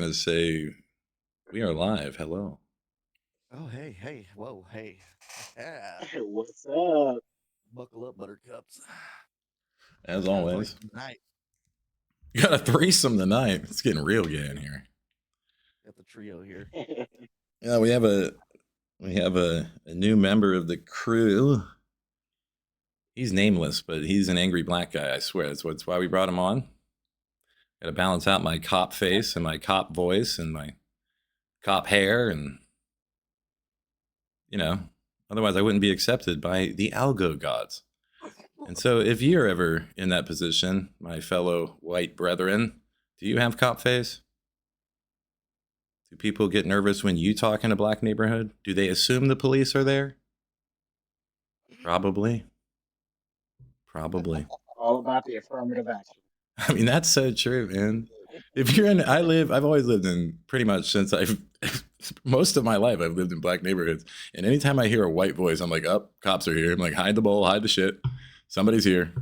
to say we are live. Hello. Oh, hey, whoa, hey. Yeah. What's up? Buckle up, buttercups. As Got a always. threesome tonight. You got a threesome tonight. It's getting real gay in here. Got the trio here. Yeah, we have a new member of the crew. He's nameless, but he's an angry black guy, I swear. That's why we brought him on. Gotta balance out my cop face and my cop voice and my cop hair, and otherwise I wouldn't be accepted by the algo gods. And so if you're ever in that position, my fellow white brethren, do you have cop face? Do people get nervous when you talk in a black neighborhood? Do they assume the police are there? Probably. All about the affirmative action. I mean, that's so true, man. If you're I've always lived in, pretty much since most of my life, I've lived in black neighborhoods. And anytime I hear a white voice, I'm like, oh, cops are here. I'm like, hide the bowl, hide the shit. Somebody's here.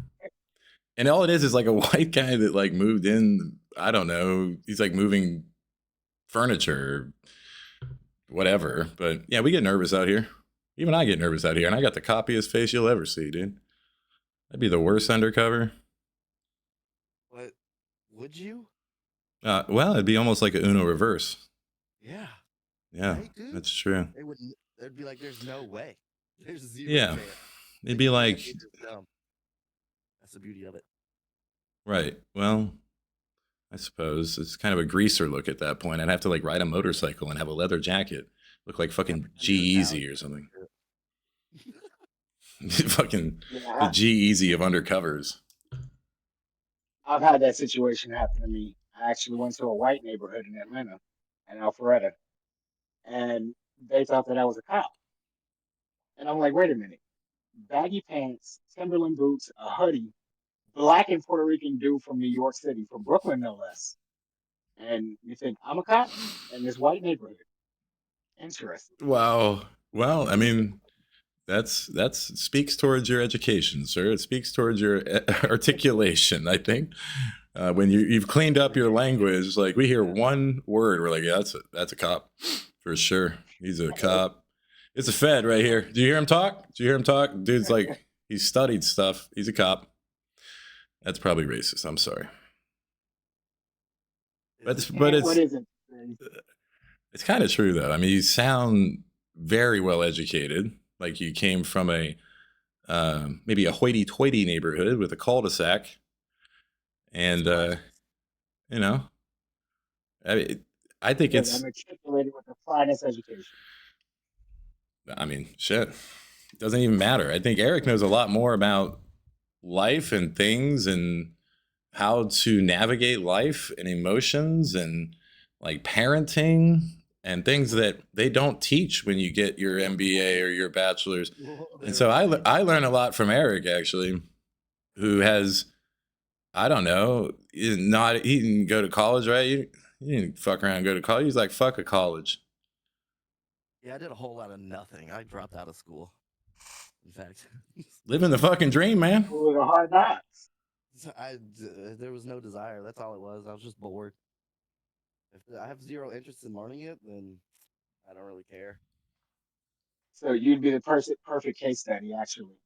And all it is like a white guy that like moved in. I don't know. He's like moving furniture, whatever. But yeah, we get nervous out here. Even I get nervous out here. And I got the coppiest face you'll ever see, dude. That'd be the worst undercover. What? Would you? Well, it'd be almost like a Uno reverse. Yeah. Yeah, Right, dude? that's true. They'd be like, there's no way. There's zero Yeah. chance. It'd be like, It's just dumb. That's the beauty of it. right. Well, I suppose it's kind of a greaser look at that point. I'd have to like ride a motorcycle and have a leather jacket. Look like fucking Geasy or something. Fucking the Geasy of undercovers. I've had that situation happen to me. I actually went to a white neighborhood in Atlanta, in Alpharetta, and they thought that I was a cop. And I'm like, wait a minute. Baggy pants, Timberland boots, a hoodie, black and Puerto Rican dude from New York City, from Brooklyn, no less. And you think, I'm a cop in this white neighborhood. Interesting. Wow. Well, I mean, that's speaks towards your education, sir. It speaks towards your articulation, I think. When you've cleaned up your language, like we hear one word, we're like, yeah, that's a cop for sure. He's a cop. It's a Fed right here. Do you hear him talk? Dude's like, he studied stuff. He's a cop. That's probably racist. I'm sorry. But What is it? it's kind of true though. I mean, you sound very well educated. Like you came from a maybe a hoity-toity neighborhood with a cul-de-sac, and I think I'm it's. matriculated with the finest education. I mean, shit. It doesn't even matter. I think Eric knows a lot more about life and things and how to navigate life and emotions and like parenting and things that they don't teach when you get your MBA or your bachelor's. And so I learn a lot from Eric, actually, who has, I don't know, he didn't go to college, right? You didn't fuck around and go to college. He's like, fuck a college. Yeah, I did a whole lot of nothing. I dropped out of school. In fact, Living the fucking dream, man. Who are the hard knocks? there was no desire. That's all it was. I was just bored. If I have zero interest in learning it, then I don't really care. So you'd be the perfect case study, actually,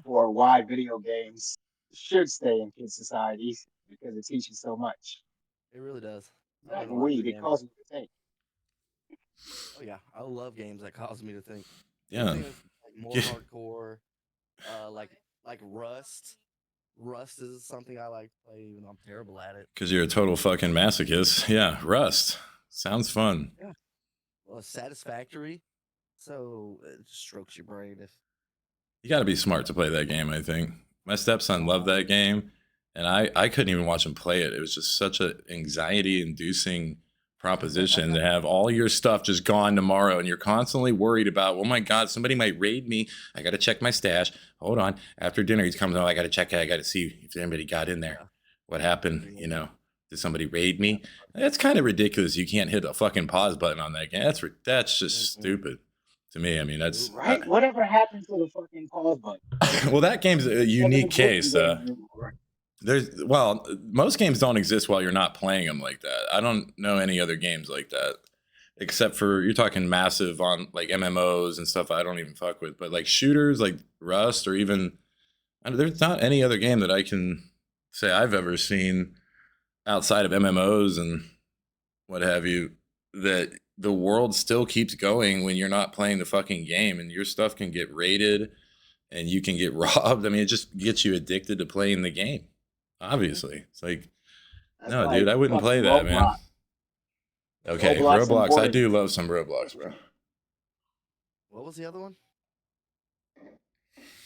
for why video games should stay in kids' societies, because it teaches so much. It really does. Like weed, it causes you to think. Oh yeah, I love games that cause me to think. Yeah. Like more hardcore, like Rust. Rust is something I like to play, even though I'm terrible at it. Because you're a total fucking masochist. Yeah, Rust. Sounds fun. Yeah. Well, satisfactory. So it strokes your brain. You got to be smart to play that game, I think. My stepson loved that game, and I couldn't even watch him play it. It was just such an anxiety-inducing proposition to have all your stuff just gone tomorrow, and you're constantly worried about, oh my God, somebody might raid me. I got to check my stash. Hold on. After dinner, he's coming home. I got to check it. I got to see if anybody got in there. What happened? Did somebody raid me? That's kind of ridiculous. You can't hit a fucking pause button on that game. That's just stupid to me. I mean, that's right. Whatever happened to the fucking pause button? Well, that game's a unique case. Well, most games don't exist while you're not playing them like that. I don't know any other games like that, except for you're talking massive on like MMOs and stuff. I don't even fuck with, but like shooters like Rust or even there's not any other game that I can say I've ever seen outside of MMOs and what have you that the world still keeps going when you're not playing the fucking game and your stuff can get raided and you can get robbed. I mean, it just gets you addicted to playing the game. Obviously, it's like, That's no, like dude, I wouldn't play fucking that, man. Roblox. Okay, Roblox and Roblox. I Borderlands. do love some Roblox, bro. What was the other one?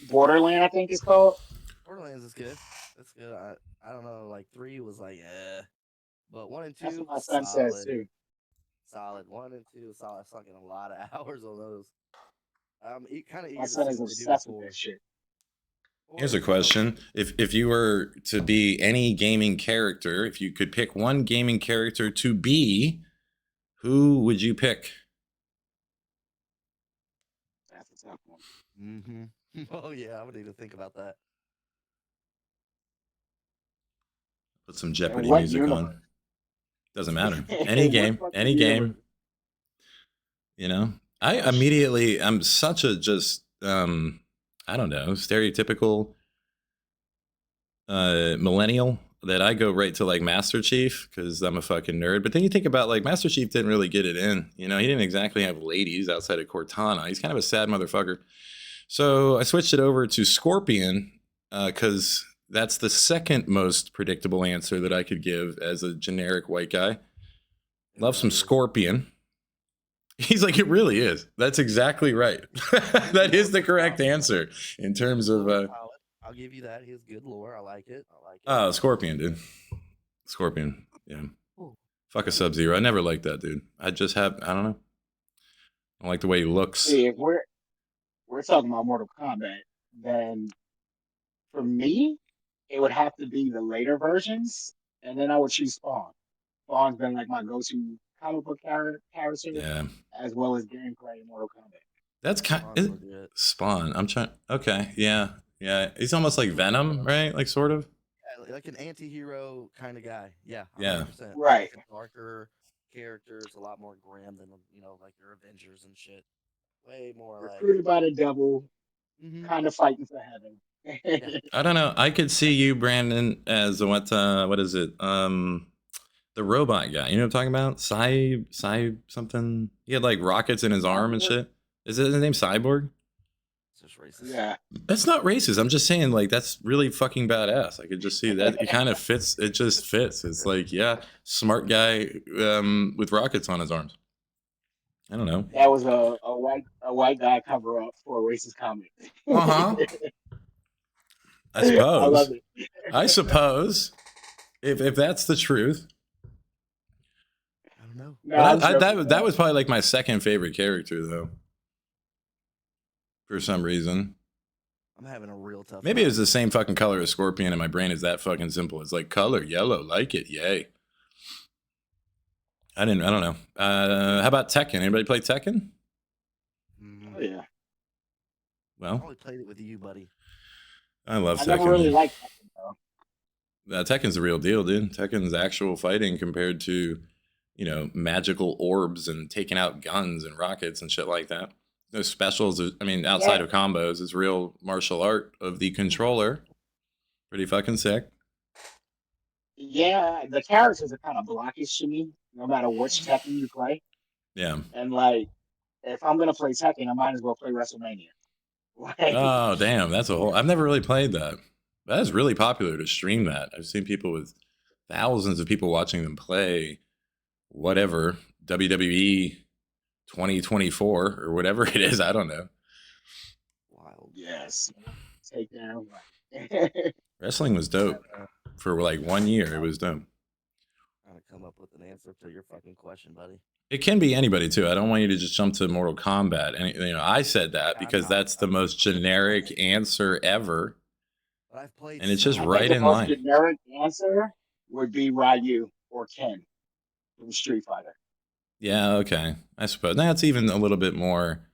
Borderland, I think it's called. Borderlands is good. That's good. I don't know. Like 3 was like, but 1 and 2 That's what my son says solid. too. Solid. 1 and 2 solid. I sunk in a lot of hours on those. Kind of eager My to son see is what they do obsessed with for. that shit. Here's a question: If you were to be any gaming character, if you could pick one gaming character to be, who would you pick? That's a tough one. Mm-hmm. Oh yeah, I would need to think about that. Put some Jeopardy what music universe? on. Doesn't matter. Any game, What any fucking game. universe? You know, I immediately, I'm such a just, I don't know, stereotypical millennial that I go right to like Master Chief because I'm a fucking nerd. But then you think about like Master Chief didn't really get it in. You know, he didn't exactly have ladies outside of Cortana. He's kind of a sad motherfucker. So I switched it over to Scorpion because that's the second most predictable answer that I could give as a generic white guy. Love some Scorpion. He's like, it really is. That's exactly right. That is the correct answer in terms of. I'll give you that. He has good lore. I like it. Oh, Scorpion, dude. Scorpion. Yeah. Ooh. Fuck a Sub-Zero. I never liked that, dude. I don't know. I don't like the way he looks. See, if we're talking about Mortal Kombat, then for me, it would have to be the later versions, and then I would choose Spawn. Spawn's been like my go-to comic book character, Yeah. as well as gameplay in Mortal Kombat. That's kind of Spawn. I'm trying. Okay. Yeah. Yeah. He's almost like Venom, right? Like sort of. Yeah, like an anti-hero kind of guy. Yeah. 100%. Yeah. Right. Like a darker characters, a lot more grim than like your Avengers and shit. Way more recruited by the devil, kind of fighting for heaven. Yeah. I don't know. I could see you, Brandon, as what is it? The robot guy. You know what I'm talking about? Cy something. He had like rockets in his arm and shit. Is it his name Cyborg? It's just racist. Yeah. That's not racist. I'm just saying like that's really fucking badass. I could just see that. It kind of fits. It just fits. It's like, yeah, smart guy with rockets on his arms. I don't know. That was a white guy cover up for a racist comic. Uh-huh. I suppose. I love it. I suppose. If that's the truth. I don't know. No, that was probably like my second favorite character though. For some reason. I'm having a real tough Maybe it was the same fucking color as Scorpion and my brain is that fucking simple. It's like color, yellow, like it, yay. I don't know. How about Tekken? Anybody play Tekken? Oh, yeah. Well, I only played it with you, buddy. I love Tekken. I never really liked Tekken, though. Tekken's the real deal, dude. Tekken's actual fighting compared to, magical orbs and taking out guns and rockets and shit like that. No specials. I mean, outside of combos, it's real martial art of the controller. Pretty fucking sick. Yeah, the characters are kind of blockish to me, no matter which Tekken you play. Yeah. And like, if I'm gonna play Tekken, I might as well play WrestleMania. Oh damn, that's a whole. I've never really played that. That is really popular to stream that. I've seen people with thousands of people watching them play whatever WWE 2024 or whatever it is. I don't know. Wild. Yes. Take down. Wrestling was dope for like 1 year. It was dope. Trying to come up with an answer to your fucking question, buddy. It can be anybody too. I don't want you to just jump to Mortal Kombat. And I said that because that's the most generic answer ever. But I've played, and it's just I right think the in most line. generic answer would be Ryu or Ken from Street Fighter. Yeah, okay. I suppose that's even a little bit more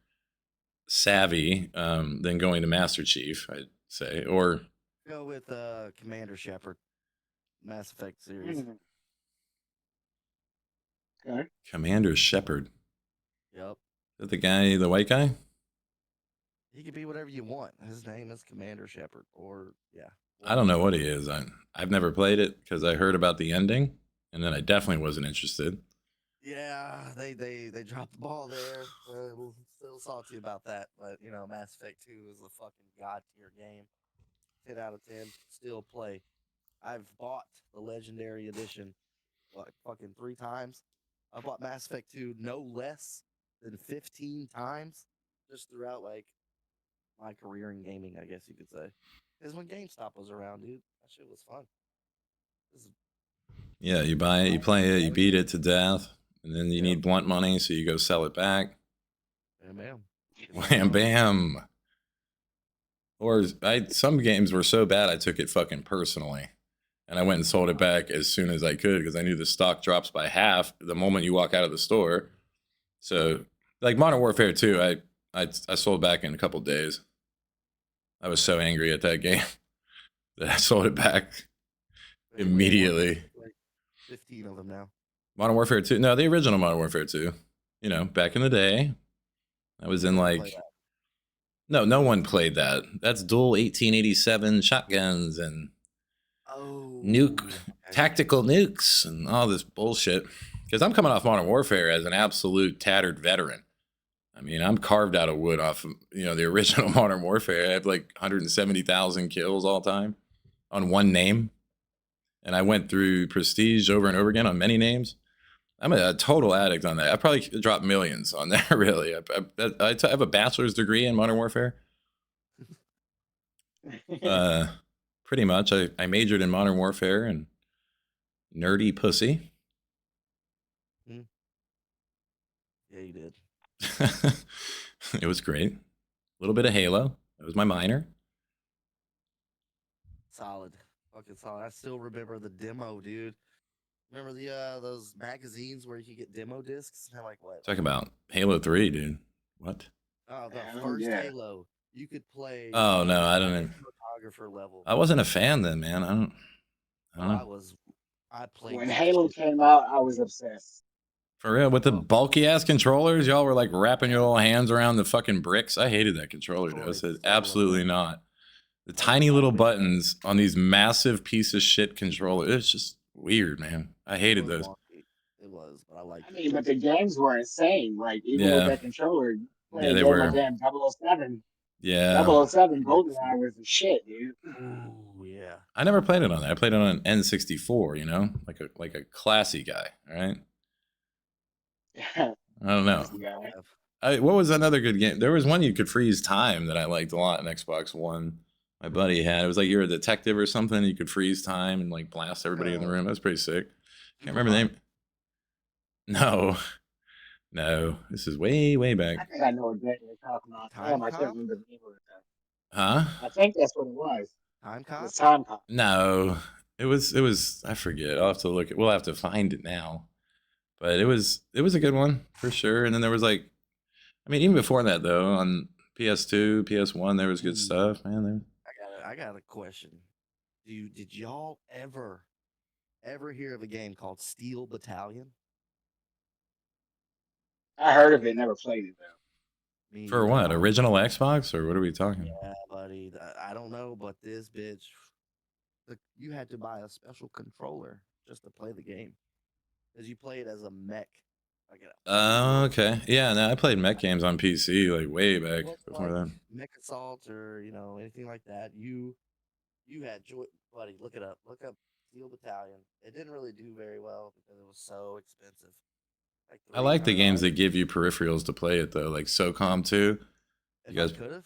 savvy than going to Master Chief, I'd say. Or go with Commander Shepard. Mass Effect series. Mm. Okay. Commander Shepard. Yep. Is that the guy, the white guy? He could be whatever you want. His name is Commander Shepard, or yeah. I don't know what he is. I've never played it because I heard about the ending, and then I definitely wasn't interested. Yeah, they dropped the ball there. We'll still salty about that, but you know, Mass Effect 2 is a fucking god tier game. 10 out of 10. Still play. I've bought the Legendary Edition like fucking 3 times. I bought Mass Effect 2 no less than 15 times just throughout like my career in gaming, I guess you could say. Because when GameStop was around, dude, that shit was fun. This is Yeah, you buy it, you play it, you beat it to death, and then you Yep. need blunt money, so you go sell it back. bam, bam. Wham bam. Or some games were so bad I took it fucking personally. And I went and sold it back as soon as I could because I knew the stock drops by half the moment you walk out of the store. So, like Modern Warfare 2, I sold back in a couple days. I was so angry at that game that I sold it back immediately. Like 15 of them now. Modern Warfare 2, no, the original Modern Warfare 2. You know, back in the day, I was in like, no one played that. That's dual 1887 shotguns and tactical nukes and all this bullshit. Because I'm coming off Modern Warfare as an absolute tattered veteran. I mean, I'm carved out of wood off of, the original Modern Warfare. I have like 170,000 kills all time on one name. And I went through Prestige over and over again on many names. I'm a total addict on that. I probably dropped millions on that, really. I have a bachelor's degree in Modern Warfare. Pretty much. I majored in Modern Warfare and nerdy pussy. Yeah, you did. It was great. A little bit of Halo. That was my minor. Solid. Fucking solid. I still remember the demo, dude. Remember the those magazines where you could get demo discs? They're like what? Talk about Halo 3, dude. What? Oh, the first Halo. You could play. Oh no, I don't know. Photographer level. I wasn't a fan then, man. I don't know. I played. When Halo came out, I was obsessed. For real, with the bulky ass controllers, y'all were like wrapping your little hands around the fucking bricks. I hated that controller, dude. I said absolutely not. The tiny little buttons on these massive piece of shit controllers. It's just weird, man. I hated those. It was, but I liked it. I mean, but the games were insane. Like, even with that controller, yeah, they were. Damn 007. Yeah. 007 GoldenEye was the shit, dude. Ooh, yeah. I never played it on that. I played it on an N64, like a classy guy, all right? I don't know. What was another good game? There was one you could freeze time that I liked a lot in Xbox One. My buddy had. It was like you're a detective or something. You could freeze time and like blast everybody in the room. That's pretty sick. Can't remember the name. No. This is way, way back. I think I know exactly what you're talking about. Damn, I can't remember the name of it. Huh? I think that's what it was. Time Cop? It's Time Cop. No. It was I forget. I'll have to look. We'll have to find it now. But it was a good one for sure. And then there was like, I mean, even before that though, on PS2, PS1, there was good stuff, man. I got a question. Did y'all ever hear of a game called Steel Battalion? I heard of it, never played it though. For what? Original Xbox or what are we talking? Yeah, buddy. I don't know, but this bitch, you had to buy a special controller just to play the game, because you play it as a mech. Okay. Yeah, no, I played mech games on PC like way back before that. Mech Assault or anything like that. You had joy, buddy. Look it up. Look up Steel Battalion. It didn't really do very well because it was so expensive. I like the games that give you peripherals to play it though, like SOCOM 2. If I could have,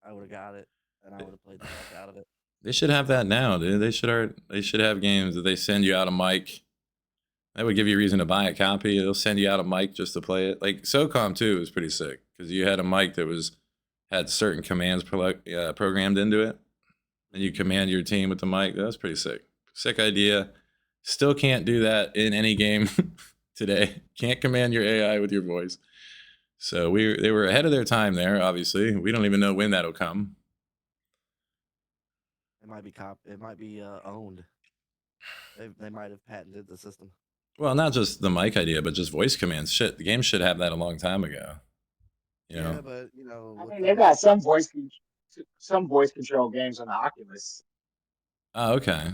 I would have got it and I would have played the fuck out of it. They should have that now, dude. They should have games that they send you out a mic. That would give you a reason to buy a copy. They'll send you out a mic just to play it. Like SOCOM 2 was pretty sick because you had a mic that had certain commands programmed into it, and you command your team with the mic. That was pretty sick. Sick idea. Still can't do that in any game today. Can't command your AI with your voice. So they were ahead of their time there. Obviously, we don't even know when that'll come. It might be owned. They might have patented the system. Well, not just the mic idea, but just voice commands. Shit, the game should have that a long time ago. You know? Yeah, but you know, I with mean, they've those, got some voice control games on the Oculus. Oh, okay.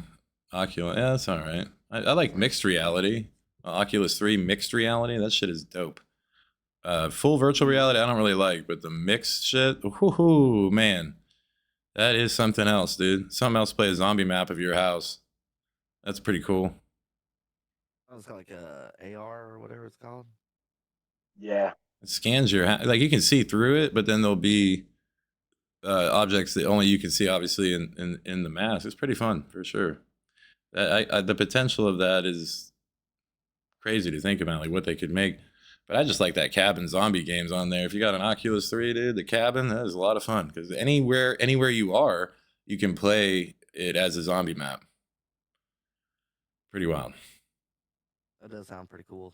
Oculus, yeah, that's all right. I like mixed reality. Oculus 3 mixed reality, that shit is dope. Full virtual reality, I don't really like, but the mixed shit, whoo, man, that is something else, dude. Something else. Play a zombie map of your house. That's pretty cool. it's like AR or whatever it's called. Yeah. It scans your like you can see through it, but then there'll be objects that only you can see, obviously, in the mask. It's pretty fun for sure. The potential of that is crazy to think about, like what they could make. But I just like that cabin zombie games on there. If you got an Oculus 3, dude, the cabin, that is a lot of fun because anywhere you are, you can play it as a zombie map. Pretty wild. That does sound pretty cool.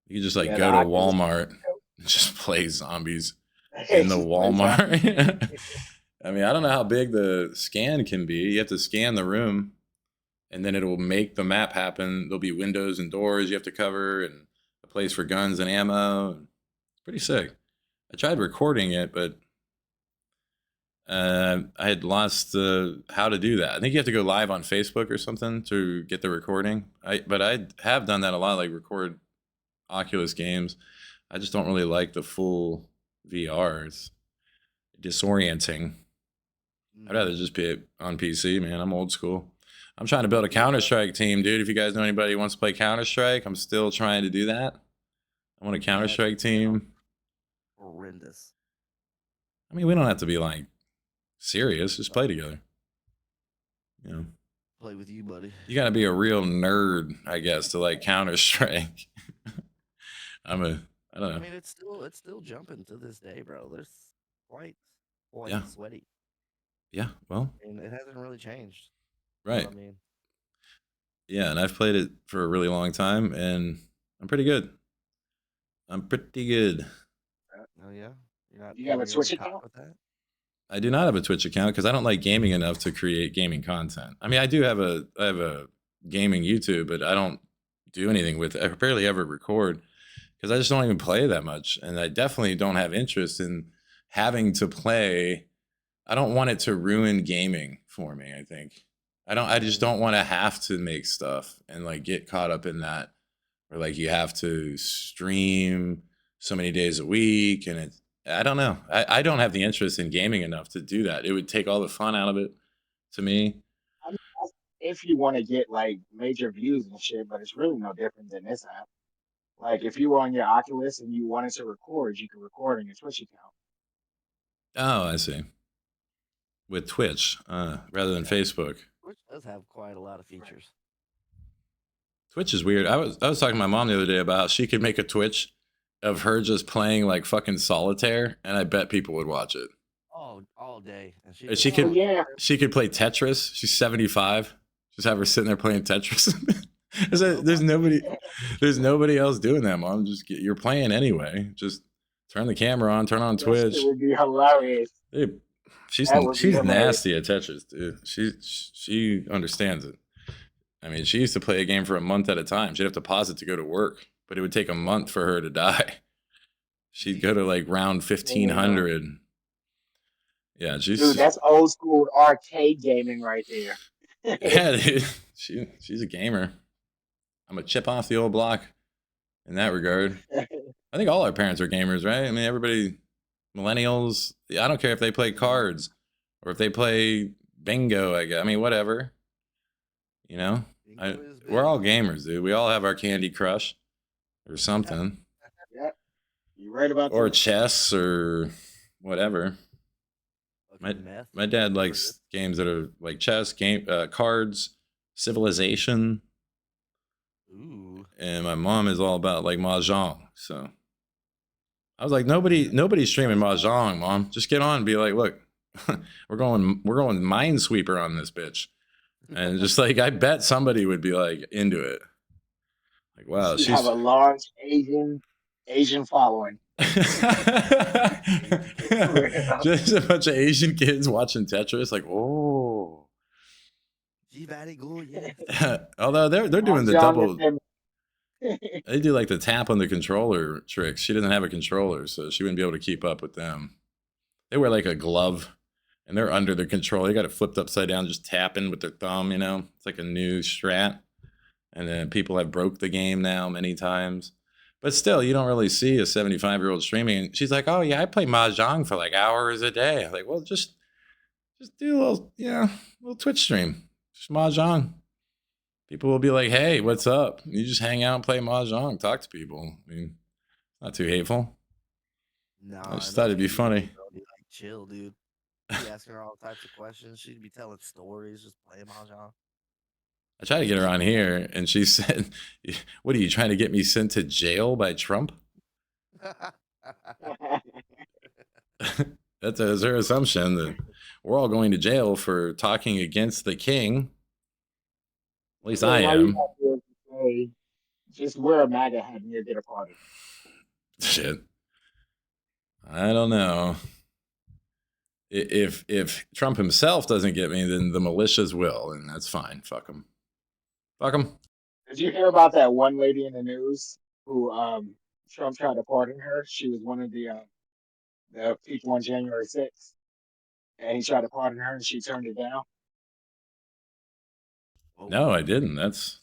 You can just like Yeah, go the to Oculus Walmart is and just play zombies in the Just play Walmart. I mean, I don't know how big the scan can be. You have to scan the room, and then it will make the map happen. There'll be windows and doors you have to cover, and a place for guns and ammo. It's pretty sick. I tried recording it, but I had lost how to do that. I think you have to go live on Facebook or something to get the recording. But I have done that a lot, like record Oculus games. I just don't really like the full VR. It's disorienting. I'd rather just be on PC, man. I'm old school. I'm trying to build a Counter-Strike team, dude. If you guys know anybody who wants to play Counter-Strike, I'm still trying to do that. I want a Counter-Strike team. Horrendous. I mean, we don't have to be like serious. Just play together. You know, Play with you, buddy. you got to be a real nerd, I guess, to like Counter-Strike. I don't know. I mean, it's still jumping to this day, bro. There's quite Yeah. sweaty. Yeah, well, And it hasn't really changed. right. I mean, Yeah, and I've played it for a really long time, and I'm pretty good. oh yeah, you're not. You have a pulling your Twitch own cock account? with that? I do not have a Twitch account because I don't like gaming enough to create gaming content. I mean, I have a gaming YouTube, but I don't do anything with it. I barely ever record because I just don't even play that much, and I definitely don't have interest in having to play. I don't want it to ruin gaming for me. I think I just don't want to have to make stuff and like get caught up in that, or like you have to stream so many days a week, and I don't know. I don't have the interest in gaming enough to do that. It would take all the fun out of it to me. I mean, if you want to get like major views and shit, but it's really no different than this app. Like if you were on your Oculus and you wanted to record, you could record on your Twitch account. Oh, I see. With Twitch, rather than Facebook. Which does have quite a lot of features. Twitch is weird. I was talking to my mom the other day about how she could make a Twitch of her just playing like fucking solitaire, and I bet people would watch it. All day. And She Oh, could yeah. she could play Tetris. She's 75. Just have her sitting there playing Tetris. There's nobody else doing that, Mom. You're playing anyway. Just turn the camera on, turn on Twitch. It would be hilarious. Dude, she's That would be hilarious. nasty at Tetris, dude. She understands it. I mean, she used to play a game for a month at a time. She'd have to pause it to go to work, but it would take a month for her to die. She'd go to like round 1500. Yeah, Dude, that's old school arcade gaming right there. yeah, dude. She's a gamer. I'm a chip off the old block in that regard. I think all our parents are gamers, right? I mean, everybody, millennials. I don't care if they play cards or if they play bingo. I guess. I mean, whatever. You know, we're all gamers, dude. We all have our Candy Crush or something. Yeah, you're right about or that. chess or whatever. My dad likes games that are like chess, cards, Civilization. Ooh. And my mom is all about like mahjong. So I was like, nobody's streaming mahjong, Mom. Just get on and be like, look, we're going Minesweeper on this bitch. And just like I bet somebody would be like into it. Like, wow, she have a large Asian following. Just a bunch of Asian kids watching Tetris, like, oh. She very good, yes. Although they're doing the John double. them. They do like the tap on the controller tricks. She doesn't have a controller, so she wouldn't be able to keep up with them. They wear like a glove, and they're under the control. They got it flipped upside down, just tapping with their thumb. You know, it's like a new strat. And then people have broke the game now many times. But still, you don't really see a 75-year-old streaming. And she's like, "Oh yeah, I play mahjong for like hours a day." I'm like, well, just do a little, little Twitch stream, just mahjong. People will be like, "Hey, what's up?" You just hang out and play mahjong, talk to people. I mean, not too hateful. No, I just thought it'd be funny. Like, chill, dude. Be asking her all types of questions. She'd be telling stories, just playing mahjong. I tried to get her on here, and she said, "What are you trying to get me sent to jail by Trump?" That's her assumption that we're all going to jail for talking against the king. At least I am. Just wear a MAGA hat and you'll get a pardon. Shit. I don't know. If Trump himself doesn't get me, then the militias will, and that's fine. Fuck them. Fuck them. Did you hear about that one lady in the news who Trump tried to pardon her? She was one of the people on January 6th, and he tried to pardon her, and she turned it down. No, I didn't. That's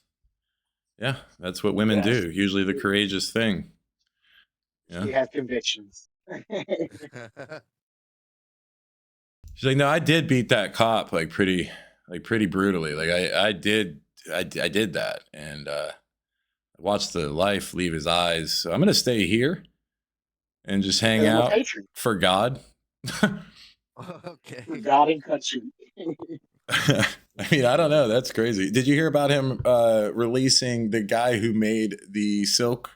what women do. Usually the courageous thing. Yeah. She has convictions. She's like, "No, I did beat that cop like pretty brutally. Like I did that, and watched the life leave his eyes. So I'm gonna stay here and just hang out for God." Okay. For God and country. I mean, I don't know. That's crazy. Did you hear about him releasing the guy who made the silk,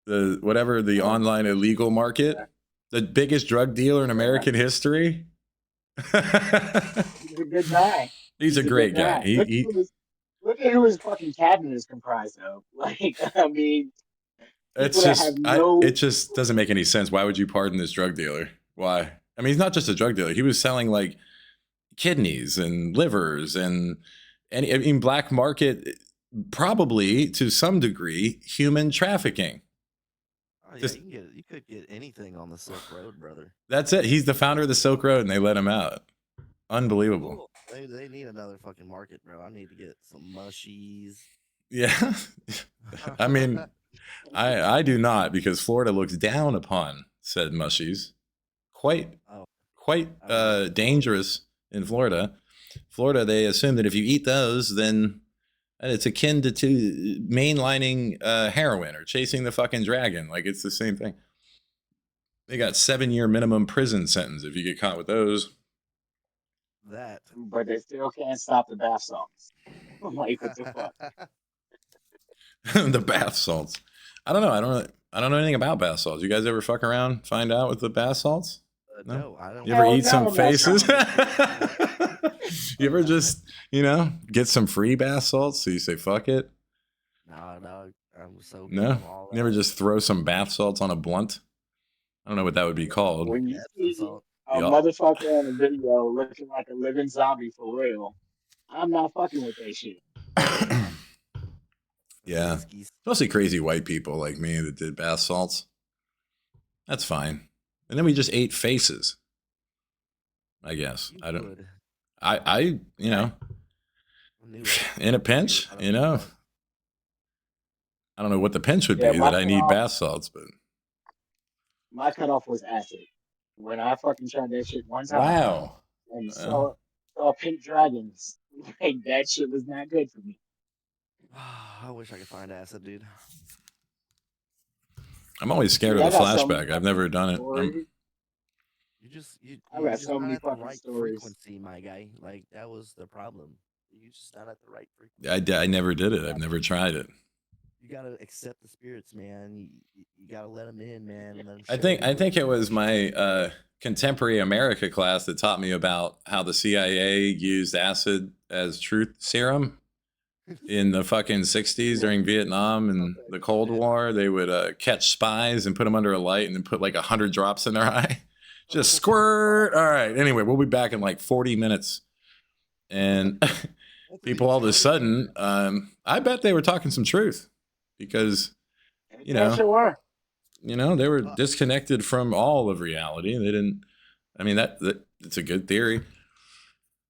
the online illegal market, the biggest drug dealer in American history? He's a good guy. He's a great guy. Look at who his fucking cabinet is comprised of. Like, I mean, it just doesn't make any sense. Why would you pardon this drug dealer? Why? I mean, he's not just a drug dealer. He was selling like kidneys and livers and I mean, black market, probably to some degree, human trafficking. Oh, yeah, you could get anything on the Silk Road, brother. That's it. He's the founder of the Silk Road, and they let him out. Unbelievable. Cool. They need another fucking market, bro. I need to get some mushies. Yeah. I mean, I do not, because Florida looks down upon said mushies. Quite dangerous in Florida. They assume that if you eat those, then it's akin to mainlining heroin or chasing the fucking dragon. Like, it's the same thing. They got 7-year minimum prison sentence if you get caught with those. But they still can't stop the bath salts. Like, what the fuck? The bath salts. I don't know. I don't know anything about bath salts. You guys ever fuck around, find out with the bath salts? No, I don't. You ever eat some faces? You ever just, get some free bath salts? So you say, fuck it? No, I'm so no. You ever just throw some bath salts on a blunt? I don't know what that would be called. When you see a motherfucker on a video looking like a living zombie for real, I'm not fucking with that shit. Yeah. Mostly crazy white people like me that did bath salts. That's fine. And then we just ate faces. I guess. I don't in a pinch, I don't know what the pinch would be that I need bath salts, but my cutoff was acid. When I fucking tried that shit one time. Wow. And saw pink dragons. Like, that shit was not good for me. I wish I could find acid, dude. I'm always scared of the flashback. I've never done it. I got so many fucking fucking stories. Frequency, my guy. Like, that was the problem. You just not at the right frequency. I never did it. I've never tried it. You gotta accept the spirits, man. You gotta let them in, man. I think it was my contemporary America class that taught me about how the CIA used acid as truth serum in the fucking 60s during Vietnam and the Cold War. They would catch spies and put them under a light and then put like 100 drops in their eye. Just squirt. All right. Anyway, we'll be back in like 40 minutes. And people all of a sudden, I bet they were talking some truth because, you know, Sure were. you know, they were disconnected from all of reality. They didn't. I mean, that it's a good theory.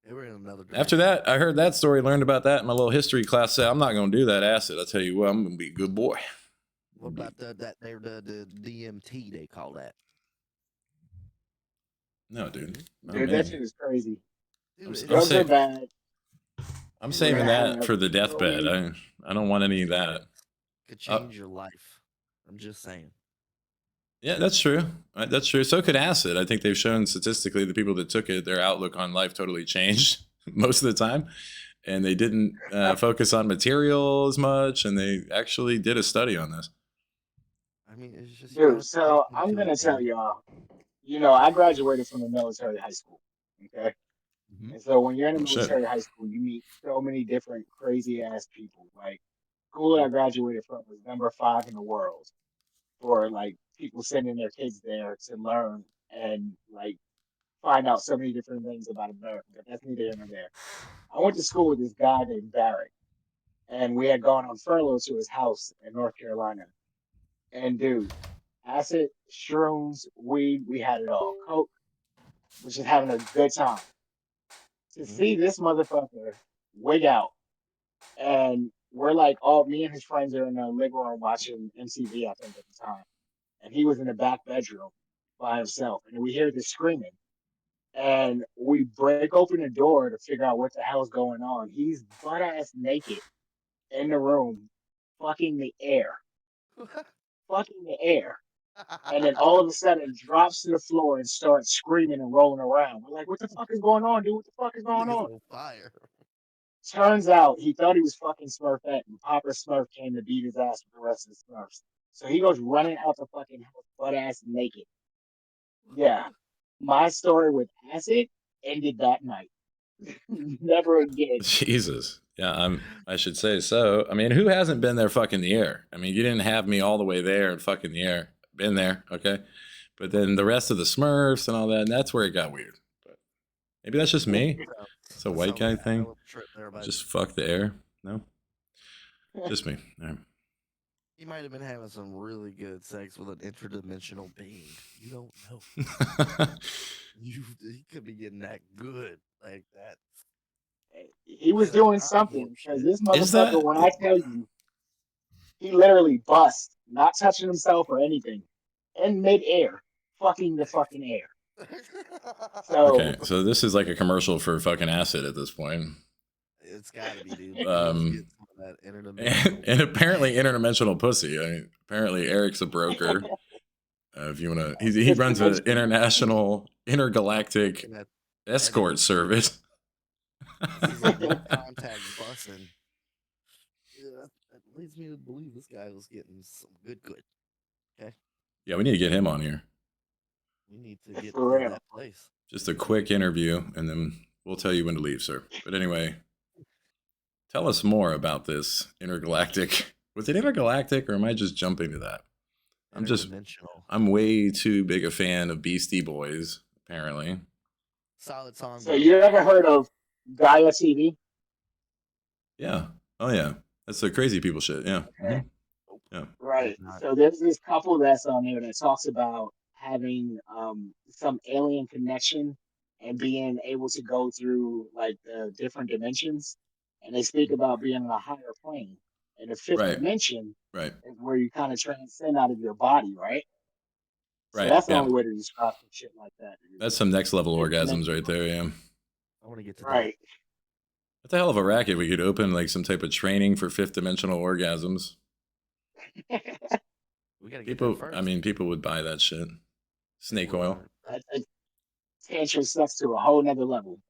They were in another After dimension. that, I heard that story, learned about that in my little history class. Said, I'm not going to do that acid. I'll tell you what, I'm going to be a good boy. What about the DMT? They call that. No, dude. Oh, Dude, man. that shit is crazy. Dude, it's Drugs are saying- bad. I'm You're saving gonna that have for the deathbed. I don't want any of that. could change your life. I'm just saying. Yeah, that's true. That's true. So could acid. I think they've shown statistically the people that took it, their outlook on life totally changed most of the time. And they didn't focus on material as much. And they actually did a study on this. I mean, it's just you Dude, gotta so pay I'm attention gonna to tell it, y'all, you know, I graduated from a military high school. Okay. man. And so when you're in a Oh, shit. military high school, you meet so many different crazy ass people. Like school that I graduated from was #5 in the world for like people sending their kids there to learn and like find out so many different things about America. But that's neither here nor there. I went to school with this guy named Barrett, and we had gone on furlough to his house in North Carolina. And dude, acid, shrooms, weed, we had it all. Coke, was just having a good time. To see this motherfucker wig out, and we're like, all me and his friends are in the living room watching MTV, I think at the time, and he was in the back bedroom by himself, and we hear this screaming, and we break open the door to figure out what the hell's going on. He's butt ass naked in the room, fucking the air, fucking the air. And then all of a sudden drops to the floor and starts screaming and rolling around. We're like, what the fuck is going on, dude? What the fuck is going Nigga's on? on fire. Turns out he thought he was fucking Smurfette, and Papa Smurf came to beat his ass with the rest of the Smurfs. So he goes running out the fucking house butt ass naked. Yeah. My story with acid ended that night. Never again. Jesus. Yeah, I should say so. I mean, who hasn't been there fucking the air? I mean, you didn't have me all the way there and fucking the air. Been there, okay? But then the rest of the Smurfs and all that, and that's where it got weird. But maybe that's just me. It's a white guy thing. Just fuck the air. No? Just me. All right. He might have been having some really good sex with an interdimensional being. You don't know. He could be getting that good like that. He was doing something because this Is that- motherfucker, when I tell you, he literally bust, not touching himself or anything, in midair, fucking the fucking air. So Okay, so this is like a commercial for fucking acid at this point. It's gotta be, dude. Um, Get some of that interdimensional. And apparently interdimensional pussy. I mean, apparently Eric's a broker. If you want to, he runs an international, intergalactic And that escort service. he's like no contact busing. Yeah, that leads me to believe this guy was getting some good. Yeah, we need to get him on here. We need to get For to real. that place. Just a quick interview, and then we'll tell you when to leave, sir. But anyway, tell us more about this intergalactic. Was it intergalactic, or am I just jumping to that? Interdimensional. I'm way too big a fan of Beastie Boys, apparently. Solid song. So you ever heard of Gaia TV? Yeah. Oh, yeah. That's the crazy people shit. Yeah. Mhm. Yeah. Right. Not- So there's this couple that's on there that talks about having some alien connection and being able to go through like the different dimensions. And they speak about being on a higher plane. And the fifth Right. dimension Right. is where you kind of transcend out of your body, right? So Right. that's the Yeah. only way to describe some shit like that. Dude. That's some next level orgasms right there. Yeah. I want to get to Right. That's a hell of a racket. We could open like some type of training for fifth dimensional orgasms. that. We gotta get People, there first. I mean, people would buy that shit. Snake oil. That tantra stuff's to a whole nother level.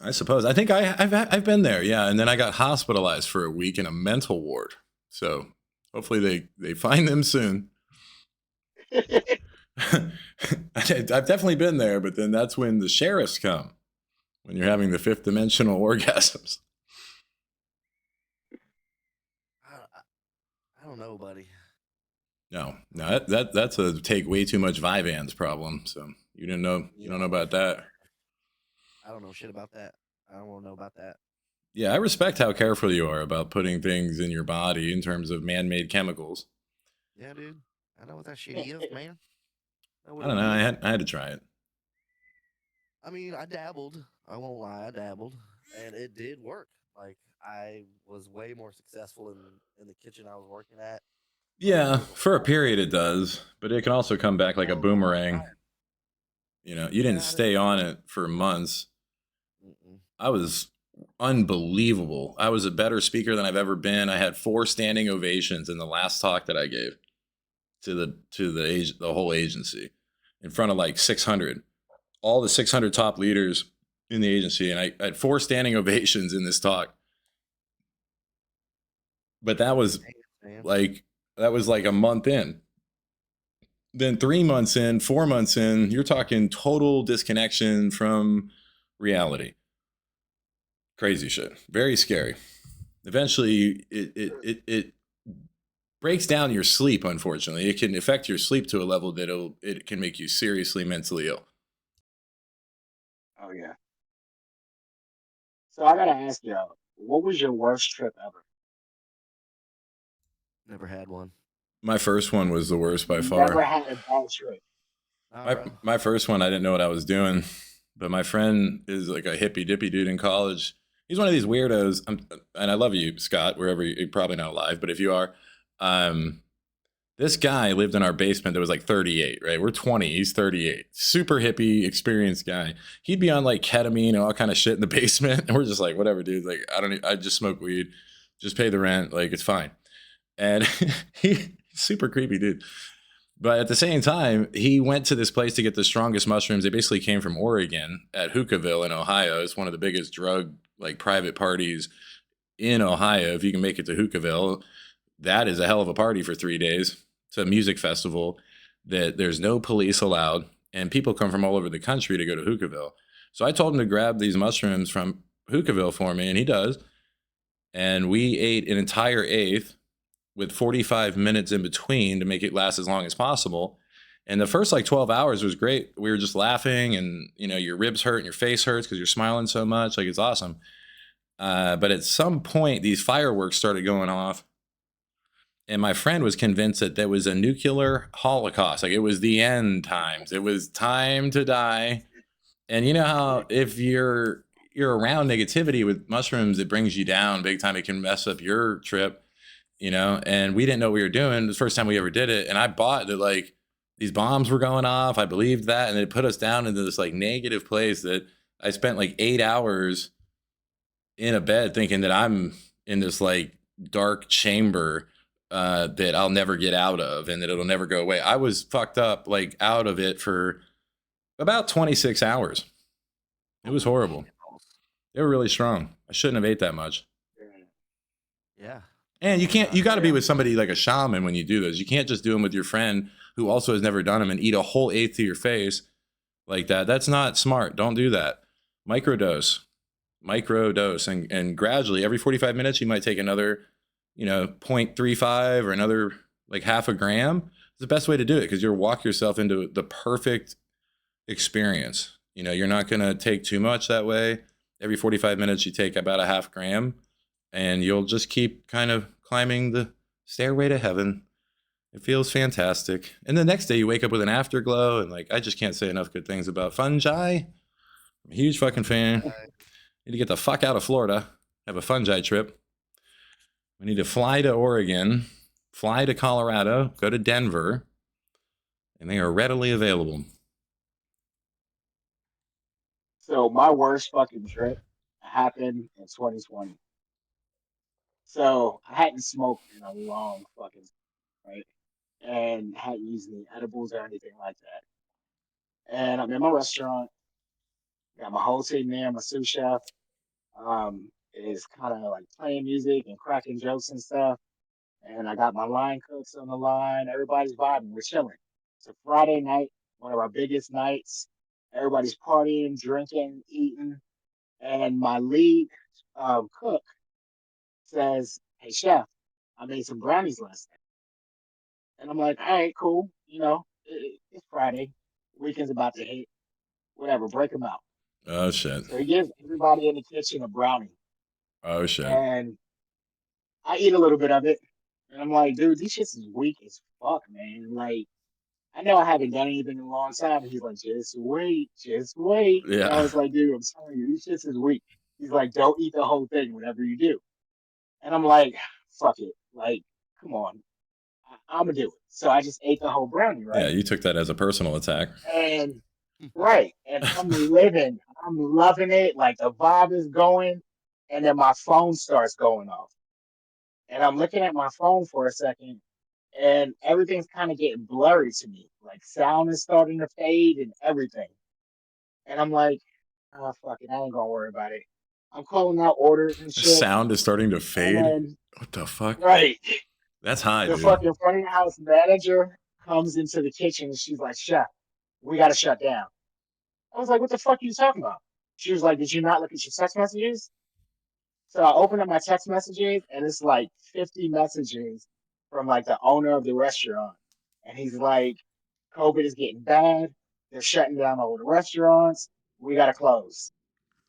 I suppose. I think I've been there. Yeah. And then I got hospitalized for a week in a mental ward. So hopefully they find them soon. I've definitely been there, but then that's when the sheriffs come, when you're having the fifth dimensional orgasms. I don't know, buddy. No, that's a take way too much Vyvanse problem. So you don't know about that. I don't know shit about that. I don't want to know about that. Yeah, I respect how careful you are about putting things in your body in terms of man-made chemicals. Yeah, dude. I know what that shit is, man. I know what I don't it know. is. I had to try it. I mean, I dabbled. I won't lie, I dabbled, and it did work. Like I was way more successful in the kitchen I was working at. Like there Yeah, was a for a whole period it does, but it can also come back like a hell of a lot boomerang. higher. You know, you didn't Yeah, I didn't stay know on that. it for months. Mm-mm. I was unbelievable. I was a better speaker than I've ever been. I had 4 standing ovations in the last talk that I gave to the whole agency in front of like 600, all the 600 top leaders in the agency, and I had 4 standing ovations in this talk. But that was Damn, man. like a month in. Then 3 months in, 4 months in, you're talking total disconnection from reality. Crazy shit. Very scary. Eventually, it breaks down your sleep. Unfortunately, it can affect your sleep to a level that it can make you seriously mentally ill. Oh yeah. So I gotta ask y'all, what was your worst trip ever? Never had one. My first one was the worst by Never far. had a bad trip. Nah, My bro. my first one, I didn't know what I was doing, but my friend is like a hippy dippy dude in college. He's one of these weirdos, and I love you, Scott. Wherever you're probably not alive, but if you are, um, this guy lived in our basement that was like 38, right? We're 20, he's 38. Super hippie, experienced guy. He'd be on like ketamine and all kind of shit in the basement, and we're just like, whatever, dude. Like, I just smoke weed, just pay the rent, like it's fine. And he super creepy dude. But at the same time, he went to this place to get the strongest mushrooms. They basically came from Oregon at Hookahville in Ohio. It's one of the biggest drug like private parties in Ohio. If you can make it to Hookahville, that is a hell of a party for 3 days. It's a music festival that there's no police allowed, and people come from all over the country to go to Hookahville. So I told him to grab these mushrooms from Hookahville for me, and he does. And we ate an entire eighth with 45 minutes in between to make it last as long as possible. And the first like 12 hours was great. We were just laughing, and you know, your ribs hurt and your face hurts because you're smiling so much. Like it's awesome. But at some point, these fireworks started going off, and my friend was convinced that there was a nuclear holocaust. Like it was the end times. It was time to die. And you know how if you're around negativity with mushrooms, it brings you down big time. It can mess up your trip, you know. And we didn't know what we were doing. The first time we ever did it, and I bought that like these bombs were going off. I believed that, and it put us down into this like negative place that I spent like 8 hours in a bed thinking that I'm in this like dark chamber that I'll never get out of and that it'll never go away. I was fucked up like out of it for about 26 hours. It was Holy horrible. shit balls. They were really strong. I shouldn't have ate that much. Yeah. And you Nah, got to be Yeah. with somebody like a shaman when you do those. You can't just do them with your friend who also has never done them and eat a whole eighth to your face like that. That's not smart. Don't do that. Microdose, and gradually every 45 minutes, you might take another, 0.35 or another like half a gram. It's the best way to do it because you'll walk yourself into the perfect experience. You're not going to take too much that way. Every 45 minutes, you take about a half gram, and you'll just keep kind of climbing the stairway to heaven. It feels fantastic. And the next day, you wake up with an afterglow, and like, I just can't say enough good things about fungi. I'm a huge fucking fan. Need to get the fuck out of Florida, have a fungi trip. We need to fly to Oregon, fly to Colorado, go to Denver, and they are readily available. So my worst fucking trip happened in 2020. So I hadn't smoked in a long fucking time, right, and hadn't used any edibles or anything like that. And I'm in my restaurant, got my whole team there, my sous chef, is kind of like playing music and cracking jokes and stuff. And I got my line cooks on the line. Everybody's vibing. We're chilling. It's a Friday night, one of our biggest nights. Everybody's partying, drinking, eating. And my lead cook says, "Hey, chef, I made some brownies last night." And I'm like, "All right, cool. It's Friday. Weekend's about to hit. Whatever, break them out." Oh shit. So he gives everybody in the kitchen a brownie, Oh shit. and I eat a little bit of it, and I'm like, dude, these shits is weak as fuck, man. Like, I know I haven't done anything in a long time. And he's like, just wait, just wait. And I Yeah. was like, dude, I'm telling you, these shits is weak. He's like, don't eat the whole thing, whatever you do. And I'm like, fuck it. Like, come on. I'm gonna do it. So I just ate the whole brownie, Yeah, right? you took that as a personal attack. And right. And I'm living, I'm loving it. Like the vibe is going. And then my phone starts going off. And I'm looking at my phone for a second, and everything's kind of getting blurry to me. Like sound is starting to fade and everything. And I'm like, oh fuck it, I ain't gonna worry about it. I'm calling out orders and The shit. sound is starting to And fade. then What the fuck? right, That's high, the dude. fucking front of the house manager comes into the kitchen and she's like, Chef, we gotta shut down. I was like, what the fuck are you talking about? She was like, did you not look at your text messages? So I opened up my text messages and it's like 50 messages from like the owner of the restaurant. And he's like, COVID is getting bad. They're shutting down all the restaurants. We got to close.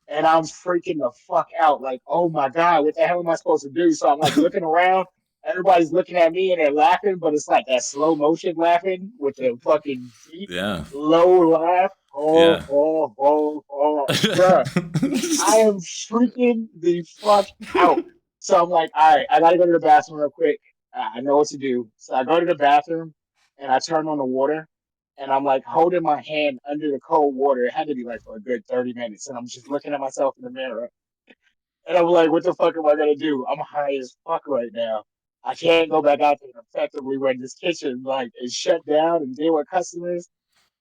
And I'm freaking the fuck out. Like, oh my God, what the hell am I supposed to do? So I'm like looking around. Everybody's looking at me and they're laughing, but it's like that slow motion laughing with the fucking deep, Yeah. low laugh. Oh, Yeah. oh, oh, oh. Bruh. I am freaking the fuck out. So I'm like, all right, I gotta go to the bathroom real quick. I know what to do. So I go to the bathroom and I turn on the water and I'm like holding my hand under the cold water. It had to be like for a good 30 minutes. And I'm just looking at myself in the mirror. And I'm like, what the fuck am I gonna do? I'm high as fuck right now. I can't go back out there effectively when this kitchen like is shut down and deal with customers.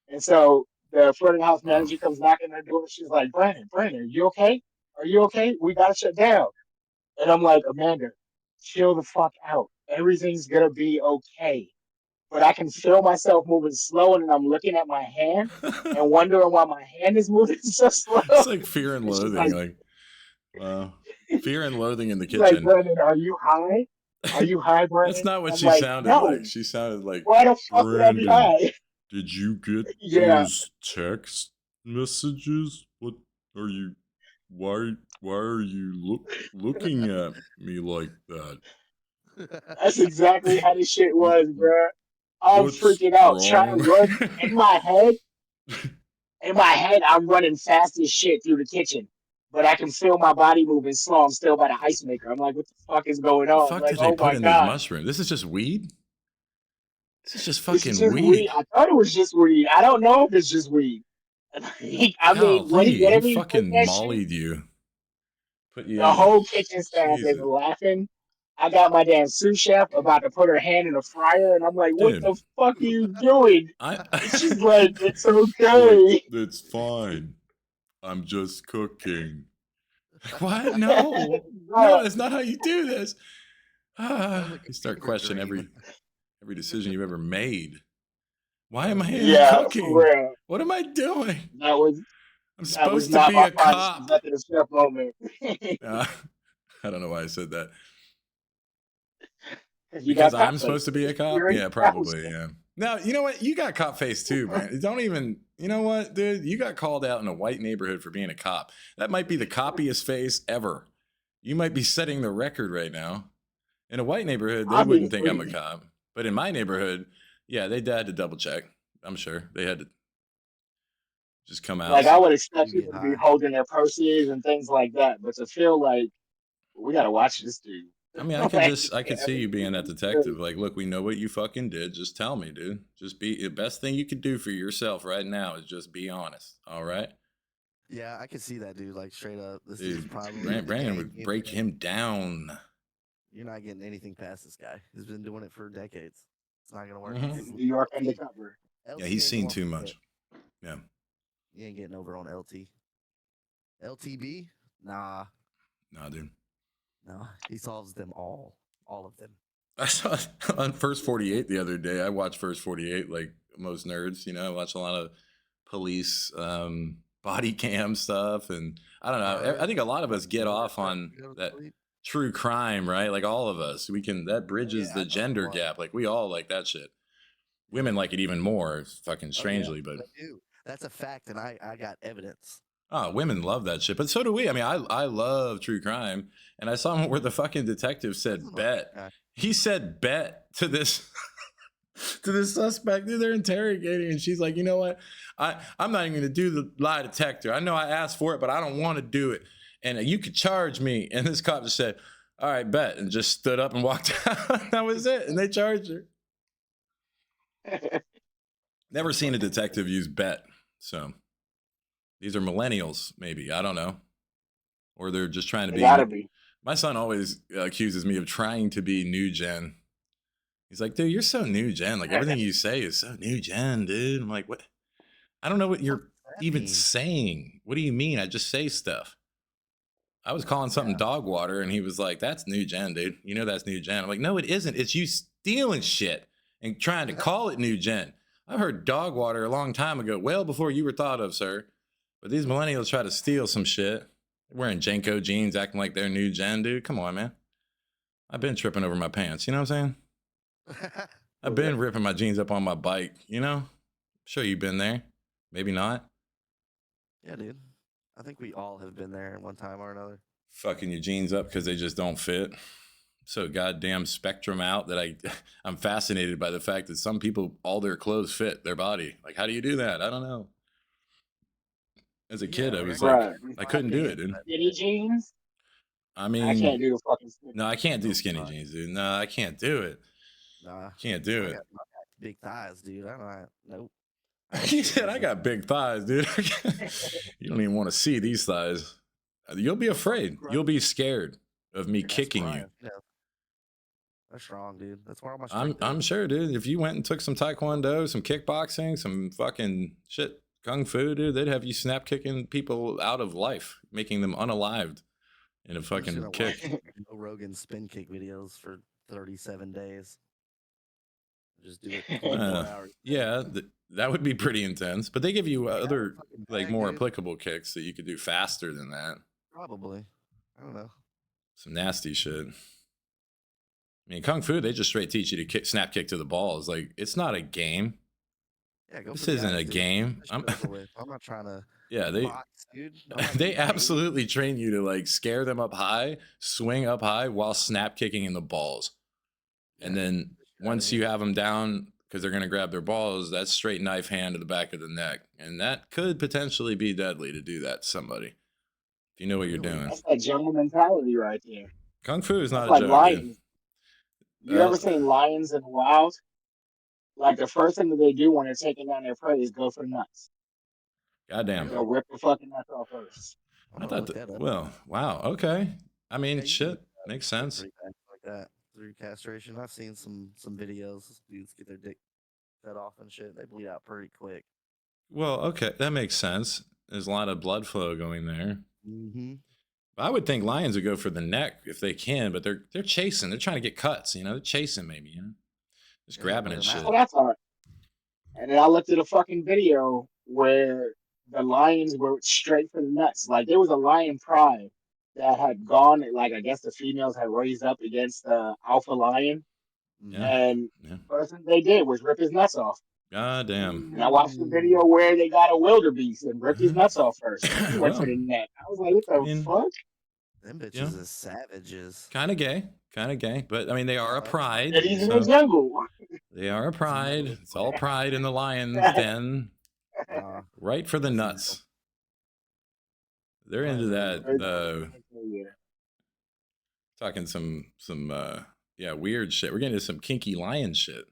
And so the front of the house Oh. manager comes knocking on the door. She's like, Brandon, you okay? Are you okay? We got to shut down. And I'm like, Amanda, chill the fuck out. Everything's going to be okay. But I can feel myself moving slow, and I'm looking at my hand and wondering why my hand is moving so slow. It's like Fear and And she's Loathing. like, Like, Fear and Loathing in the she's like, kitchen. Brandon, are you high? Are you high, That's Brandon? not And what I'm she like, sounded no. like. She sounded like, Why the fuck would I be Brandon, high? did you get Yeah. those text messages? What are you? Why are you looking at me like that? That's exactly how this shit was, bro. I'm What's freaking out, trying to wrong? run in my head. In my head, I'm running fast as shit through the kitchen, but I can feel my body moving slow. I'm still by the ice maker. I'm like, what the fuck is going The on? fuck Like, did they oh put my in these god, mushrooms? This is just weed? This is just this is fucking just weed. weed. I thought it was just weed. I don't know if it's just weed. I mean, Golly, he whenever he put fucking that shit, mollied you. Put you the in the whole kitchen staff is Jesus. laughing. I got my damn sous chef about to put her hand in the fryer, and I'm like, what Dude, the fuck are you doing? I And she's like, it's like, okay. it's fine. I'm just cooking. What? No. No, Bruh. that's not how you do this. Sounds like You a start fever questioning dream. every decision you've ever made. Why am I in the Yeah, for cooking? real. What am I doing? That was I'm that was supposed to not be my a finest cop. executive chef moment. Uh, I don't know why I said that. Because you Because got I'm cop supposed face. to be a cop? You're in Yeah, travel probably. chef. Yeah. Now, you know what? You got cop face too, man. Don't even, you know what, dude? You got called out in a white neighborhood for being a cop. That might be the coppiest face ever. You might be setting the record right now. In a white neighborhood, they wouldn't think I'm a Obviously. cop. But in my neighborhood, yeah, they had to double check. I'm sure they had to just come out. Like I would Are expect you getting people to be high? holding their purses and things like that, but to feel like we gotta watch this dude. I mean, Like I could see you being that detective. Like, look, we know what you fucking did. Just tell me, dude. Just be the best thing you could do for yourself right now is just be honest. All right, Yeah, I can see that, dude. Like straight up, this is dude. probably the Brandon game would you break win. him down. You're not getting anything past this guy. He's been doing it for decades. It's not gonna work. Mhm. New York undercover. Yeah, LT he's ain't seen gonna too do it. much. Yeah, You ain't getting over on LT. LTB? Nah, nah, dude. no. He solves them all of them. I saw on First 48 the other day. I watch First 48 like most nerds. You know, I watch a lot of police body cam stuff, and I don't know. I think a lot of us get off on that true crime, right? Like all of us, we can. That bridges the gender gap. Like we all like that shit. Women like it even more, fucking Oh yeah, strangely, but they do. That's a fact, and I got evidence. Oh, women love that shit, but so do we. I mean, I love true crime, and I saw one where the fucking detective said bet. He said bet to this to this suspect who they're interrogating, and she's like, you know what? I'm not even gonna do the lie detector. I know I asked for it, but I don't want to do it. And you could charge me. And this cop just said, all right, bet, and just stood up and walked out. That was it. And they charged her. Never seen a detective use bet. So these are millennials, maybe. I don't know. Or they're just trying to be. Gotta be. My son always accuses me of trying to be new gen. He's like, dude, you're so new gen. Like, everything you say is so new gen, dude. I'm like, what? I don't know what you're even saying. What do you mean? I just say stuff. I was calling something dog water, and he was like, that's new gen, dude. You know that's new gen. I'm like, no, it isn't. It's you stealing shit and trying to call it new gen. I've heard dog water a long time ago, well before you were thought of, sir. But these millennials try to steal some shit. They're wearing Janko jeans, acting like they're new gen, dude. Come on, man. I've been tripping over my pants. You know what I'm saying? I've been ripping my jeans up on my bike, you know? Sure you've been there. Maybe not. Yeah, dude. I think we all have been there at one time or another. Fucking your jeans up because they just don't fit. So goddamn spectrum out that I'm fascinated by the fact that some people, all their clothes fit their body. Like, how do you do that? I don't know. As a kid, I was like, I couldn't do it, dude. Skinny jeans? I mean, I can't do the fucking skinny. No, I can't do skinny jeans, dude. No, I can't do it. Nah. Can't do it. I got big thighs, dude. Nope. He said, I got big thighs, dude. You don't even want to see these thighs. You'll be afraid. You'll be scared of me kicking you. Yeah. That's strong, dude. That's where all my strength I'm sure, dude. If you went and took some taekwondo, some kickboxing, some fucking shit, kung fu, dude, they'd have you snap kicking people out of life, making them unalived in a fucking kick. Joe Rogan spin kick videos for 37 days. Just do it 24 hours. Yeah, that would be pretty intense. But they give you other, like, more applicable kicks that you could do faster than that. Probably. I don't know. Some nasty shit. I mean, kung fu, they just straight teach you to snap kick to the balls. Like, it's not a game. Yeah, this isn't a game. I'm not trying to. Yeah, box, dude. they absolutely train you to, like, scare them up high, swing up high while snap kicking in the balls. And then once you have them down, because they're going to grab their balls, that's straight knife hand to the back of the neck. And that could potentially be deadly to do that to somebody. If you know what you're doing. That's that jungle mentality right there. Kung Fu is not like a joke. Lions. You ever seen lions in the wild? Like, the first thing that they do when they're taking down their prey is go for nuts. Goddamn. They'll rip the fucking nuts off first. I thought that, well, wow, okay. I mean, shit, makes sense. Like that through castration. I've seen some videos. Dudes get their dick cut off and shit. They bleed out pretty quick. Well, okay, that makes sense. There's a lot of blood flow going there. Mm-hmm. I would think lions would go for the neck if they can, but they're chasing. They're trying to get cuts. You know, they're chasing maybe. You know, just grabbing and shit. Well, that's all right. And then I looked at a fucking video where the lions were straight for the nuts. Like, there was a lion pride that had gone, like, I guess the females had raised up against the alpha lion. Yeah. And the first thing they did was rip his nuts off. God damn. And I watched the video where they got a wildebeest and ripped his nuts off first. He went for the neck. I was like, what the fuck? Them bitches is savages. Kind of gay. But, I mean, they are a pride. And he's in the jungle. They are a pride. It's all pride in the lion's den. Right for the nuts. They're into that. Talking some weird shit. We're getting into some kinky lion shit.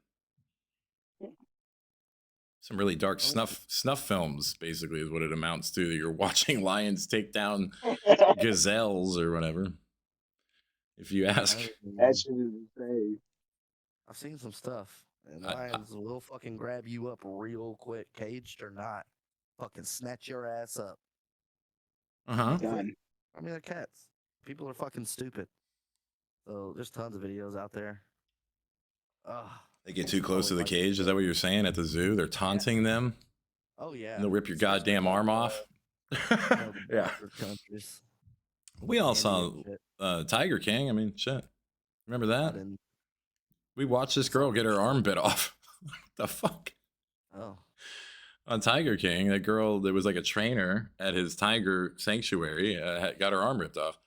Some really dark snuff films, basically, is what it amounts to. You're watching lions take down gazelles or whatever. If you ask. That shit is insane. I've seen some stuff. And lions will fucking grab you up real quick, caged or not. Fucking snatch your ass up. Uh-huh. I mean, they're cats. People are fucking stupid. So there's tons of videos out there. They get too close to the cage. Is that what you're saying? At the zoo, they're taunting them. Oh yeah. And they'll rip your goddamn arm off. Yeah. We all saw Tiger King. I mean, shit. Remember that? We watched this girl get her arm bit off. What the fuck? Oh. On Tiger King, that girl that was like a trainer at his tiger sanctuary got her arm ripped off.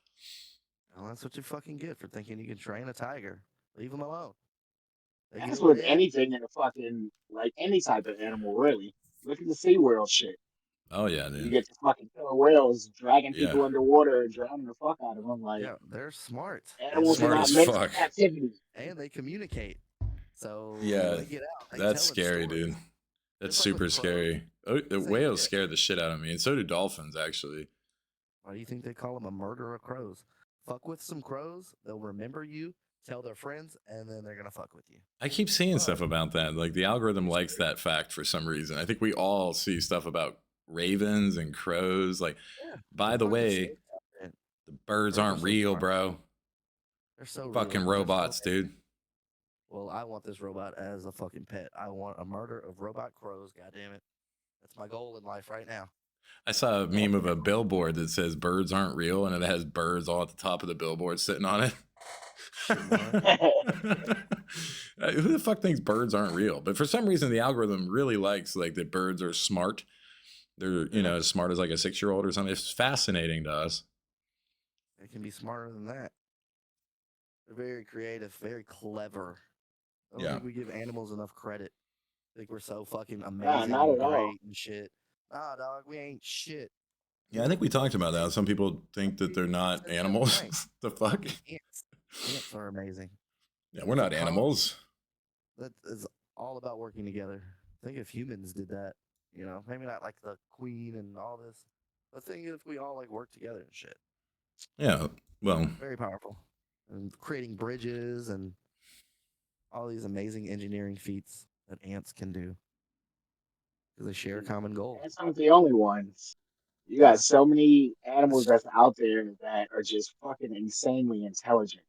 Well, that's what you fucking get for thinking you can train a tiger. Leave them alone. They get That's a little with hit. anything in a fucking like any type of animal, really. Look at the SeaWorld shit. Oh yeah, You dude. get the fucking killer whales dragging Yeah, people underwater and drowning the fuck out of them. Like Yeah, they're smart. And animals are smart they as not meant for fuck. captivity. and they communicate. So Yeah, when they get out, they that's tell scary, stories. dude. That's Just like with super crows. scary. Oh, the Same whales shit. scare the shit out of me, and so do dolphins, actually. Why do you think they call them a murder of crows? Fuck with some crows, they'll remember you, tell their friends, and then they're gonna fuck with you. I keep seeing But stuff about that. Like the algorithm likes that fact for some reason. I think we all see stuff about ravens and crows. Like, yeah, by they're the part of the way, snake outfit. the birds Birds are aren't so real, smart. bro. They're so real. Fucking They're so robots, dude. well, I want this robot as a fucking pet. I want a murder of robot crows. God damn it, that's my goal in life right now. I saw a meme of a billboard that says birds aren't real, and it has birds all at the top of the billboard sitting on it. Who the fuck thinks birds aren't real? But for some reason, the algorithm really likes like that birds are smart. They're as smart as like a 6-year-old or something. It's fascinating to us. They can be smarter than that. They're very creative, very clever. I don't Yeah. think we give animals enough credit. I think we're so fucking Nah, amazing not and at all. great and shit. Nah, dog, we ain't shit. Yeah, I think we talked about that. Some people think that they're not animals. The fuck? Ants. Ants are amazing. Yeah, we're not animals. That is all about working together. Think if humans did that, maybe not like the queen and all this. But think if we all like work together and shit. Yeah, well, Very powerful. And creating bridges and all these amazing engineering feats that ants can do. Because they share a common goal. Ants aren't the only ones. You got so many animals that's out there that are just fucking insanely intelligent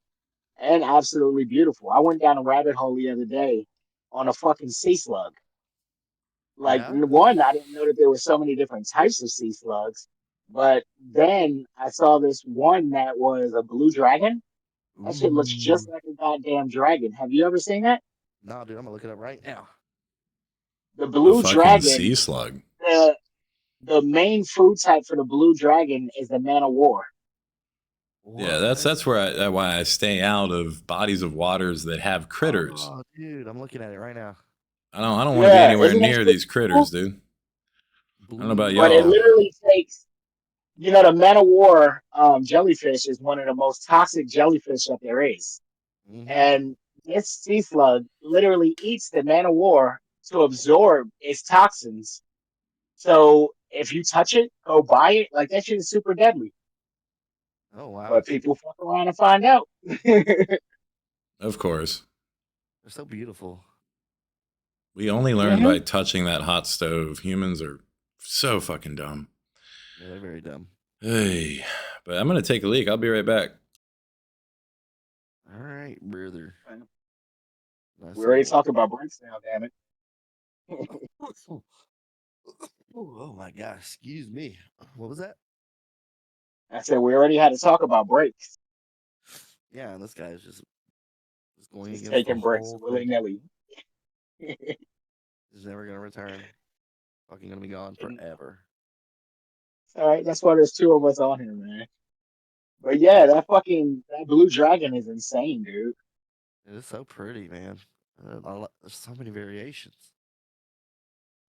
and absolutely beautiful. I went down a rabbit hole the other day on a fucking sea slug. Like, Yeah? one, I didn't know that there were so many different types of sea slugs, but then I saw this one that was a blue dragon. That shit looks just Ooh. like a goddamn dragon. Have you ever seen that? No, dude, I'm gonna look it up right now. The a blue fucking dragon, sea slug. the main food type for the blue dragon is the man of war. Yeah, What? that's why I stay out of bodies of waters that have critters. Oh, dude, I'm looking at it right now. I don't want to be anywhere isn't that near shit these cool? critters, dude. I don't know about But it y'all. literally takes, the man of war jellyfish is one of the most toxic jellyfish that there is. Mhm. And this sea slug literally eats the man of war to absorb its toxins. So if you touch it, go buy it. Like that shit is super deadly. Oh, wow. But people fuck around and find out. Of course. They're so beautiful. We only learn by touching that hot stove. Humans are so fucking dumb. Yeah, they're very dumb. Hey, but I'm gonna take a leak. I'll be right back. All right, brother. Nice We already little- talked about breaks now, damn it. Oh my gosh, excuse me. What was that? I said we already had to talk about breaks. Yeah, and this guy is just going Just against taking the breaks whole willy thing. nilly. He's never gonna return. Fucking gonna be gone forever. All right, that's why there's two of us on here, man. But yeah, that blue dragon is insane, dude. It is so pretty, man. There's so many variations.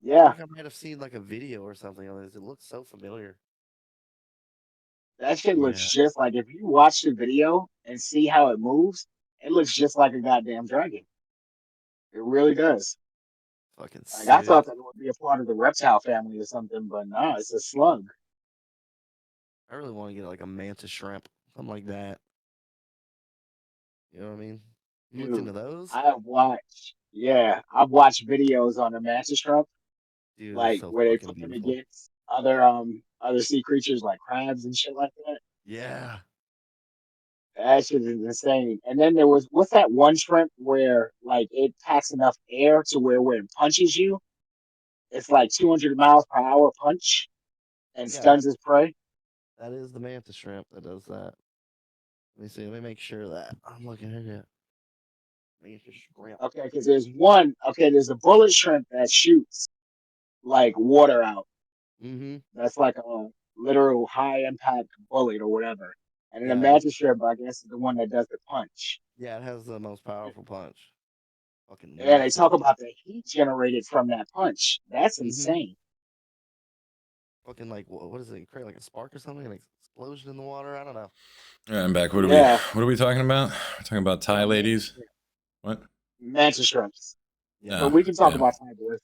I Yeah, think I might have seen like a video or something on this. It looks so familiar. that shit looks Yeah. just like if you watch the video and see how it moves, it looks just like a goddamn dragon. It really does. Fucking Like I thought sick. that it would be a part of the reptile family or something, but no, it's a slug. I really want to get like a mantis shrimp, something like that. You know what I mean? You looked Dude, into those? I've watched videos on the mantis shrimp, Dude, they're like so where they fucking put them beautiful. against other sea creatures like crabs and shit like that. Yeah. That shit is insane. And then there was what's that one shrimp where like it packs enough air to where when it punches you, it's like 200 miles per hour punch and Yeah, stuns its prey. that is the mantis shrimp that does that. Let me see. Let me make sure that I'm looking at it. Mantis shrimp. Okay, because there's one. Okay, there's a bullet shrimp that shoots, like water out. Mm-hmm. That's like a literal high impact bullet or whatever. And then the Yeah. magic strip, I guess, is the one that does the punch. Yeah, it has the most powerful punch. Fucking And they melts it. talk about the heat generated from that punch. That's Mm-hmm. insane. Fucking like what is it? Create like a spark or something? An explosion in the water? I don't know. All right, I'm back. What Yeah. are we talking about? We're talking about Thai ladies. What? Magic strips. Yeah. But we can talk yeah. about Thai boys.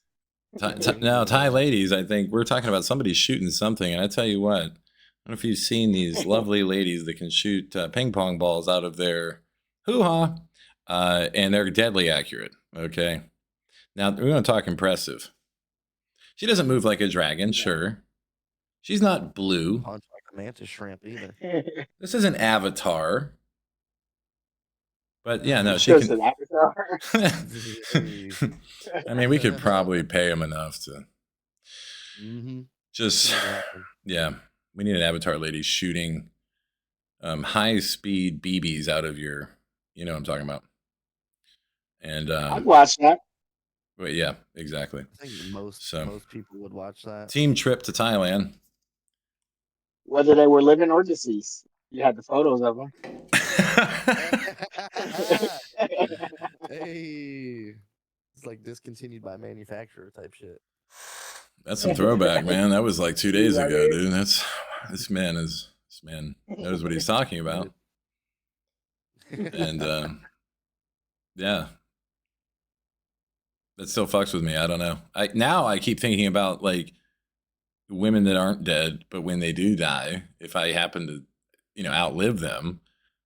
Now, Thai ladies, I think we're talking about somebody shooting something. And I tell you what, I don't know if you've seen these lovely ladies that can shoot ping pong balls out of their hoo-ha, and they're deadly accurate. Okay. Now, we're going to talk impressive. She doesn't move like a dragon, sure. She's not blue. Punch like a mantis shrimp either. This isn't Avatar. But yeah, no, she Just can. an avatar. I mean, we could probably pay him enough to Mm-hmm. just, yeah, we need an Avatar lady shooting high speed BBs out of your, you know what I'm talking about. And I'd watch that. but yeah, exactly. I think most people would watch that. Team trip to Thailand. Whether they were living or deceased. You had the photos of them. Hey, it's like discontinued by manufacturer type shit. That's some throwback, man. That was like 2 days ago, dude. This man knows what he's talking about. And yeah. That still fucks with me. I don't know. I keep thinking about like women that aren't dead, but when they do die, if I happen to, outlive them,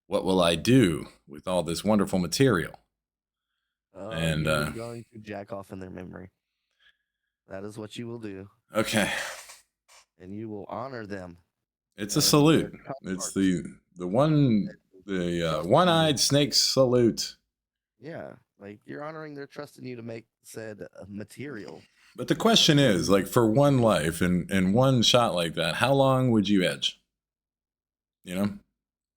what will I do with all this wonderful material? And you're going to jack off in their memory. That is what you will do. Okay. And you will honor them. It's a salute. It's the one-eyed snake salute. Yeah, like you're honoring their trust in you to make said material. But the question is, like, for one life and one shot like that, how long would you edge? You know?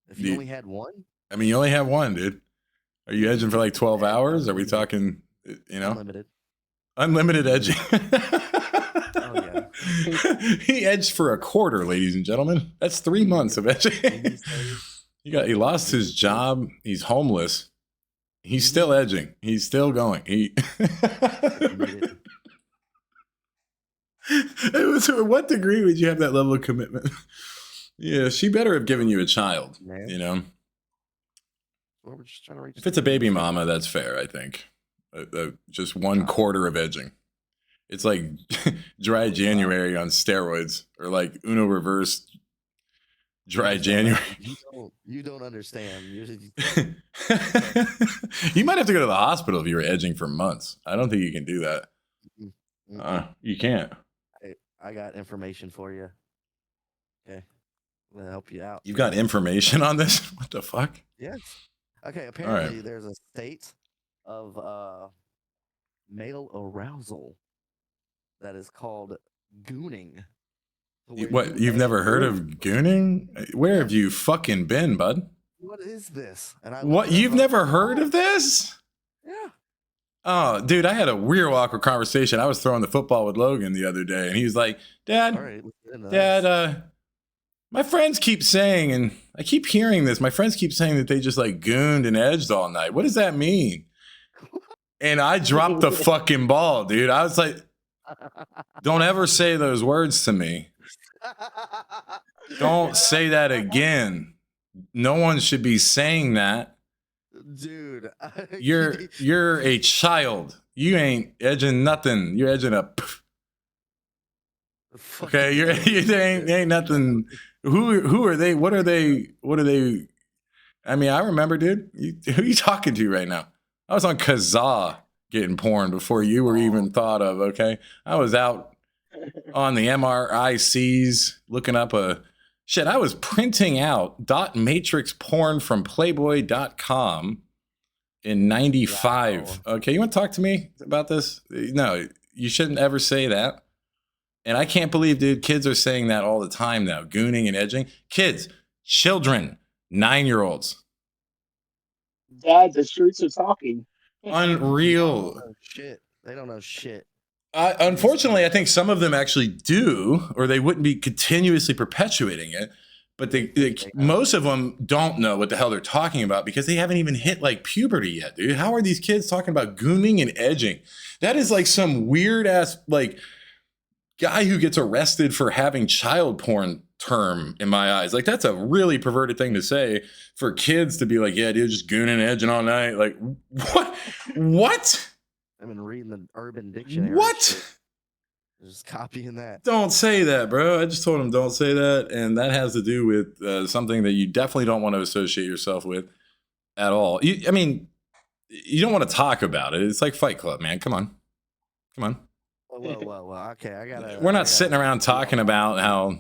If you only had one? I mean, you only have one, dude. Are you edging for like 12 hours? Are we talking, Unlimited edging. Oh, yeah. He edged for a quarter, ladies and gentlemen. That's 3 months of edging. He lost his job. He's homeless. He's still edging. He's still going. To what degree would you have that level of commitment? Yeah, she better have given you a child, Well, we're just trying to reach. If it's a baby mama, that's fair, I think. Just 1/4 of edging. It's like dry January on steroids, or like Uno reverse dry January. You don't understand. You might have to go to the hospital if you were edging for months. I don't think you can do that. You can't. I got information for you. Okay. I'm going to help you out. You've got information on this? What the fuck? Yes. Okay, apparently there's a state of male arousal that is called gooning. What, you've never heard of gooning? Where have you fucking been, bud? What is this? What, you've never heard of this? Yeah. Oh, dude, I had a weird, awkward conversation. I was throwing the football with Logan the other day, and he was like, Dad, my friends keep saying, and I keep hearing this, my friends keep saying that they just like gooned and edged all night. What does that mean? And I dropped the fucking ball, dude. I was like, don't ever say those words to me. Don't say that again. No one should be saying that. Dude, you're a child. You ain't edging nothing. You're edging a. Okay, you ain't nothing. Who are they? What are they? What are they? I mean, I remember, dude. Who are you talking to right now? I was on Kazaa getting porn before you were even thought of. Okay, I was out on the MRICs looking up shit. I was printing out dot matrix porn from Playboy.com in 95. Wow. Okay, you want to talk to me about this? No, you shouldn't ever say that. And I can't believe, dude, kids are saying that all the time now. Gooning and edging. Kids, children, 9-year-olds. Dad, the streets are talking. Unreal. Shit. They don't know shit. Unfortunately, I think some of them actually do, or they wouldn't be continuously perpetuating it. But most of them don't know what the hell they're talking about because they haven't even hit like puberty yet, dude. How are these kids talking about gooning and edging? That is like some weird ass like guy who gets arrested for having child porn term in my eyes. Like that's a really perverted thing to say for kids to be like, yeah, dude, just gooning and edging all night. Like what? What? I've been reading the Urban Dictionary. What? Just copying that. Don't say that, bro. I just told him don't say that. And that has to do with something that you definitely don't want to associate yourself with at all. I mean, you don't want to talk about it. It's like Fight Club, man. Come on. Come on. Well. Okay, I gotta. We're not sitting around talking about how,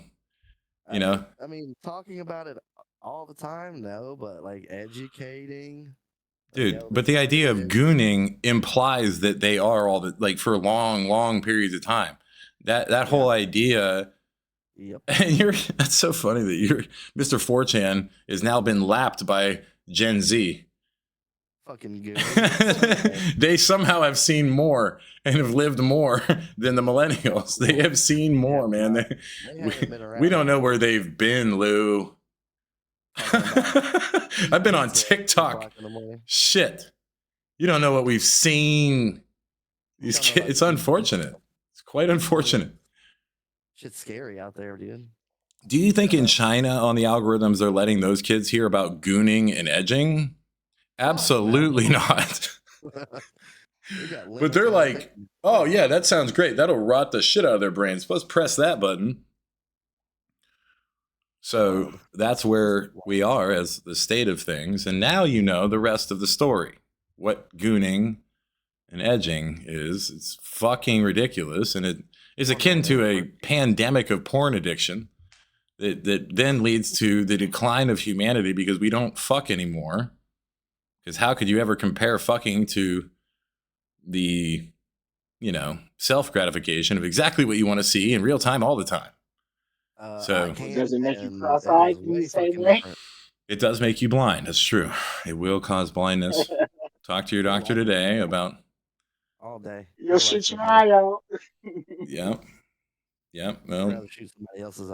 you know. I mean, talking about it all the time, no, but like educating. Dude, but the idea of gooning implies that they are all the, like for long periods of time. That whole idea. Yep. And that's so funny that Mr. 4chan has now been lapped by Gen Z. Fucking good. They somehow have seen more and have lived more than the millennials. They have seen more, man. We don't know where they've been, Lou. I've been on TikTok. Shit. You don't know what we've seen. These kids, it's unfortunate. It's quite unfortunate. Shit's scary out there, dude. Do you think in China on the algorithms they're letting those kids hear about gooning and edging? Absolutely not. But they're like, oh yeah, that sounds great. That'll rot the shit out of their brains. Let's press that button. So that's where we are as the state of things. And now you know the rest of the story. What gooning and edging is. It's fucking ridiculous. And it is akin to a pandemic of porn addiction that then leads to the decline of humanity because we don't fuck anymore. Because how could you ever compare fucking to the, self-gratification of exactly what you want to see in real time all the time? So does it make you cross-eyed in the same way? It does make you blind. That's true. It will cause blindness. Talk to your doctor today about all day. You'll shoot your eye out. Yeah. Well,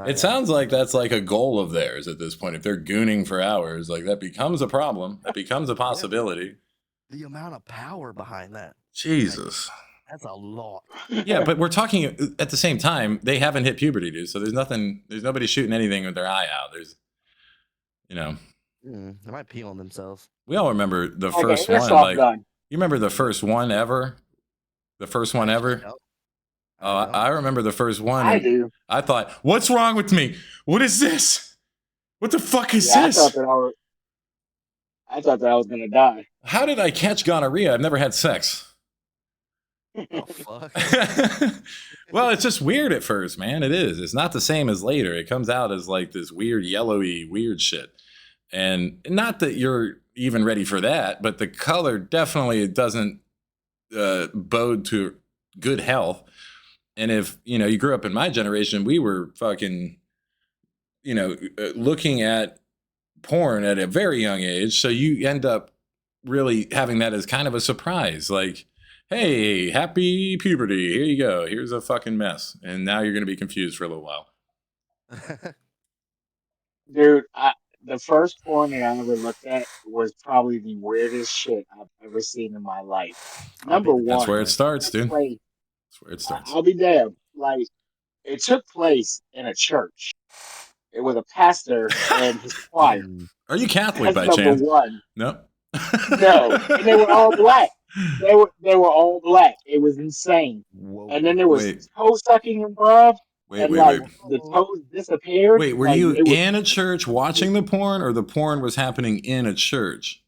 it sounds like that's like a goal of theirs at this point. If they're gooning for hours, like that becomes a problem. That becomes a possibility. The amount of power behind that. Jesus. That's a lot. Yeah, but we're talking at the same time, they haven't hit puberty, dude. So there's nobody shooting anything with their eye out. There's, they might pee on themselves. We all remember the first one. Like, you remember the first one ever? The first one ever? I remember the first one. I do. I thought, what's wrong with me? What is this? What the fuck is this? I thought that I was going to die. How did I catch gonorrhea? I've never had sex. Oh, fuck. Well, it's just weird at first, man. It is. It's not the same as later. It comes out as like this weird, yellowy, weird shit. And not that you're even ready for that, but the color definitely doesn't bode to good health. And if, you grew up in my generation, we were fucking, looking at porn at a very young age. So you end up really having that as kind of a surprise. Like, hey, happy puberty. Here you go. Here's a fucking mess. And now you're going to be confused for a little while. Dude, the first porn that I ever looked at was probably the weirdest shit I've ever seen in my life. Number one. That's where it starts, dude. That's where it starts. I'll be damned. Like, it took place in a church. It was a pastor and his choir. Are you Catholic by That's chance? Number one. No. No. And they were all black. They were all black. It was insane. Whoa. And then there was toe sucking involved. Wait. The toes disappeared. Wait, were you in a church watching the porn, or the porn was happening in a church?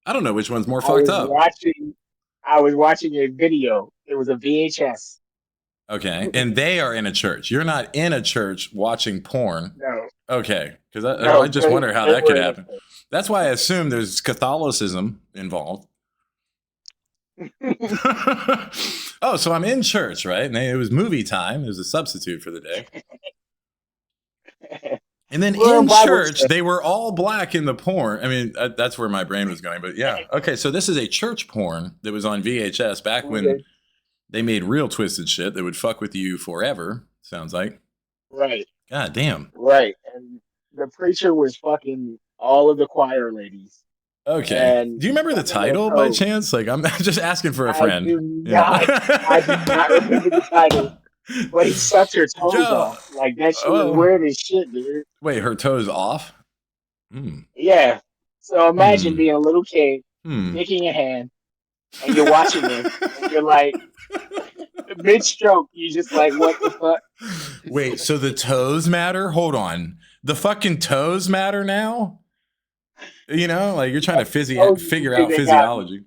I don't know which one's more fucked up. I was watching a video. It was a VHS. Okay, and they are in a church. You're not in a church watching porn. No. Okay, because I just wonder how that could happen. That's why I assume there's Catholicism involved. Oh, so I'm in church, right? And it was movie time. It was a substitute for the day. And then in church, they were all black in the porn. I mean, that's where my brain was going. But yeah. Okay, so this is a church porn that was on VHS back when They made real twisted shit that would fuck with you forever. Sounds like. Right, God damn. right. And the preacher was fucking all of the choir ladies Okay. and Do you remember the sucking their title by toes. chance? Like, I'm just asking for a I friend. do You know? not, I do not remember the title, but he sucked her toes Yo. off. Like that shit was Oh. weird as shit, dude. Wait, her toes off? Hmm. Yeah. So imagine Hmm. being a little kid, Hmm. dick in your hand, and you're watching this, and you're like, mid stroke, you just like, what the fuck? Wait, so the toes matter? Hold on. The fucking toes matter now? You know, like you're trying to Toes is the figure thing out that got me. physiology.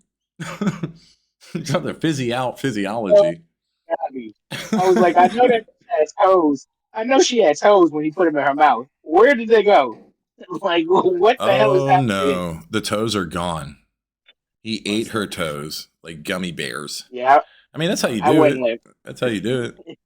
You're trying to fizzy out Toes physiology. got me. I was like, I know that she had toes. I know she had toes when he put them in her mouth. Where did they go? Like, what the hell is Oh happening? no, the toes are gone. He ate her Busted. toes like gummy bears. Yeah, I mean, that's how you I do wouldn't it. live. That's how you do it.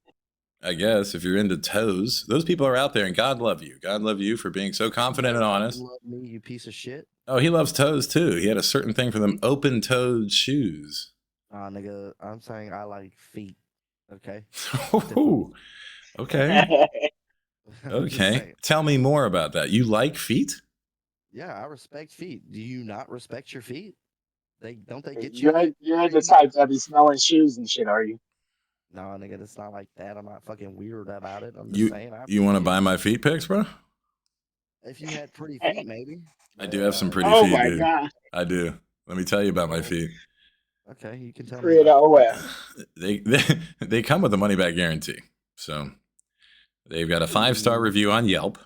I guess if you're into toes, those people are out there, and God love you. God love you for being so confident and honest. Love me, you piece of shit. Oh, he loves toes too. He had a certain thing for them open-toed shoes. Nigga, I'm saying I like feet. Okay. Oh, okay. I'm just Okay. saying. Tell me more about that. You like feet? Yeah, I respect feet. Do you not respect your feet? They get you. You're the type that be smelling shoes and shit, are you? No, nigga, it's not like that. I'm not fucking weird about it. I'm just You saying. you want to buy my feet pics, bro? If you had pretty feet, maybe. I But, do have some pretty Oh feet, my dude. god. I do. Let me tell you about my feet. Okay, you can tell me. Create About OS. They come with a money back guarantee. So they've got a 5-star review on Yelp.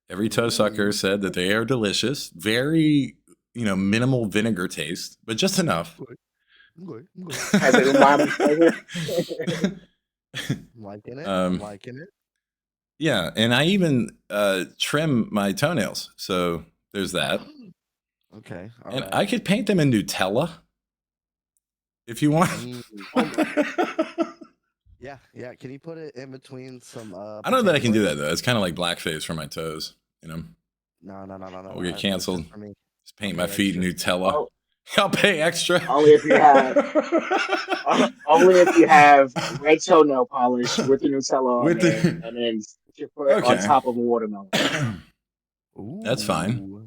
Every toe sucker said that they are delicious, very minimal vinegar taste, but just enough. I'm good. Has an umami flavor. I'm liking it. Um, I'm liking it. Yeah, and I even trim my toenails, so there's that. Okay, all And right. I could paint them in Nutella if you want. Yeah. Can you put it in between some? I don't know that I can do potato that though. It's kind of like blackface for my toes. No. I'll get That's canceled. just for me. Just paint I'll my pay feet in extra. Nutella. Oh, I'll pay extra. only if you have only if you have red toenail polish with the Nutella on With there, the and then put your foot on okay, top of a watermelon. that's fine. Ooh,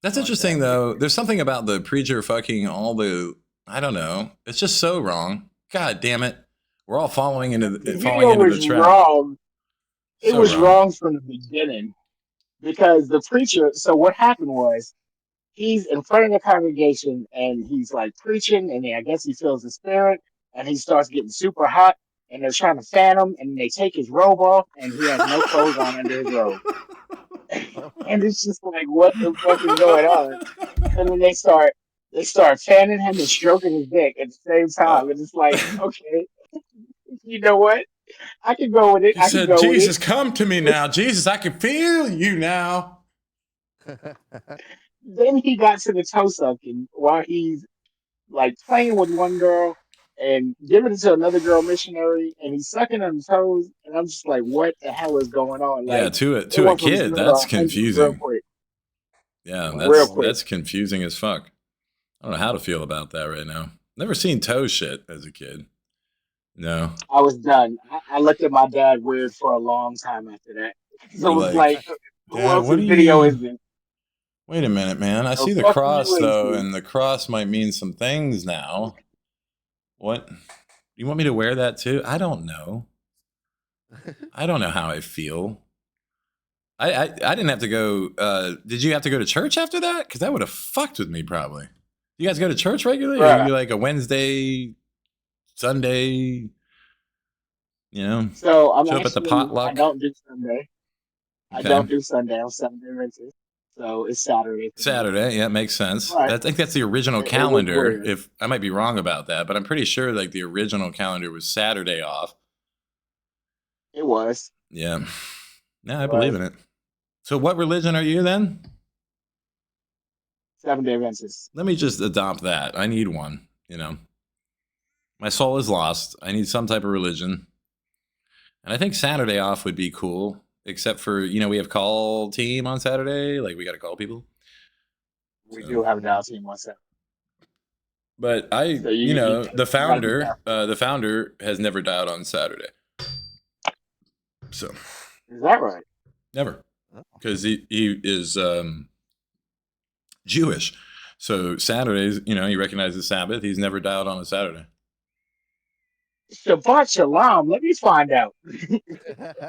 That's I like interesting that. though. There's something about the preacher fucking all the. I don't know. It's just so wrong. God damn it. We're all The falling into video the was trap. wrong. It So was wrong. wrong from the beginning because the preacher. So what happened was he's in front of the congregation and he's like preaching, and then I guess he feels the spirit, and he starts getting super hot, and they're trying to fan him, and they take his robe off, and he has no clothes on under his robe, and it's just like, what the fuck is going on? And then they start fanning him and stroking his dick at the same time, and it's like, okay, you know what? I can go with it. He I can said, go with it. Jesus, come to me now. Jesus, I can feel you now. Then he got to the toe sucking while he's like playing with one girl and giving it to another girl missionary, and he's sucking on the toes, and I'm just like, what the hell is going on? Yeah, Like, to it a went from kid, 0 to that's 100 real confusing. quick, Yeah, real quick. that's confusing as fuck. I don't know how to feel about that right now. Never seen toe shit as a kid. No. I was done. I looked at my dad weird for a long time after that. So You're it was like, like, who Dad, what else's are video you is it? wait a minute, man. I So see the fuck cross you though, into. and the cross might mean some things now. What? You want me to wear that too? I don't know. I don't know how I feel. I didn't have to go. Did you have to go to church after that? Because that would have fucked with me probably. You guys go to church regularly, or are Bruh. you like a Wednesday, Sunday? You know, So I'm show up at the actually, I potluck. don't do Sunday. I Okay, don't do Sunday. I'm Sunday rented. So it's Saturday for me. Saturday. Yeah, it makes sense. But I think that's the original it was calendar. weird. If I might be wrong about that, but I'm pretty sure like the original calendar was Saturday off. It was. Yeah, no, I It believe was. in it. So, what religion are you then? 7-day Adventist. Let me just adopt that. I need one. My soul is lost. I need some type of religion. And I think Saturday off would be cool, except for, we have call team on Saturday. Like, we got to call people. We So. do have a dial team on Saturday. But So you the gotta be founder, careful. the founder has never died on Saturday. So Is that right? never, Oh, because he is Jewish. So Saturdays, he recognizes Sabbath. He's never died on a Saturday. Shabbat Shalom. Let me find out.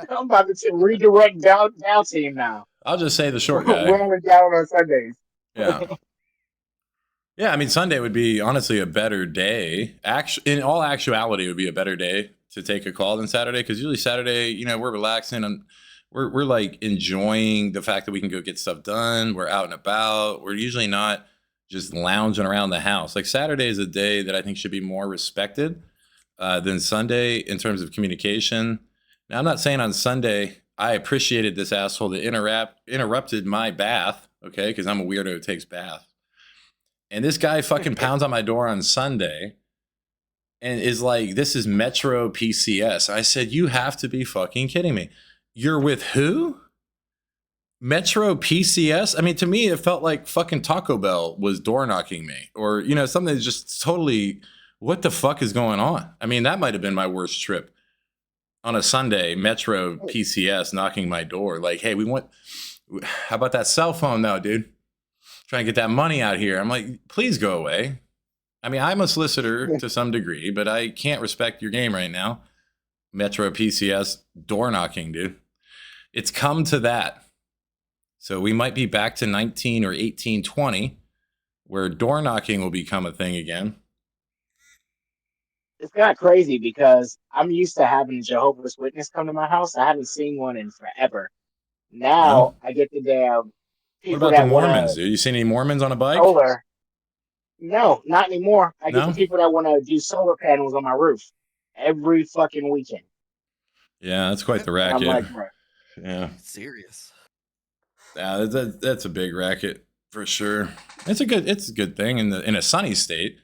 I'm about to redirect down team now. I'll just say the short We're guy. only down on Sundays. Yeah. Yeah, I mean, Sunday would be honestly a better day. In all actuality, it would be a better day to take a call than Saturday, because usually Saturday, we're relaxing and we're like enjoying the fact that we can go get stuff done. We're out and about. We're usually not just lounging around the house. Like Saturday is a day that I think should be more respected than Sunday in terms of communication. Now, I'm not saying on Sunday I appreciated this asshole that interrupted my bath, okay, because I'm a weirdo who takes baths. And this guy fucking pounds on my door on Sunday and is like, this is Metro PCS. I said, you have to be fucking kidding me. You're with who? Metro PCS? I mean, to me, it felt like fucking Taco Bell was door knocking me, or, something that's just totally, what the fuck is going on? I mean, that might have been my worst trip on a Sunday, Metro PCS knocking my door. Like, hey, how about that cell phone though, dude? Trying to get that money out here. I'm like, please go away. I mean, I'm a solicitor to some degree, but I can't respect your game right now. Metro PCS door knocking, dude. It's come to that. So we might be back to 19 or 1820, where door knocking will become a thing again. It's kind of crazy because I'm used to having a Jehovah's Witness come to my house. I haven't seen one in forever. Now No? I get the damn What people about the that want Mormons, to dude? You seen any Mormons on a bike? solar. No, not anymore. I get the No? people that want to do solar panels on my roof every fucking weekend. Yeah, that's quite the And I'm racket. like, bro, Yeah. serious. Yeah, that's a big racket for sure. It's a good thing in a sunny state.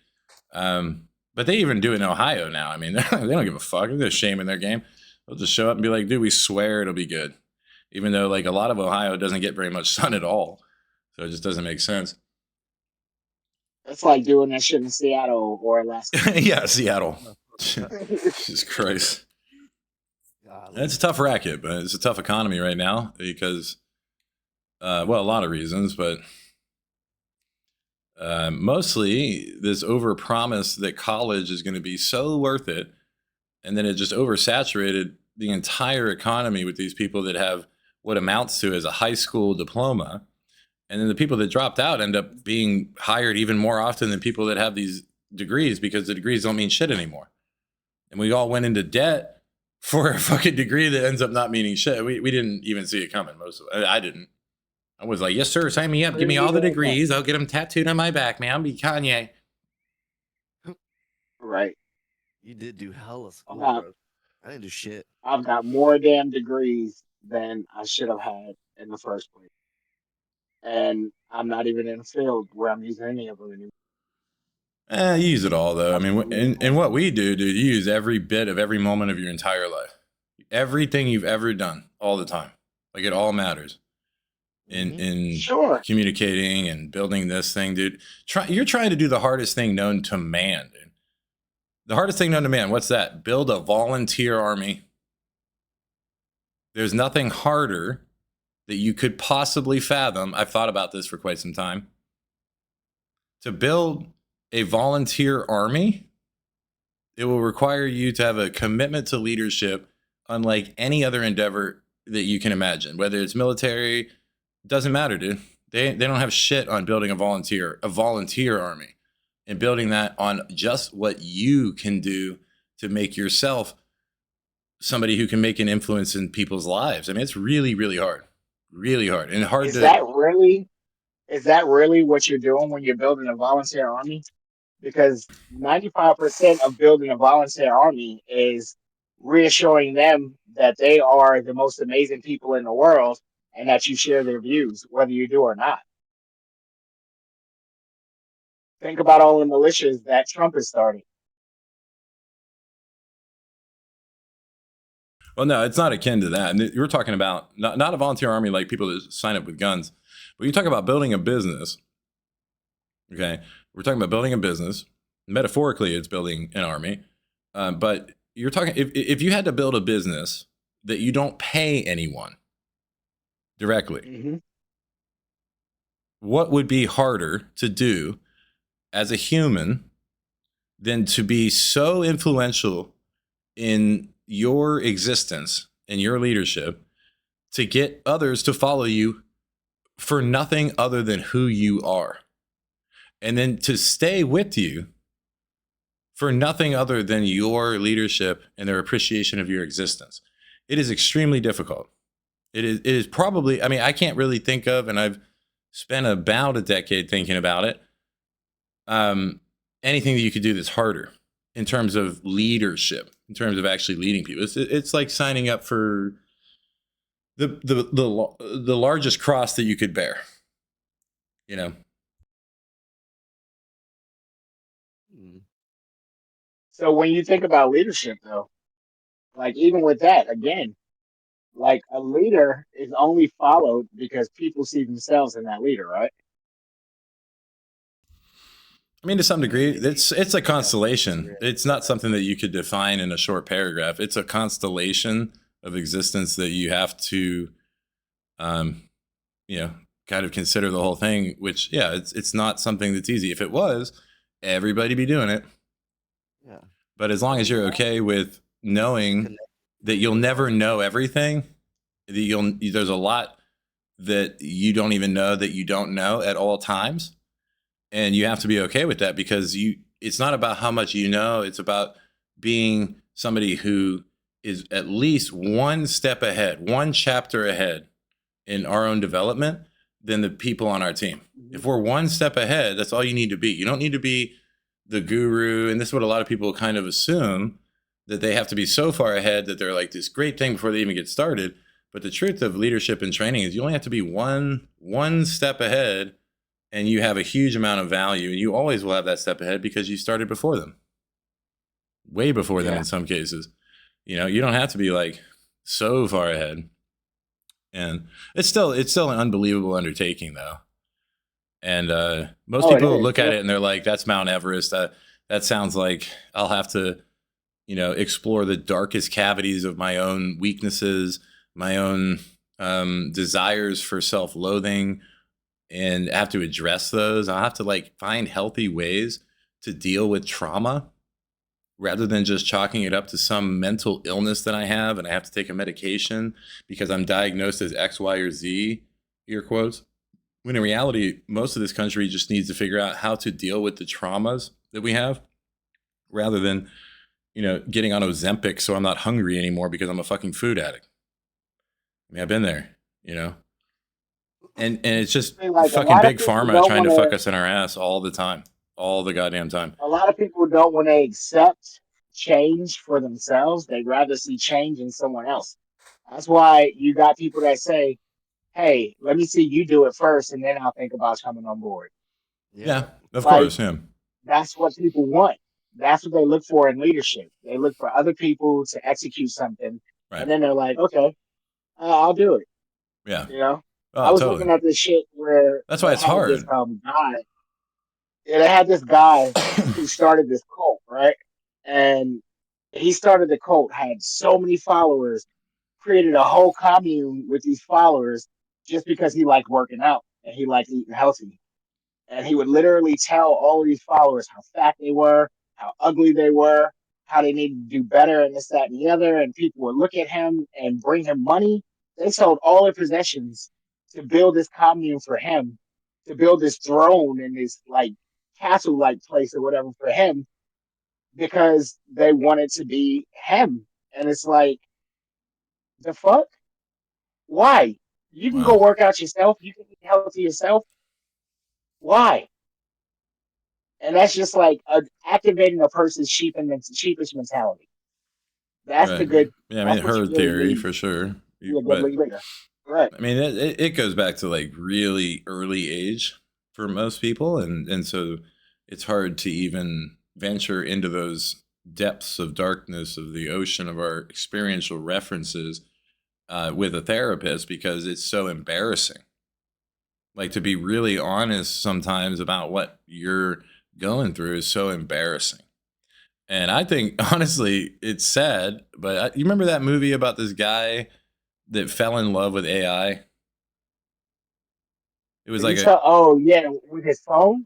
But they even do it in Ohio now. I mean, they don't give a fuck. There's no shame in their game. They'll just show up and be like, dude, we swear it'll be good. Even though like a lot of Ohio doesn't get very much sun at all. So it just doesn't make sense. it's like doing that shit in Seattle or Alaska. Yeah, Seattle. Jesus Christ. Golly. It's a tough racket, but it's a tough economy right now because, a lot of reasons, but mostly this overpromise that college is going to be so worth it, and then it just oversaturated the entire economy with these people that have what amounts to as a high school diploma, and then the people that dropped out end up being hired even more often than people that have these degrees, because the degrees don't mean shit anymore, and we all went into debt for a fucking degree that ends up not meaning shit. We didn't even see it coming. Most of it. I didn't. I was like, yes, sir, sign me up. Give me all the degrees. I'll get them tattooed on my back, man. I'll be Kanye. Right. You did do hella school, Uh, bro. I didn't do shit. I've got more damn degrees than I should have had in the first place. And I'm not even in a field where I'm using any of them anymore. You use it all, though. I mean, in what we do, dude, you use every bit of every moment of your entire life. Everything you've ever done, all the time. Like, it all matters in Sure. communicating and building this thing, dude. You're trying to do the hardest thing known to man, dude. The hardest thing known to man, what's that? Build a volunteer army. There's nothing harder that you could possibly fathom. I've thought about this for quite some time. To build a volunteer army, it will require you to have a commitment to leadership unlike any other endeavor that you can imagine. Whether it's military, doesn't matter, dude. They don't have shit on building a volunteer army and building that on just what you can do to make yourself somebody who can make an influence in people's lives. I mean, it's really, really hard. Really hard. And hard Is to that really what you're doing when you're building a volunteer army? Because 95% of building a volunteer army is reassuring them that they are the most amazing people in the world and that you share their views, whether you do or not. Think about all the militias that Trump is starting. Well, no, it's not akin to that. And you're talking about not a volunteer army like people that sign up with guns, but you talk about building a business. Okay. We're talking about building a business. Metaphorically, it's building an army. But you're talking, if you had to build a business that you don't pay anyone directly, Mm-hmm. what would be harder to do as a human than to be so influential in your existence and your leadership to get others to follow you for nothing other than who you are, and then to stay with you for nothing other than your leadership and their appreciation of your existence? It is extremely difficult. It is probably, I mean, I can't really think of, and I've spent about a decade thinking about it, anything that you could do that's harder in terms of leadership, in terms of actually leading people. It's like signing up for the largest cross that you could bear, you know. Mm. So when you think about leadership, though, like even with that, again, like a leader is only followed because people see themselves in that leader, right? I mean, to some degree, it's a Yeah, constellation. yeah. It's not something that you could define in a short paragraph. It's a constellation of existence that you have to, um, you know, kind of consider the whole thing. Which, yeah, it's not something that's easy. If it was, everybody be doing it. Yeah. But as long as you're okay with knowing that you'll never know everything, that there's a lot that you don't even know that you don't know at all times. And you have to be okay with that, because it's not about how much you know. It's about being somebody who is at least one step ahead, one chapter ahead in our own development than the people on our team. If we're one step ahead, that's all you need to be. You don't need to be the guru. And this is what a lot of people kind of assume, that they have to be so far ahead that they're like this great thing before they even get started. But the truth of leadership and training is you only have to be one step ahead, and you have a huge amount of value, and you always will have that step ahead because you started before them, way before them in some cases. You know, you don't have to be like so far ahead. And it's still an unbelievable undertaking, though. And most people look at it and they're like, that's Mount Everest. That sounds like I'll have to, you know, explore the darkest cavities of my own weaknesses, my own desires for self-loathing, and have to address those. I'll have to like find healthy ways to deal with trauma rather than just chalking it up to some mental illness that I have, and I have to take a medication because I'm diagnosed as X, Y, or Z, ear quotes. When in reality, most of this country just needs to figure out how to deal with the traumas that we have, rather than, you know, getting on Ozempic so I'm not hungry anymore because I'm a fucking food addict. I mean, I've been there, you know. And it's just Like a fucking lot of big people pharma don't trying want to fuck to. us in our ass all the time, all the goddamn time. A lot of people don't want to accept change for themselves. They'd rather see change in someone else. That's why you got people that say, "Hey, let me see you do it first, and then I'll think about coming on board." Yeah, of Like course, yeah. that's what people want. That's what they look for in leadership. They look for other people to execute something, Right. and then they're like, "Okay, I'll do it." Yeah. You know, I Oh, was totally. looking at this shit where That's why they it's had this hard. guy. Yeah, they had this guy who started this cult, right? And he started the cult, had so many followers, created a whole commune with these followers just because he liked working out and he liked eating healthy. And he would literally tell all of these followers how fat they were, how ugly they were, how they needed to do better, and this, that, and the other. And people would look at him and bring him money. They sold all their possessions to build this commune for him, to build this throne and this like castle like place or whatever for him, because they wanted to be him. And it's like, the fuck? Why? You can Wow. go work out yourself. You can eat healthy yourself. Why? And that's just like activating a person's sheepish mentality. That's the Right. good. Yeah, I mean, That's what you herd really theory need for sure. to be a good But leader. Right. I mean, it goes back to like really early age for most people, and so it's hard to even venture into those depths of darkness of the ocean of our experiential references with a therapist, because it's so embarrassing. Like, to be really honest sometimes about what you're going through is so embarrassing. And I think, honestly, it's sad, but you remember that movie about this guy that fell in love with AI? It was like oh yeah, with his phone.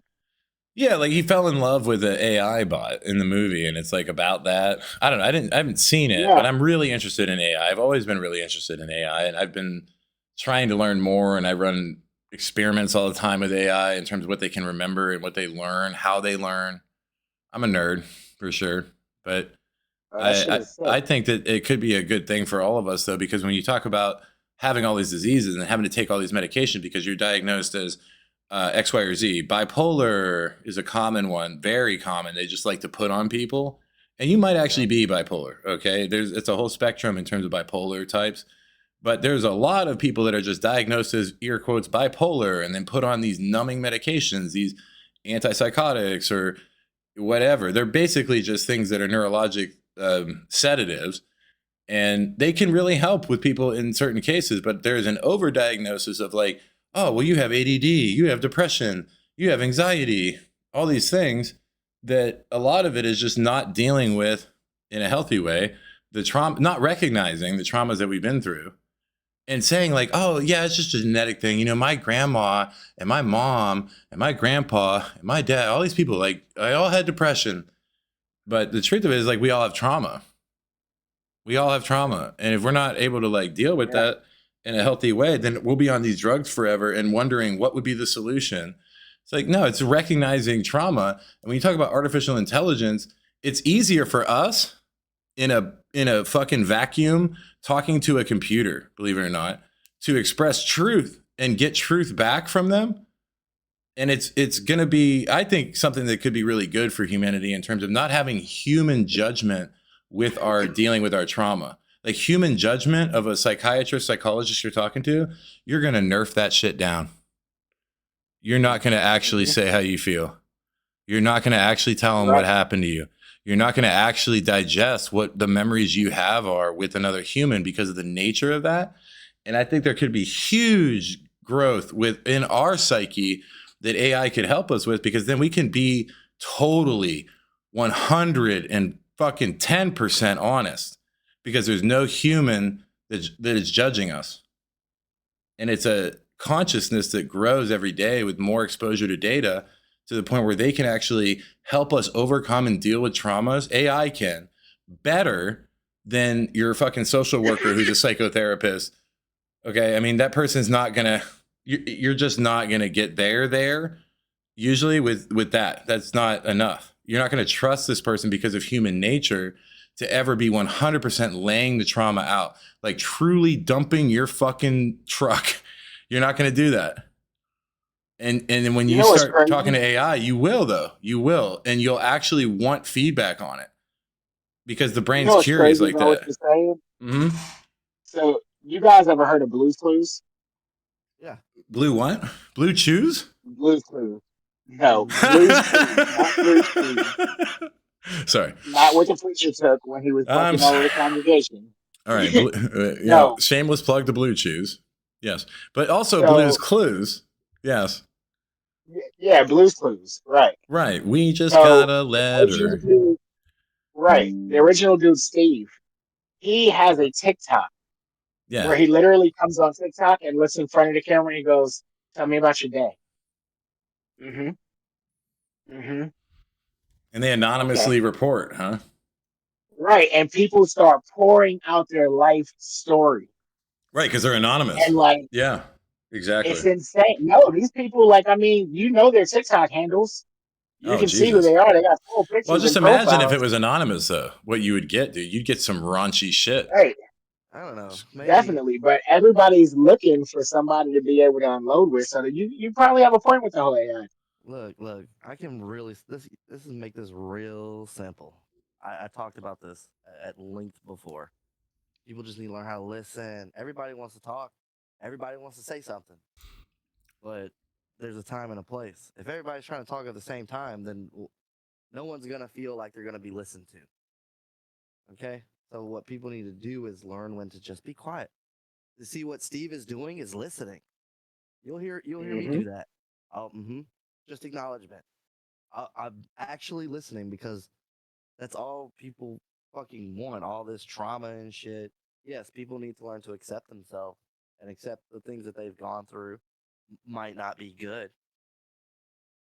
yeah, like he fell in love with an AI bot in the movie, and it's like about that. I don't know. I haven't seen it, but Yeah, I'm really interested in AI. I've always been really interested in AI, and I've been trying to learn more. And I run experiments all the time with AI in terms of what they can remember and what they learn, how they learn. I'm a nerd for sure, but that shit is sick. I think that it could be a good thing for all of us though, because when you talk about having all these diseases and having to take all these medications because you're diagnosed as X, Y, or Z, bipolar is a common one, very common. They just like to put on people, and you might actually be bipolar. Okay, it's a whole spectrum in terms of bipolar types, but there's a lot of people that are just diagnosed as ear quotes bipolar and then put on these numbing medications, these antipsychotics or whatever. They're basically just things that are neurologic sedatives, and they can really help with people in certain cases. But there's an overdiagnosis of like, oh, well, you have ADD, you have depression, you have anxiety, all these things that a lot of it is just not dealing with in a healthy way. The trauma, not recognizing the traumas that we've been through and saying like, oh yeah, it's just a genetic thing. You know, my grandma and my mom and my grandpa and my dad, all these people, like I all had depression. But the truth of it is like we all have trauma. We all have trauma. And if we're not able to like deal with Yeah, that in a healthy way, then we'll be on these drugs forever and wondering what would be the solution. It's like, no, it's recognizing trauma. And when you talk about artificial intelligence, it's easier for us in a fucking vacuum talking to a computer, believe it or not, to express truth and get truth back from them. And it's going to be, I think, something that could be really good for humanity in terms of not having human judgment with our dealing with our trauma. Like human judgment of a psychiatrist, psychologist you're talking to, you're going to nerf that shit down. You're not going to actually say how you feel. You're not going to actually tell them what right. happened to you. You're not going to actually digest what the memories you have are with another human because of the nature of that. And I think there could be huge growth within our psyche that AI could help us with, because then we can be totally 100 and fucking 10% honest, because there's no human that is judging us. And it's a consciousness that grows every day with more exposure to data, to the point where they can actually help us overcome and deal with traumas. AI can better than your fucking social worker who's a psychotherapist. Okay. I mean, that person's not going to, you're just not going to get there usually with that. That's not enough. You're not going to trust this person because of human nature to ever be 100% laying the trauma out, like truly dumping your fucking truck. You're not going to do that. And then when You you know what's start crazy? talking to AI, you will though. You will, and you'll actually want feedback on it because the You brain's know what's curious crazy like about what that. you're saying? Hmm. So, you guys ever heard of Blue's Clues? Yeah. Blue what? Blue chews? Blue's Clues. No, Blue's Clues, not Blue's Clues. Sorry. Not what the preacher took when he was I'm fucking all of sorry. the congregation. All right. No. Shameless plug to Blue Chews. Yes. But also Blue's So, Clues. Yes. yeah, Blue's Clues. Right. Right. We just got So, a the original letter. dude, right. The original dude, Steve, he has a TikTok Yeah. where he literally comes on TikTok and looks in front of the camera and he goes, "Tell me about your day." Mm-hmm. Mm-hmm. And they Okay. anonymously report, huh? Right. And people start pouring out their life story. Right, because they're anonymous. And like, Yeah. it's Exactly. insane. No, these people, like, I mean, you know their TikTok handles. You Oh, can see who Jesus. they are. They got full Well, pictures just and imagine if it profiles. was anonymous, though. What you would get, dude. You'd get some raunchy shit. Right. I don't know. Maybe. Definitely. But everybody's looking for somebody to be able to unload with. So that you probably have a point with the whole AI. Look. I can really this is make this real simple. I talked about this at length before. People just need to learn how to listen. Everybody wants to talk. Everybody wants to say something, but there's a time and a place. If everybody's trying to talk at the same time, then no one's gonna feel like they're gonna be listened to. Okay. So what people need to do is learn when to just be quiet. To see what Steve is doing is listening. You'll hear me Mm-hmm. do that. Oh, just acknowledgement. I'm actually listening because that's all people fucking want. All this trauma and shit. Yes, people need to learn to accept themselves and accept the things that they've gone through might not be good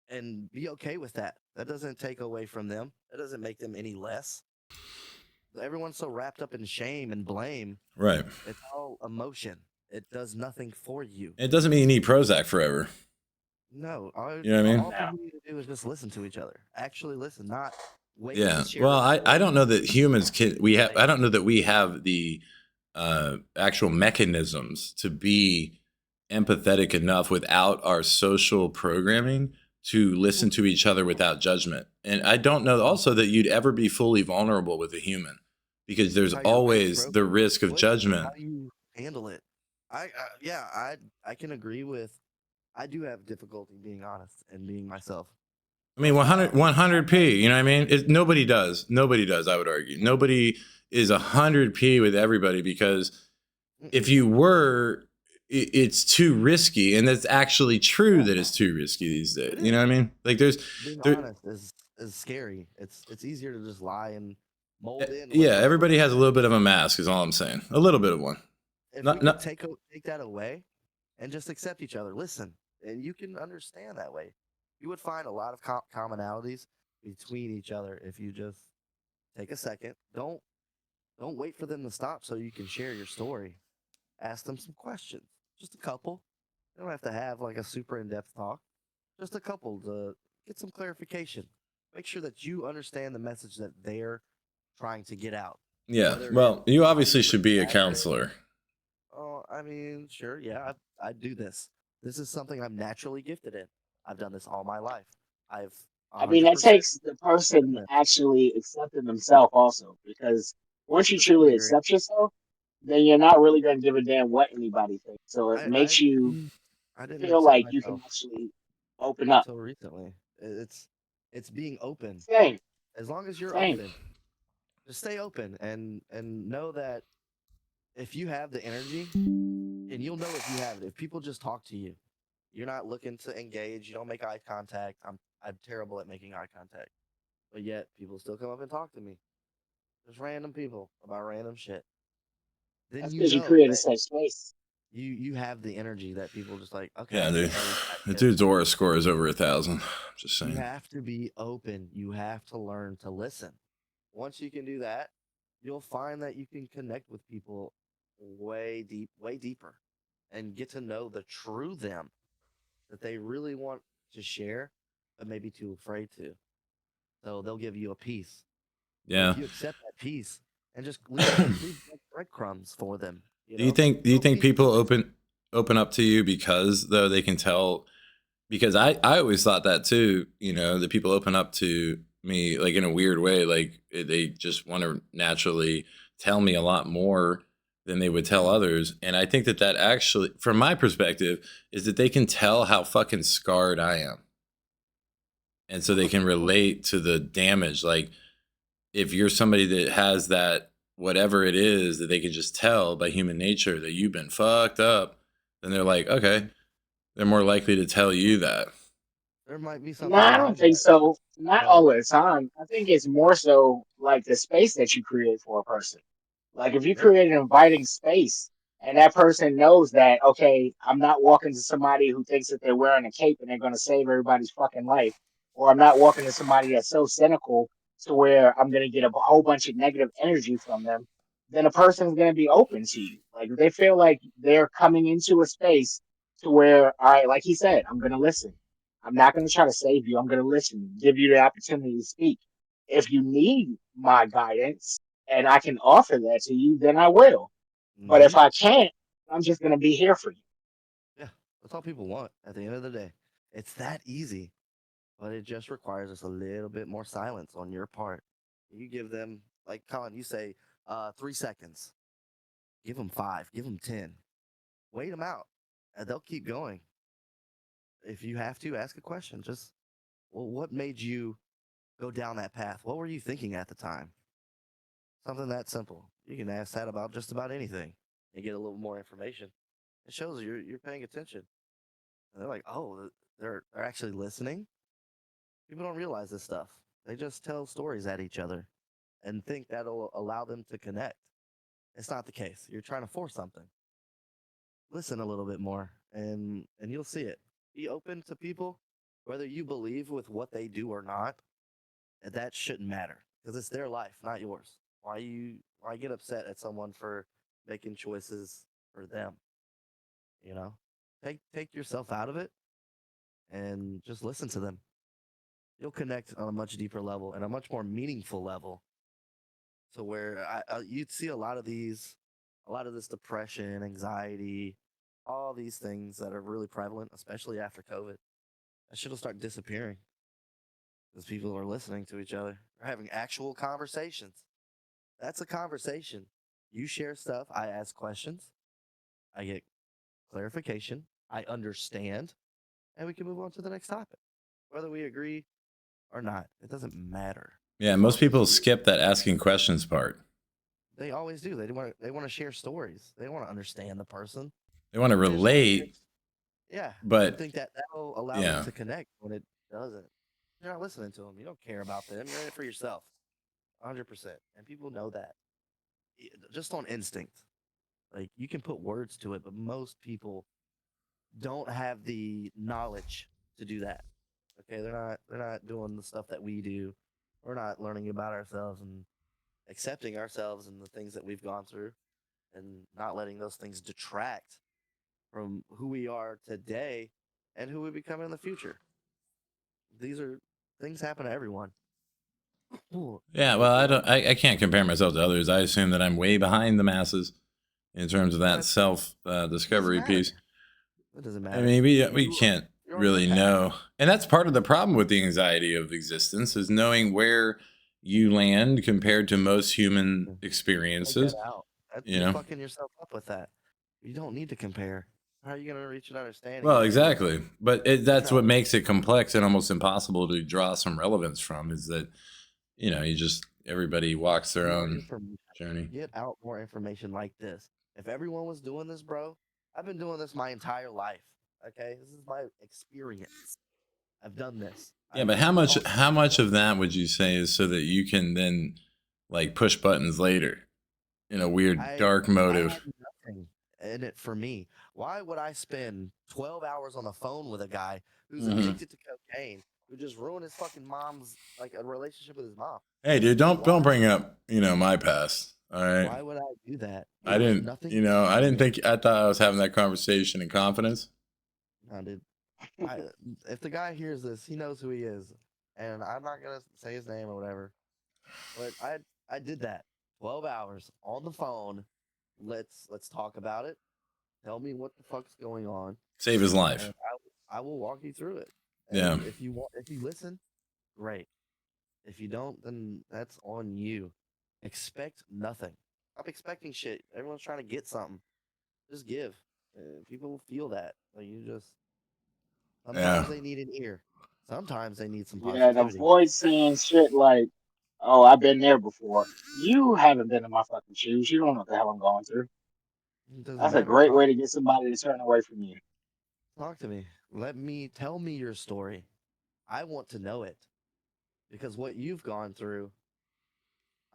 and be okay with that. That doesn't take away from them. That doesn't make them any less. Everyone's so wrapped up in shame and blame. Right. It's all emotion. It does nothing for you. It doesn't mean you need Prozac forever. No, You know what I mean? all people need to do is just listen to each other. Actually listen, not wait Yeah. to share. Well, a I don't know story. that humans can. I don't know that we have the actual mechanisms to be empathetic enough without our social programming to listen to each other without judgment. And I don't know also that you'd ever be fully vulnerable with a human because there's How your heart's always the broken, risk of how judgment. you handle it. Yeah, I can agree with. I do have difficulty being honest and being myself. I mean, 100p, you know what I mean? Nobody does. Nobody does, I would argue. Nobody is 100p with everybody because if you were, it's too risky. And that's actually true that it's too risky these days. You know what I mean? Like being there, honest is scary. It's easier to just lie and mold in. yeah, everybody has a little bit of a mask is all I'm saying. A little bit of one. If Not, we could not, take that away and just accept each other, listen, and you can understand that way. You would find a lot of commonalities between each other if you just take a second. Don't wait for them to stop so you can share your story. Ask them some questions, just a couple. You don't have to have like a super in-depth talk. Just a couple to get some clarification. Make sure that you understand the message that they're trying to get out. yeah. Whether Well, it's you how obviously should be a present it. counselor. Oh, I mean, sure, yeah, I do this. This is something I'm naturally gifted in. I've done this all my life. I've I mean, that 100% takes the done person this. actually accepting themselves also, because once you To some truly degree, accept yourself, then you're not really going to give a damn what anybody thinks. So it I I makes you I didn't feel accept like you can myself actually open up. until recently. It's being open. Same, As long as you're same. open, just stay open and know that if you have the energy, and you'll know if you have it. If people just talk to you, you're not looking to engage. You don't make eye contact. I'm terrible at making eye contact, but yet people still come up and talk to me. Just random people about random shit. Then That's you because you know created that such space. you have the energy that people just like. Okay, Yeah, dude. at least I The care. dude's aura score is over 1,000. Just You saying. have to be open. You have to learn to listen. Once you can do that, you'll find that you can connect with people way deeper, and get to know the true them that they really want to share, but maybe too afraid to. So they'll give you a piece. But Yeah. if you accept that piece and just leave breadcrumbs for them, Do you think people pieces. open up to you because though they can tell, because I always thought that too, you know, that people open up to me like in a weird way, like they just want to naturally tell me a lot more than they would tell others. And I think that actually, from my perspective, is that they can tell how fucking scarred I am. And so they can relate to the damage. Like if you're somebody that has that, whatever it is that they can just tell by human nature that you've been fucked up, then they're like, okay, they're more likely to tell you that. There might be No, something I don't behind think that, so. Not but all the time. I think it's more so like the space that you create for a person. Like if you there, create an inviting space and that person knows that, okay, I'm not walking to somebody who thinks that they're wearing a cape and they're going to save everybody's fucking life, or I'm not walking to somebody that's so cynical to where I'm going to get a whole bunch of negative energy from them, then a person's going to be open to you. Like if they feel like they're coming into a space to where, all right, like he said, I'm going to listen. I'm not going to try to save you. I'm going to listen, give you the opportunity to speak. If you need my guidance and I can offer that to you, then I will. But if hmm I can't, I'm just going to be here for you. yeah, that's all people want at the end of the day. It's that easy, but it just requires just a little bit more silence on your part. You give them, like Colin, you say, 3 seconds. Give them 5, give them 10. Wait them out, and they'll keep going. If you have to, ask a question. Just, well, what made you go down that path? What were you thinking at the time? Something that simple. You can ask that about just about anything and get a little more information. It shows you're paying attention. And they're like, oh, they're actually listening. People don't realize this stuff. They just tell stories at each other and think that'll allow them to connect. It's not the case. You're trying to force something. Listen a little bit more and you'll see it. Be open to people, whether you believe with what they do or not. That shouldn't matter because it's their life, not yours. Why get upset at someone for making choices for them? You know, take yourself out of it and just listen to them. You'll connect on a much deeper level and a much more meaningful level. So where you'd see a lot of this depression, anxiety, all these things that are really prevalent, especially after COVID. That shit'll start disappearing because people are listening to each other. They're having actual conversations. That's a conversation. You share stuff. I ask questions. I get clarification. I understand, and we can move on to the next topic, whether we agree or not. It doesn't matter. Yeah, As long most as people you- skip that asking questions part. They always do. They want to share stories. They want to understand the person. They want to They just wanna hear- relate, Yeah, and but think that that'll allow them yeah, to connect when it doesn't. You're not listening to them. You don't care about them. You're in it for yourself, 100%. And people know that just on instinct. Like you can put words to it, but most people don't have the knowledge to do that. Okay, they're not doing the stuff that we do. We're not learning about ourselves and accepting ourselves and the things that we've gone through and not letting those things detract from who we are today and who we become in the future. These are things happen to everyone. Ooh, yeah. Well, I can't compare myself to others. I assume that I'm way behind the masses in terms of that That self doesn't discovery matter. piece. It doesn't I matter. mean, we You can't you're on your really path. know, and that's part of the problem with the anxiety of existence is knowing where you land compared to most human Take experiences. that out. You You're know. fucking yourself up with that. You don't need to compare. How are you going to reach an understanding Well, if you're exactly, but you're that's not what makes it complex and almost impossible to draw some relevance from. Is that you just everybody walks their more own information? journey. Get out more information like this. If everyone was doing this, bro, I've been doing this my entire life. Okay, this is my experience. I've done this. Yeah, I've but how much talked to how much people. of that would you say is so that you can then like push buttons later in a weird I dark I motive? had nothing in it for me. Why would I spend 12 hours on the phone with a guy who's Hmm. addicted to cocaine, who just ruined his fucking mom's like a relationship with his mom? Hey, dude, don't Why bring up my past. All right, why would I do that? It I was didn't nothing I to didn't me. think I thought I was having that conversation in confidence. No, dude. I if the guy hears this, he knows who he is. And I'm not gonna say his name or whatever. But I did that. 12 hours on the phone. Let's talk about it. Tell me what the fuck's going on. Save his life. And I will walk you through it. Yeah, And if you listen, great. If you don't, then that's on you. Expect nothing. Stop expecting shit. Everyone's trying to get something. Just give. People feel that. Like you just yeah, sometimes they need an ear. Sometimes they need some Yeah, and positivity. avoid saying shit like, "Oh, I've been there before." You haven't been in my fucking shoes. You don't know what the hell I'm going through. It doesn't That's a matter. great way to get somebody to turn away from you. Talk to me. Tell me your story. I want to know it because what you've gone through,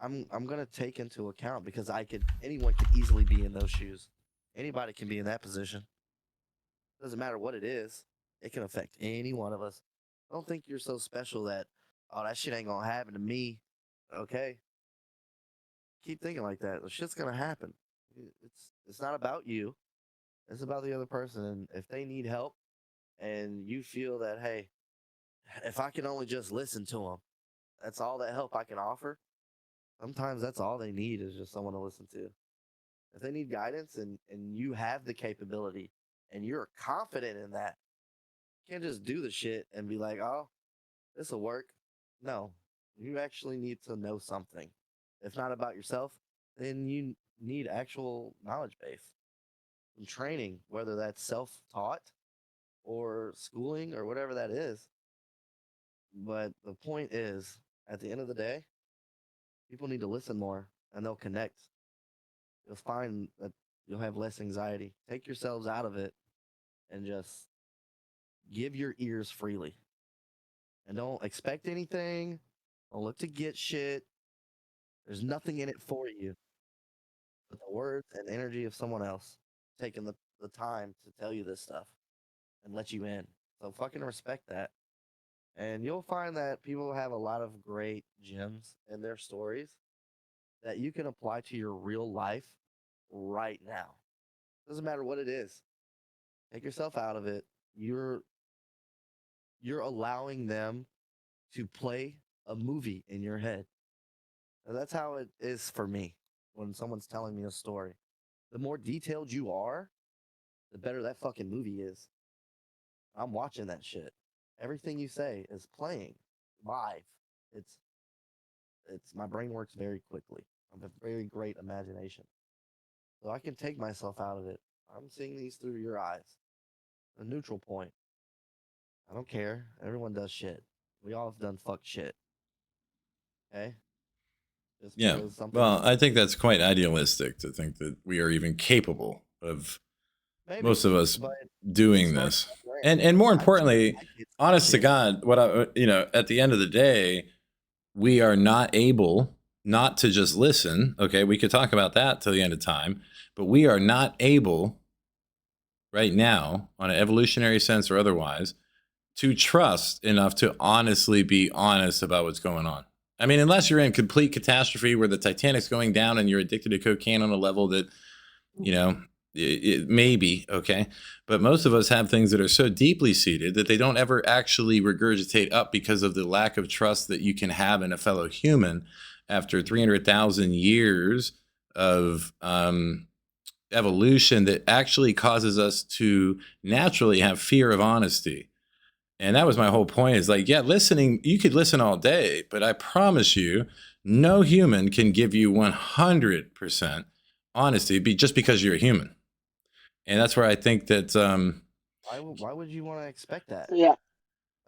I'm gonna take into account because anyone could easily be in those shoes. Anybody can be in that position. Doesn't matter what it is. It can affect any one of us. Don't think you're so special that that shit ain't gonna happen to me. Okay, keep thinking like that. The shit's gonna happen. It's not about you. It's about the other person. And if they need help, and you feel that, hey, if I can only just listen to them, that's all that help I can offer. Sometimes that's all they need is just someone to listen to. If they need guidance and you have the capability and you're confident in that, you can't just do the shit and be like, oh, this will work. No, you actually need to know something. If not about yourself, then you need actual knowledge base and training, whether that's self taught or schooling or whatever that is. But the point is, at the end of the day, people need to listen more and they'll connect. You'll find that you'll have less anxiety. Take yourselves out of it and just give your ears freely. And don't expect anything. Don't look to get shit. There's nothing in it for you but the words and energy of someone else taking the time to tell you this stuff and let you in. So fucking respect that. And you'll find that people have a lot of great gems in their stories that you can apply to your real life right now. Doesn't matter what it is. Take yourself out of it. You're allowing them to play a movie in your head. And that's how it is for me when someone's telling me a story. The more detailed you are, the better that fucking movie is. I'm watching that shit. Everything you say is playing live. It's my brain works very quickly. I have a very great imagination. So I can take myself out of it. I'm seeing these through your eyes. A neutral point. I don't care. Everyone does shit. We all have done fuck shit. Okay? Just Yeah. because something Well, I think that's quite idealistic to think that we are even capable of maybe, most of us but doing start this. somewhere. And more I've seen importantly, my kids do honest to shit. God, what I at the end of the day, we are not able not to just listen. Okay, we could talk about that till the end of time, but we are not able right now, on an evolutionary sense or otherwise, to trust enough to honestly be honest about what's going on. I mean, unless you're in complete catastrophe where the Titanic's going down and you're addicted to cocaine on a level that, you know, it may be, okay? But most of us have things that are so deeply seated that they don't ever actually regurgitate up because of the lack of trust that you can have in a fellow human after 300,000 years of evolution that actually causes us to naturally have fear of honesty. And that was my whole point is like, yeah, listening, you could listen all day, but I promise you, no human can give you 100% honesty just because you're a human. And that's where I think that, Why would you want to expect that? So yeah,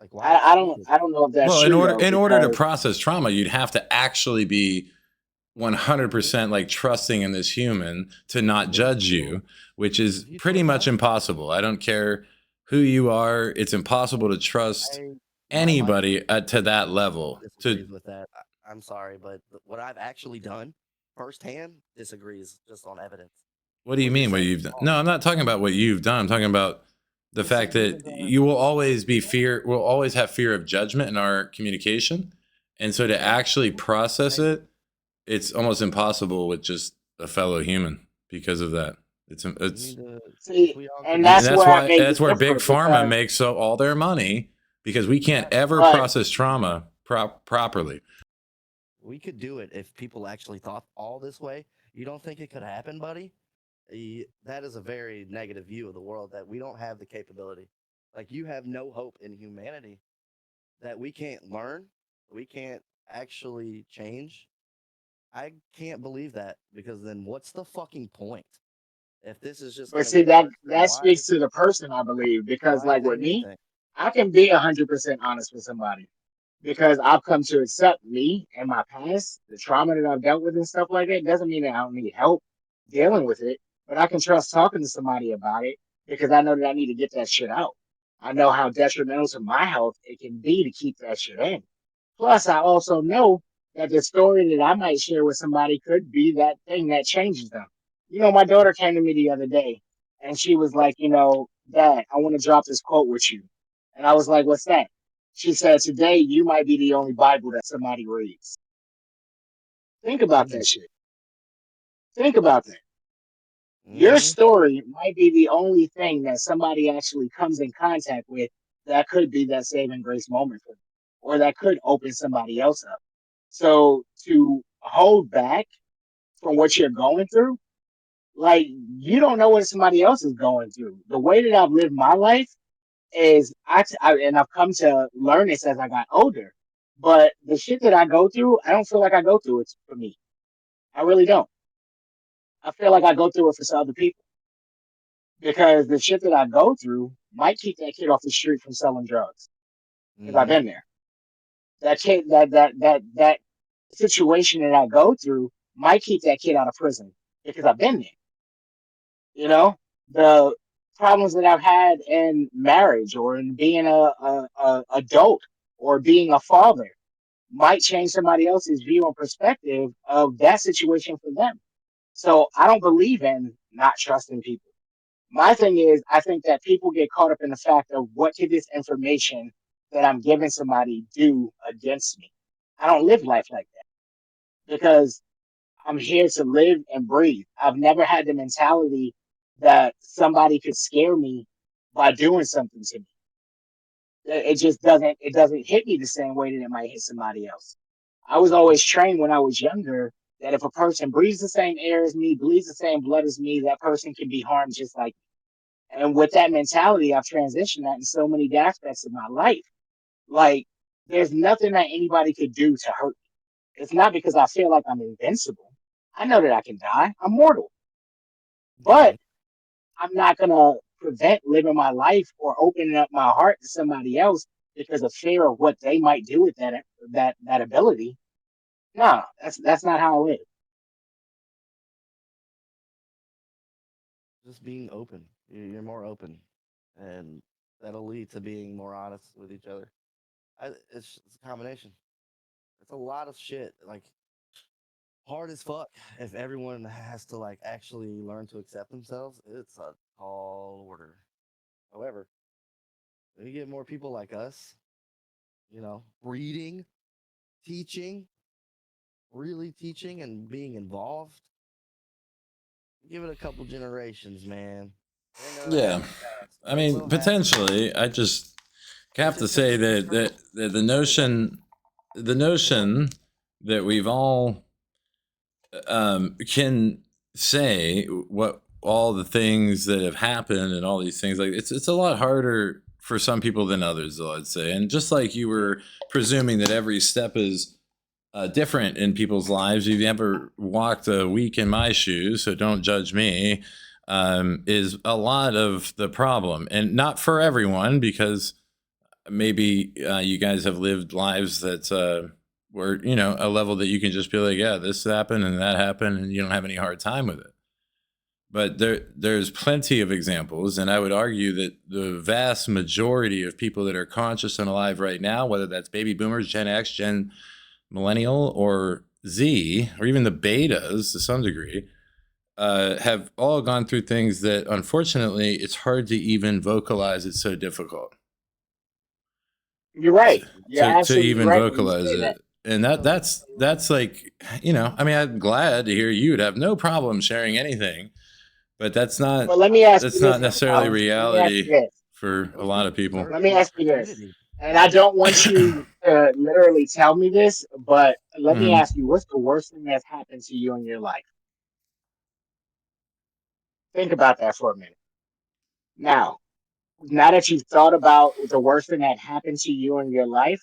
Like, why expect it? I don't know if that's well, true though, in order to because process trauma, you'd have to actually be 100% like trusting in this human to not judge you, which is If you pretty don't much trust, impossible. I don't care who you are. It's impossible to trust my mind anybody to that level. disagrees with that. I'm sorry, but what I've actually done firsthand disagrees just on evidence. What do you What you're mean what saying you've is done? wrong. No, I'm not talking about what you've done. I'm talking about the let's say fact that humans are you will always be we'll always have fear of judgment in our communication. And so to actually process Maybe. it, it's almost impossible with just a fellow human because of that. It's You need to, if see, we all and could and that's just, that's where I why beg to that's where big differ pharma because makes all their money because we can't right, ever but process trauma properly. we could do it if people actually thought all this way. You don't think it could happen, buddy? That is a very negative view of the world that we don't have the capability. Like, you have no hope in humanity that we can't learn, we can't actually change. I can't believe that because then what's the fucking point? If this is just but gonna see get that worse, then that speaks to the person, I believe, because why like do with me, anything? I can be 100% honest with somebody because I've come to accept me and my past, the trauma that I've dealt with and stuff like that. Doesn't mean that I don't need help dealing with it, but I can trust talking to somebody about it because I know that I need to get that shit out. I know how detrimental to my health it can be to keep that shit in. Plus, I also know that the story that I might share with somebody could be that thing that changes them. You know, my daughter came to me the other day and she was like, Dad, I want to drop this quote with you. And I was like, what's that? She said, today you might be the only Bible that somebody reads. Think about that shit. Think about that. Your Mm-hmm. story might be the only thing that somebody actually comes in contact with that could be that saving grace moment for them, or that could open somebody else up. So to hold back from what you're going through, like you don't know what somebody else is going through. The way that I've lived my life is and I've come to learn this as I got older. But the shit that I go through, I don't feel like I go through it for me. I really don't. I feel like I go through it for some other people because the shit that I go through might keep that kid off the street from selling drugs because I've Mm-hmm. been there. That kid, that situation that I go through might keep that kid out of prison because I've been there. You know, the problems that I've had in marriage or in being a adult. or being a father might change somebody else's view and perspective of that situation for them. So I don't believe in not trusting people. My thing is, I think that people get caught up in the fact of what could this information that I'm giving somebody do against me? I don't live life like that because I'm here to live and breathe. I've never had the mentality that somebody could scare me by doing something to me. It just doesn't hit me the same way that it might hit somebody else. I was always trained when I was younger that if a person breathes the same air as me, bleeds the same blood as me, that person can be harmed just like me. And with that mentality, I've transitioned that in so many aspects of my life. Like, there's nothing that anybody could do to hurt me. It's not because I feel like I'm invincible. I know that I can die. I'm mortal. But I'm not gonna prevent living my life or opening up my heart to somebody else because of fear of what they might do with that ability. No, that's not how I live. Just being open. You're more open, and that'll lead to being more honest with each other. It's a combination. It's a lot of shit. Like hard as fuck. If everyone has to like actually learn to accept themselves, it's a tall order. However, when you get more people like us, reading, teaching, really teaching and being involved, give it a couple generations, man. It ain't gonna Yeah, happen fast, I but it mean, will happen. potentially. I just It have to just say takes that the notion that we've all can say what all the things that have happened and all these things, like it's a lot harder for some people than others, though, I'd say. And just like you were presuming that every step is different in people's lives, you've never walked a week in my shoes, so don't judge me. Is a lot of the problem, and not for everyone, because maybe you guys have lived lives that were, a level that you can just be like, yeah, this happened and that happened, and you don't have any hard time with it. But there's plenty of examples, and I would argue that the vast majority of people that are conscious and alive right now, whether that's baby boomers, Gen X, Gen Millennial, or Z, or even the betas to some degree, have all gone through things that unfortunately it's hard to even vocalize. It's so difficult You're right. You're to absolutely even right when you vocalize say that. it. And So that's like, I mean, I'm glad to hear you'd have no problem sharing anything, but But let me ask you that's this not though, necessarily Colin. Let me ask you reality this. for it a was lot built of to people. Let serve me ask our you this. community. And I don't want you to literally tell me this, but let me Mhm. ask you, what's the worst thing that's happened to you in your life? Think about that for a minute. Now that you've thought about the worst thing that happened to you in your life,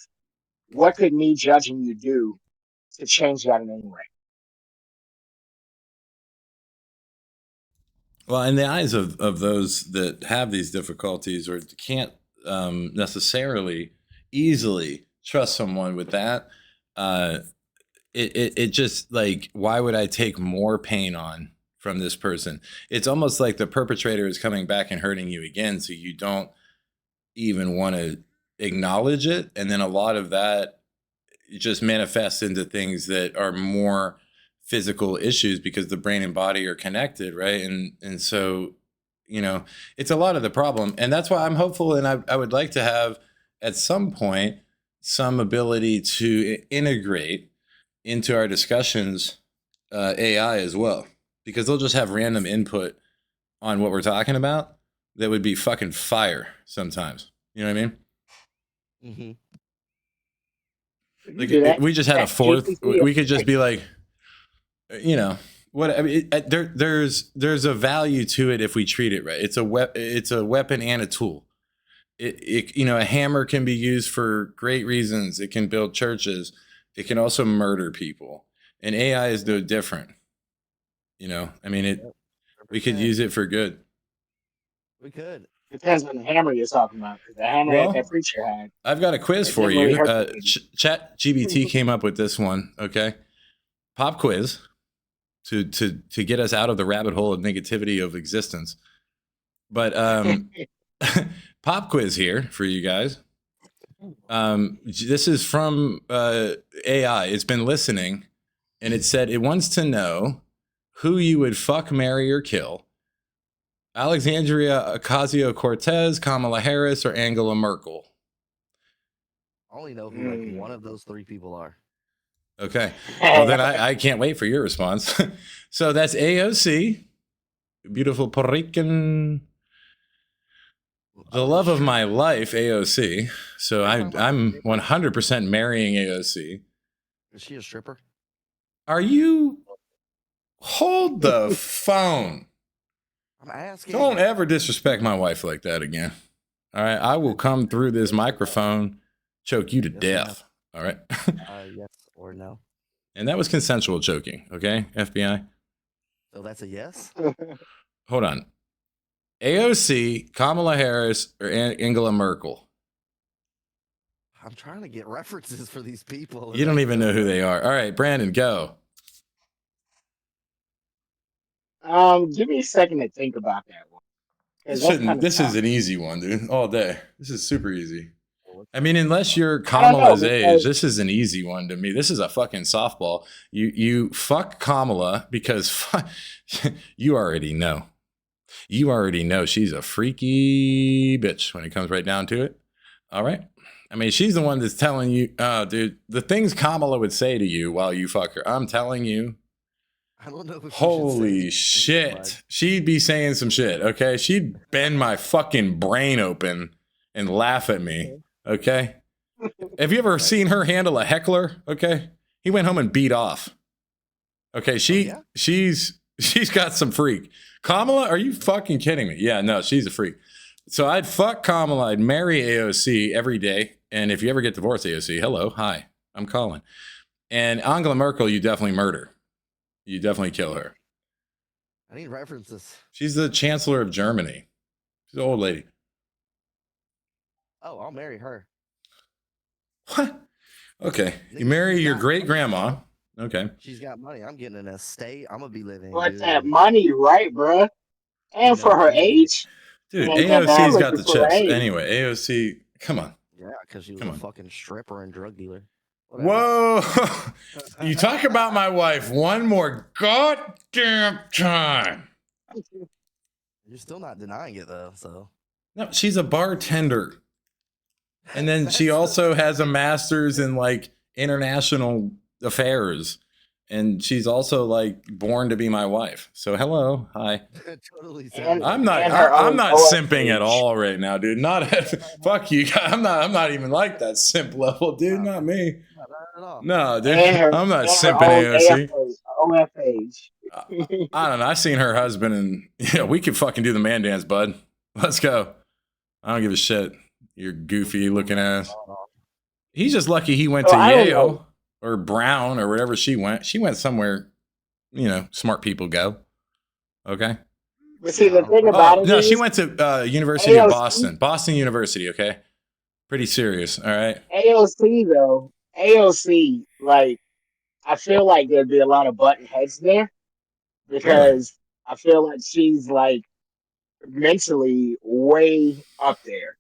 what could me judging you do to change that in any way? Well, in the eyes of those that have these difficulties or can't necessarily easily trust someone with that, uh, it just like, why would I take more pain on from this person? It's almost like the perpetrator is coming back and hurting you again, so you don't even want to acknowledge it. And then a lot of that just manifests into things that are more physical issues because the brain and body are connected, right? And so, it's a lot of the problem. And that's why I'm hopeful, and I would like to have at some point some ability to integrate into our discussions AI as well, because they'll just have random input on what we're talking about that would be fucking fire sometimes. You know what I mean? Hmm. You can Like do that. we just had a Chat fourth. GPT is We could just great. be like, what I mean. There's a value to it if we treat it right. It's a weapon and a tool. A hammer can be used for great reasons. It can build churches. It can also murder people. And AI is no different. I mean, Yep, we could 100%. use it for good. We could. Depends on the hammer you're talking about, because the hammer that that Well, preacher had, I've got a quiz it for didn't really you. hurt the lady. Chat GBT came up with this one. Okay, pop quiz to get us out of the rabbit hole of negativity of existence. But pop quiz here for you guys. This is from AI. It's been listening, and it said it wants to know who you would fuck, marry, or kill. Alexandria Ocasio-Cortez, Kamala Harris, or Angela Merkel. I only know who like one of those three people are. Okay. Well, then I can't wait for your response. So that's AOC, beautiful Puerto Rican, the love of my life, AOC. So I'm 100% marrying AOC. Is she a stripper? Are you? Hold the phone. I'm asking. Don't ever disrespect my wife like that again. All right. I will come through this microphone, choke you to death. All right. Yes or no. And that was consensual choking. Okay, FBI. So that's a yes? Hold on. AOC, Kamala Harris, or Angela Merkel? I'm trying to get references for these people. You don't even know who they are. All right, Brandon, go. Give me a second to think about that one. This is an easy one, dude. All day. This is super easy. I mean, unless you're Kamala's age, this is an easy one to me. This is a fucking softball. You fuck Kamala because you already know. You already know she's a freaky bitch when it comes right down to it. All right. I mean, she's the one that's telling you, dude, the things Kamala would say to you while you fuck her. I'm telling you. I don't know. Holy shit. She'd be saying some shit. Okay. She'd bend my fucking brain open and laugh at me. Okay. Have you ever seen her handle a heckler? Okay. He went home and beat off. Okay. She's got some freak. Kamala, are you fucking kidding me? Yeah, no, she's a freak. So I'd fuck Kamala. I'd marry AOC every day. And if you ever get divorced, AOC, hello, hi, I'm calling. And Angela Merkel, you definitely murder. You definitely kill her. I need references. She's the Chancellor of Germany. She's an old lady. Oh, I'll marry her. What? Okay. You marry your great grandma. Okay. She's got money. I'm getting an estate. I'm going to be living. What's that money, right, bruh? And for her age? Dude, AOC's got the chips. Anyway, AOC, come on. Yeah, because she was a fucking stripper and drug dealer. Whatever. Whoa. You talk about my wife one more goddamn time. You're still not denying it, though, so. No, she's a bartender. And then she also has a master's in, like, international affairs. And she's also, like, born to be my wife. So, hello. Hi. Totally. I'm not simping at all right now, dude. Fuck you. I'm not even like that simp level, dude. Not me. Not at all. No, dude. I'm not simping AOC. OFH. I don't know. I seen her husband, and we could fucking do the man dance, bud. Let's go. I don't give a shit. You're goofy looking ass. He's just lucky he went to Yale or Brown or wherever she went. She went somewhere, smart people go. Okay. But see, the thing about it is, she went to University of Boston. Boston University, okay? Pretty serious, all right? AOC, like, I feel like there'd be a lot of button heads there because I feel like she's, like, mentally way up there.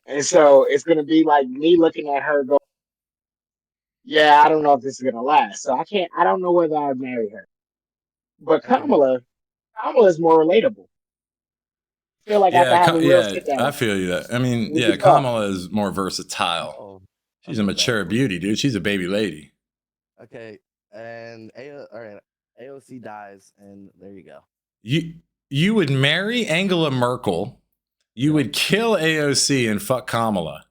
And so it's going to be like me looking at her going, yeah, I don't know if this is going to last. So I don't know whether I'd marry her. But Kamala's more relatable. I feel like I can have a real sit down. I feel you that. I mean, Kamala is more versatile. She's a mature beauty, dude. She's a baby lady. Okay. And AOC dies, and there you go. You would marry Angela Merkel. You would kill AOC and fuck Kamala.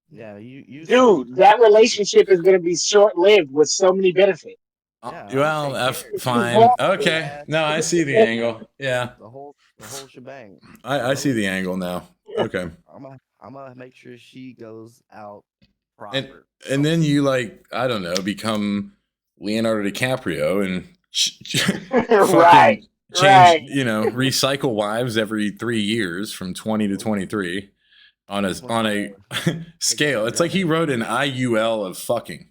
Yeah, dude, that relationship is going to be short-lived with so many benefits. Fine. Okay. No, I see the angle. Yeah. The whole shebang. I see the angle now. Okay. I'm gonna make sure she goes out proper. And then you, like, I don't know, become Leonardo DiCaprio and right. Change, recycle wives every 3 years from 20 to 23 on a scale. It's like he wrote an IUL of fucking,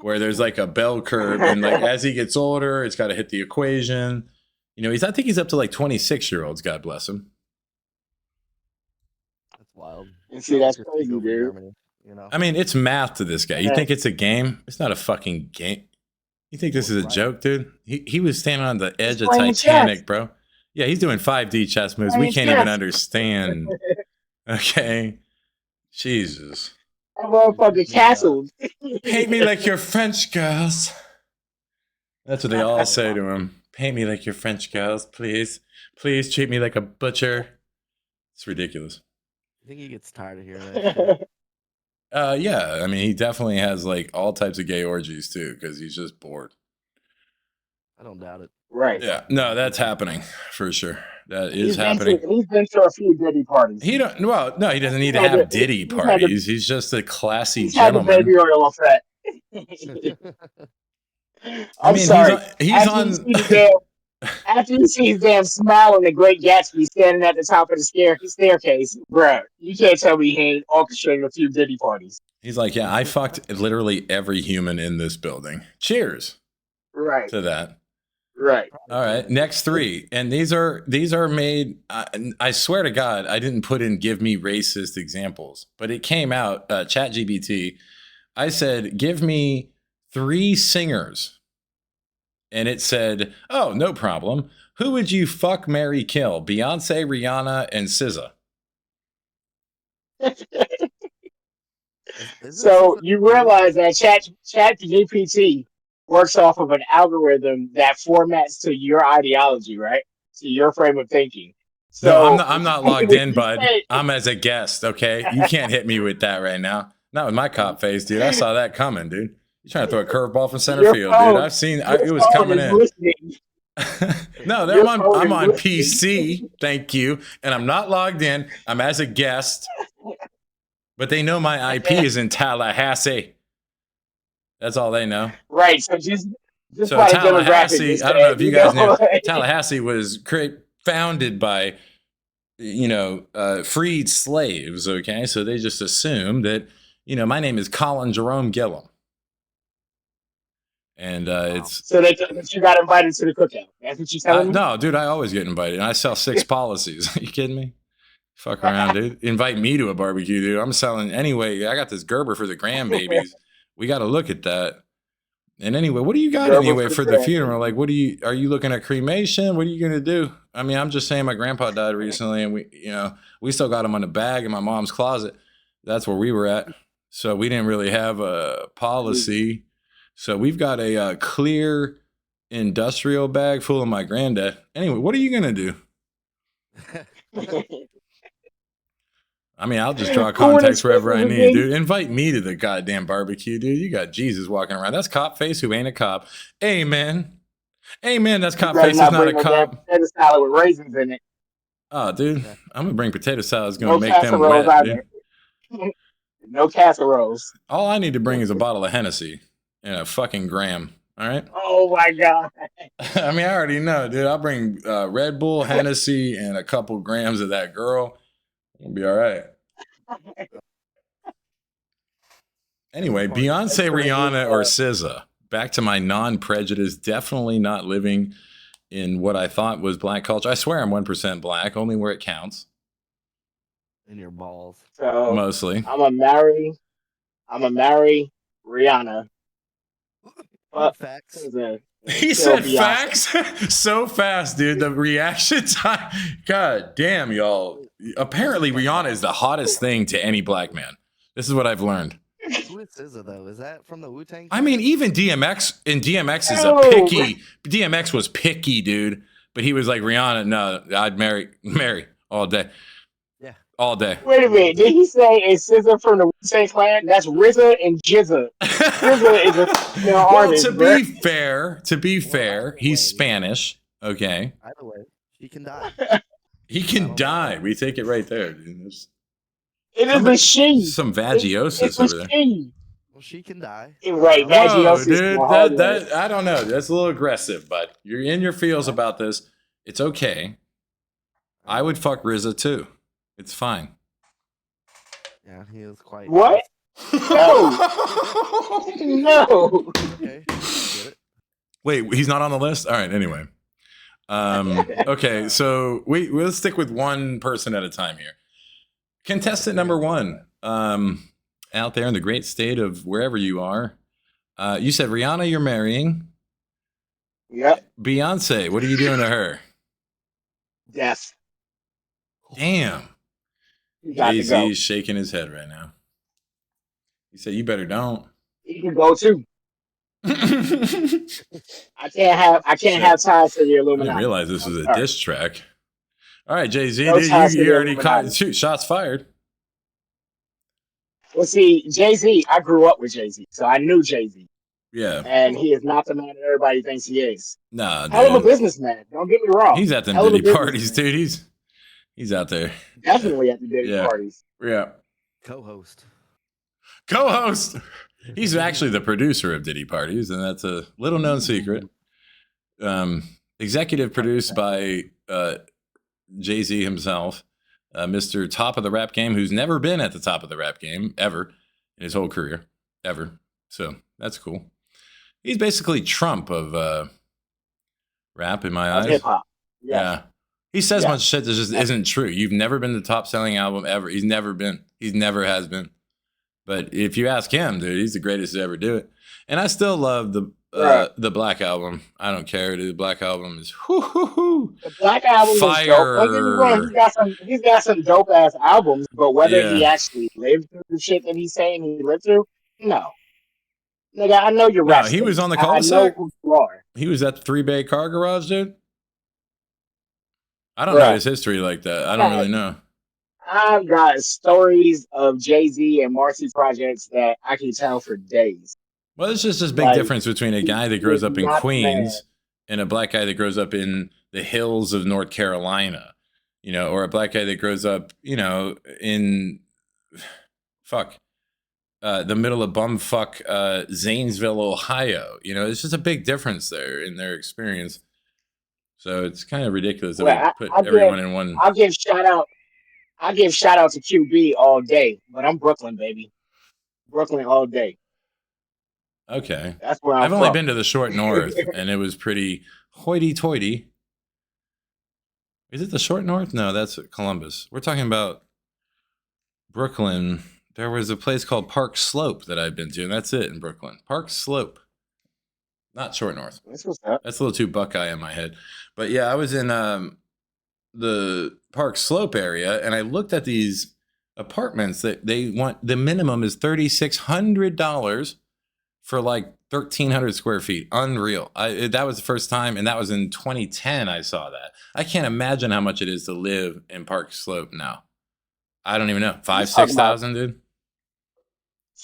where there's like a bell curve, and like as he gets older, it's got to hit the equation. I think he's up to like 26-year-olds. God bless him. That's wild. And see, that's crazy, dude. You know. I mean, it's math to this guy. You think it's a game? It's not a fucking game. You think this is a joke, dude? He was standing on the edge of Titanic, bro. Yeah, he's doing 5D chess moves. We can't even understand. Okay. Jesus. That motherfucking castle. Paint me like your French girls. That's what they all say to him. Paint me like your French girls, please. Please treat me like a butcher. It's ridiculous. I think he gets tired of hearing that shit. Yeah, I mean, he definitely has like all types of gay orgies too, because he's just bored. I don't doubt it. Right. Yeah, no, that's happening for sure. That is happening. He's been to a few Diddy parties. He don't. Well, no, he doesn't need to have Diddy parties. He's just a classy gentleman. Had the baby oil effect. I'm sorry. He's on. After you see his damn smile and the Great Gatsby standing at the top of the staircase, bruh, you can't tell me he ain't orchestrating a few Diddy parties. He's like, yeah, I fucked literally every human in this building. Cheers. Right. To that. Right. All right. Next three. And these are made, I swear to God, I didn't put in give me racist examples, but it came out, ChatGPT. I said, give me 3 singers. And it said, oh, no problem. Who would you fuck, marry, kill? Beyonce, Rihanna, and SZA. So you realize that ChatGPT works off of an algorithm that formats to your ideology, right? To your frame of thinking. So no, I'm not logged in, bud. I'm as a guest, okay? You can't hit me with that right now. Not with my cop face, dude. I saw that coming, dude. You're trying to throw a curveball from center field, dude. I've seen it was coming in. No, I'm on PC. Thank you. And I'm not logged in. I'm as a guest. But they know my IP is in Tallahassee. That's all they know. Right. So just Tallahassee, I don't know if you guys know. Tallahassee was founded by, freed slaves, okay? So they just assumed that, my name is Colin Jerome Gillum. And it's so that you got invited to the cookout. That's what you telling me? No, dude, I always get invited. And I sell 6 policies. Are you kidding me? Fuck around, dude. Invite me to a barbecue, dude. I'm selling anyway. I got this Gerber for the grandbabies. We got to look at that. And anyway, what do you got anyway for the funeral? Like, are you looking at cremation? What are you gonna do? I mean, I'm just saying, my grandpa died recently, and we still got him on a bag in my mom's closet. That's where we were at. So we didn't really have a policy. So we've got a clear industrial bag full of my granddad. Anyway, what are you going to do? I mean, I'll just draw context wherever I need, dude. Invite me to the goddamn barbecue, dude. You got Jesus walking around. That's cop face who ain't a cop. Amen. Amen. That's cop face who's not a cop. Potato salad with raisins in it. Oh, dude. I'm going to bring potato salad. It's going to make them wet, dude. No casseroles. All I need to bring is a bottle of Hennessy. And a fucking gram, all right? Oh, my God. I mean, I already know, dude. I'll bring Red Bull, Hennessy, and a couple grams of that girl. We'll be all right. Anyway, Beyonce, Rihanna, or SZA. Back to my non-prejudice, definitely not living in what I thought was black culture. I swear I'm 1% black, only where it counts. In your balls. So mostly. I'm a marry Rihanna. Facts. He said facts so fast, dude. The reaction time. God damn, y'all. Apparently, Rihanna is the hottest thing to any black man. This is what I've learned. Who is SZA, though? Is that from the Wu-Tang? I mean, even DMX, and DMX is a picky. DMX was picky, dude. But he was like, Rihanna, no, I'd marry all day. All day. Wait a minute. Did he say it's SZA from the Wu-Tang Clan? That's RZA and Jizza. RZA is a female artist. To be fair, he's Spanish. Okay. Either way, he can die. He can die. We take it right there, dude. It is a she. Some vagiosis over there. She. Well, she can die. Right, vagiosis. Whoa, dude, that I don't know. That's a little aggressive, but you're in your feels about this. It's okay. I would fuck RZA too. It's fine. Yeah, he was quite. What? No. No. Okay. Get it. Wait, he's not on the list? All right, anyway. Okay, so we'll stick with one person at a time here. Contestant number 1. out there in the great state of wherever you are. You said Rihanna, you're marrying. Yep. Beyonce, what are you doing to her? Death. Damn. You got to go. Jay-Z's shaking his head right now. He said, "You better don't." He can go too. I can't have ties to the I Illuminati. didn't realize this was a sorry. diss track. All right, Jay-Z, No ties to you the already caught Illuminati. shoot, shots fired. Well, see, Jay-Z, I grew up with Jay-Z, so I knew Jay-Z. Yeah. And he is not the man that everybody thinks he is. Nah, Hell of a dude. businessman. Don't get me wrong. He's at them Hell of a Diddy parties, businessman. dude. He's out there. Definitely at the Diddy Yeah. parties. Yeah. Co-host. He's actually the producer of Diddy Parties, and that's a little known secret. Executive produced by Jay-Z himself, Mr. Top of the Rap Game, who's never been at the top of the rap game ever in his whole career, ever. So that's cool. He's basically Trump of rap in my eyes. Hip hop. Yes. Yeah. He says Yeah. much shit that just isn't true. You've never been the top selling album ever. He's never been. He never has been. But if you ask him, dude, he's the greatest to ever do it. And I still love the Black Album. I don't care, dude. The Black Album is whoo. The Black Album Fire. is dope. Don't get me wrong, he's got some dope ass albums, but whether he actually lived through the shit that he's saying he lived through, no. Nigga, I know you're No, he was on the I know cul-de-sac. who you are. He was at the 3-bay car garage, dude. I don't know his history like that. I don't really know. I've got stories of Jay-Z and Marcy projects that I can tell for days. Well, it's just this big difference between a guy that grows up in Queens and a black guy that grows up in the hills of North Carolina, you know, or a black guy that grows up, you know, in the middle of bumfuck Zanesville, Ohio. You know, it's just a big difference there in their experience. So it's kind of ridiculous that we put everyone in one. I'll give shout out to QB all day, but I'm Brooklyn, baby. Brooklyn all day. Okay. That's where I've only been to the short north, and it was pretty hoity-toity. Is it the short north? No, that's Columbus. We're talking about Brooklyn. There was a place called Park Slope that I've been to, and that's it in Brooklyn. Park Slope. Not short north. That's what's up. That's a little too Buckeye in my head. But yeah, I was in the Park Slope area, and I looked at these apartments that they want. The minimum is $3,600 for like 1,300 square feet. Unreal. That was the first time, and that was in 2010 I saw that. I can't imagine how much it is to live in Park Slope now. I don't even know. 5,000-6,000, dude?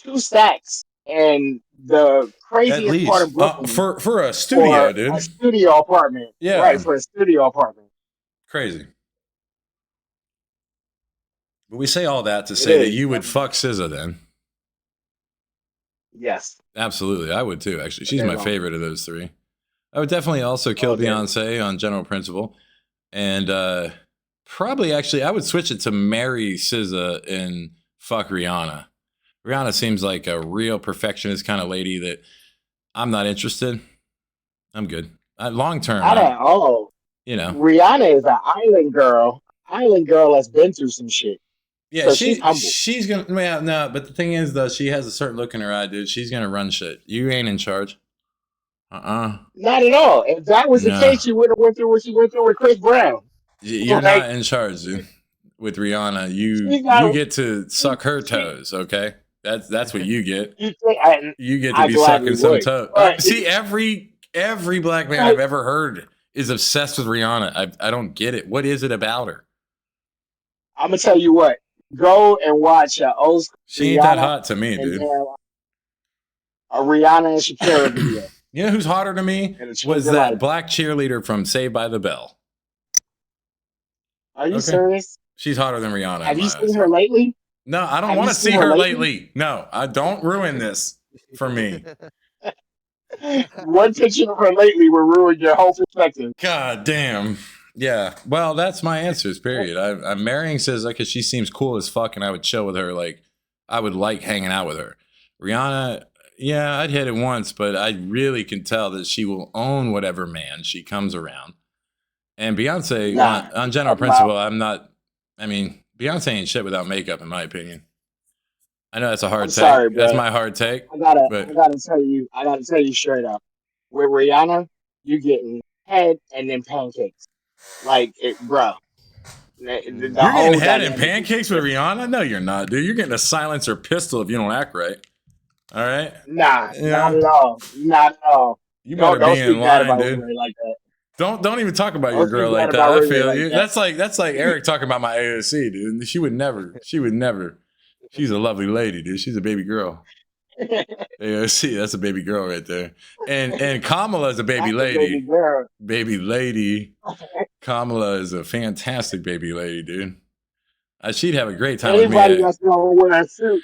2 stacks. And the craziest part of Brooklyn for a studio, dude. A studio apartment. Yeah. Right, for a studio apartment. Crazy. But we say all that to say that you would fuck SZA then. Yes. Absolutely. I would too, actually. She's my favorite of those three. I would definitely also kill Beyonce on general principle. And probably actually I would switch it to marry SZA and fuck Rihanna. Rihanna seems like a real perfectionist kind of lady that I'm not interested. I'm good. Long term. Not at all. You know. Rihanna is an island girl. Island girl that's been through some shit. Yeah, so she's gonna. Yeah, no, but the thing is, though, she has a certain look in her eye, dude. She's gonna run shit. You ain't in charge. Not at all. If that was the case, she would have went through what she went through with Chris Brown. You're not in charge, dude. With Rihanna, you get to suck her toes. Okay, that's what you get. You get to be sucking some toes. See, every black man I've ever heard is obsessed with Rihanna. I don't get it. What is it about her? I'm gonna tell you what. Go and watch old school. She ain't that hot to me, dude. A Rihanna and Shakira video. You know who's hotter to me? Was that black cheerleader from Saved by the Bell. Are you serious? She's hotter than Rihanna. Have you seen her lately? No, I don't want to see her lately. No, I don't ruin this for me. One picture of her lately will ruin your whole perspective. God damn. Yeah. Well, that's my answers, period. I'm marrying SZA because she seems cool as fuck, and I would chill with her. Like, I would like hanging out with her. Rihanna, yeah, I'd hit it once, but I really can tell that she will own whatever man she comes around. And Beyonce, on general principle, I'm not. I mean, Beyonce ain't shit without makeup, in my opinion. I know that's a hard I'm take. sorry, That's but my hard take. I gotta But I gotta tell you straight up. With Rihanna, you getting head and then pancakes. Like it, bro. The you're getting whole head and dynamic is pancakes with different. Rihanna? No, you're not, dude. You're getting a silencer pistol if you don't act right. All right. Nah, not Yeah. at all. Not at all. You better Don't be in speak bad line, about dude. Ray like that. Don't even talk about Don't your speak girl bad like that. about I Ray feel like you. that. That's like Eric talking about my AOC, dude. She would never. She would never. She's a lovely lady, dude. She's a baby girl. AOC, that's a baby girl right there. And Kamala is a baby That's a baby lady. girl. Baby lady. Kamala is a fantastic baby lady, dude. She'd have a great time with Anybody me. that's gonna wear a suit,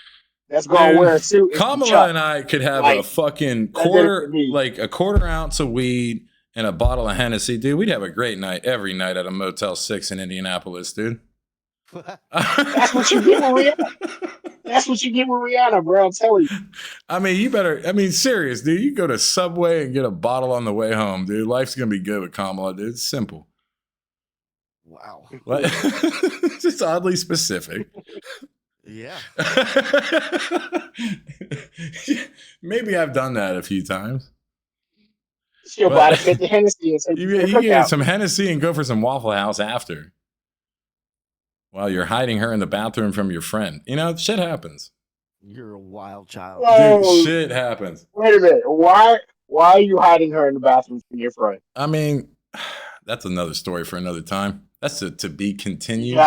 Dude, is some Kamala chuck. and I could have a Like fucking that did it for quarter, me. like a quarter ounce of weed and a bottle of Hennessy, dude. We'd have a great night every night at a Motel 6 in Indianapolis, dude. That's what you get with Rihanna. That's what you get with Rihanna, bro. I'm telling you. I mean, you better, I mean, serious, dude. You go to Subway and get a bottle on the way home, dude. Life's going to be good with Kamala, dude. It's simple. Wow. What? Just oddly specific. Yeah. Maybe I've done that a few times. She'll buy the 50 Hennessy and take You you to the get cookout. some Hennessy and go for some Waffle House after. While you're hiding her in the bathroom from your friend. You know, shit happens. You're a wild child. Whoa. Dude, shit happens. Wait a minute. Why are you hiding her in the bathroom from your friend? I mean, that's another story for another time. That's to be continued.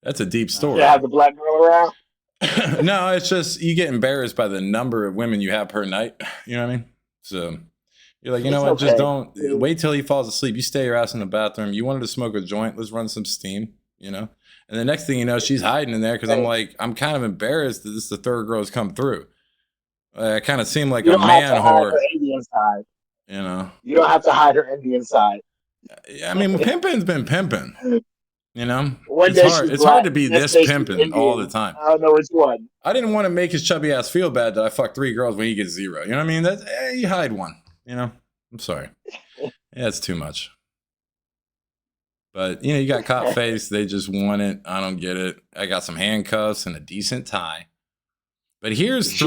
That's a deep story. You have the black girl around? No, it's just you get embarrassed by the number of women you have per night. You know what I mean? So you're like, you know what? Just don't wait till he falls asleep. You stay your ass in the bathroom. You wanted to smoke a joint. Let's run some steam, you know? And the next thing you know, she's hiding in there because I'm kind of embarrassed that this is the third girl has come through. I kind of seem like a man whore. Her Indian side. You know? You don't have to hide her Indian side. I mean, pimping's been pimping. You know? One It's hard to be this pimping all the time. I don't know which one. I didn't want to make his chubby ass feel bad that I fucked 3 girls when he gets 0. You know what I mean? That's you hide one. You know? I'm sorry. Yeah, it's too much. But, you know, you got cop face. They just want it. I don't get it. I got some handcuffs and a decent tie. But here's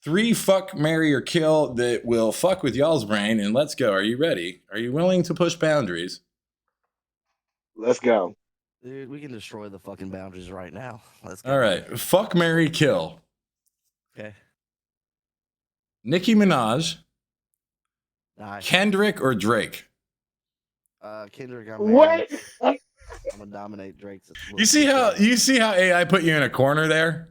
three fuck, marry, or kill that will fuck with y'all's brain. And let's go. Are you ready? Are you willing to push boundaries? Let's go. Dude, we can destroy the fucking boundaries right now. Let's go. All right. Fuck, marry, kill. Okay. Nicki Minaj, Kendrick, or Drake? Kendrick, What? I'm gonna dominate Drake's. You see how AI put you in a corner there?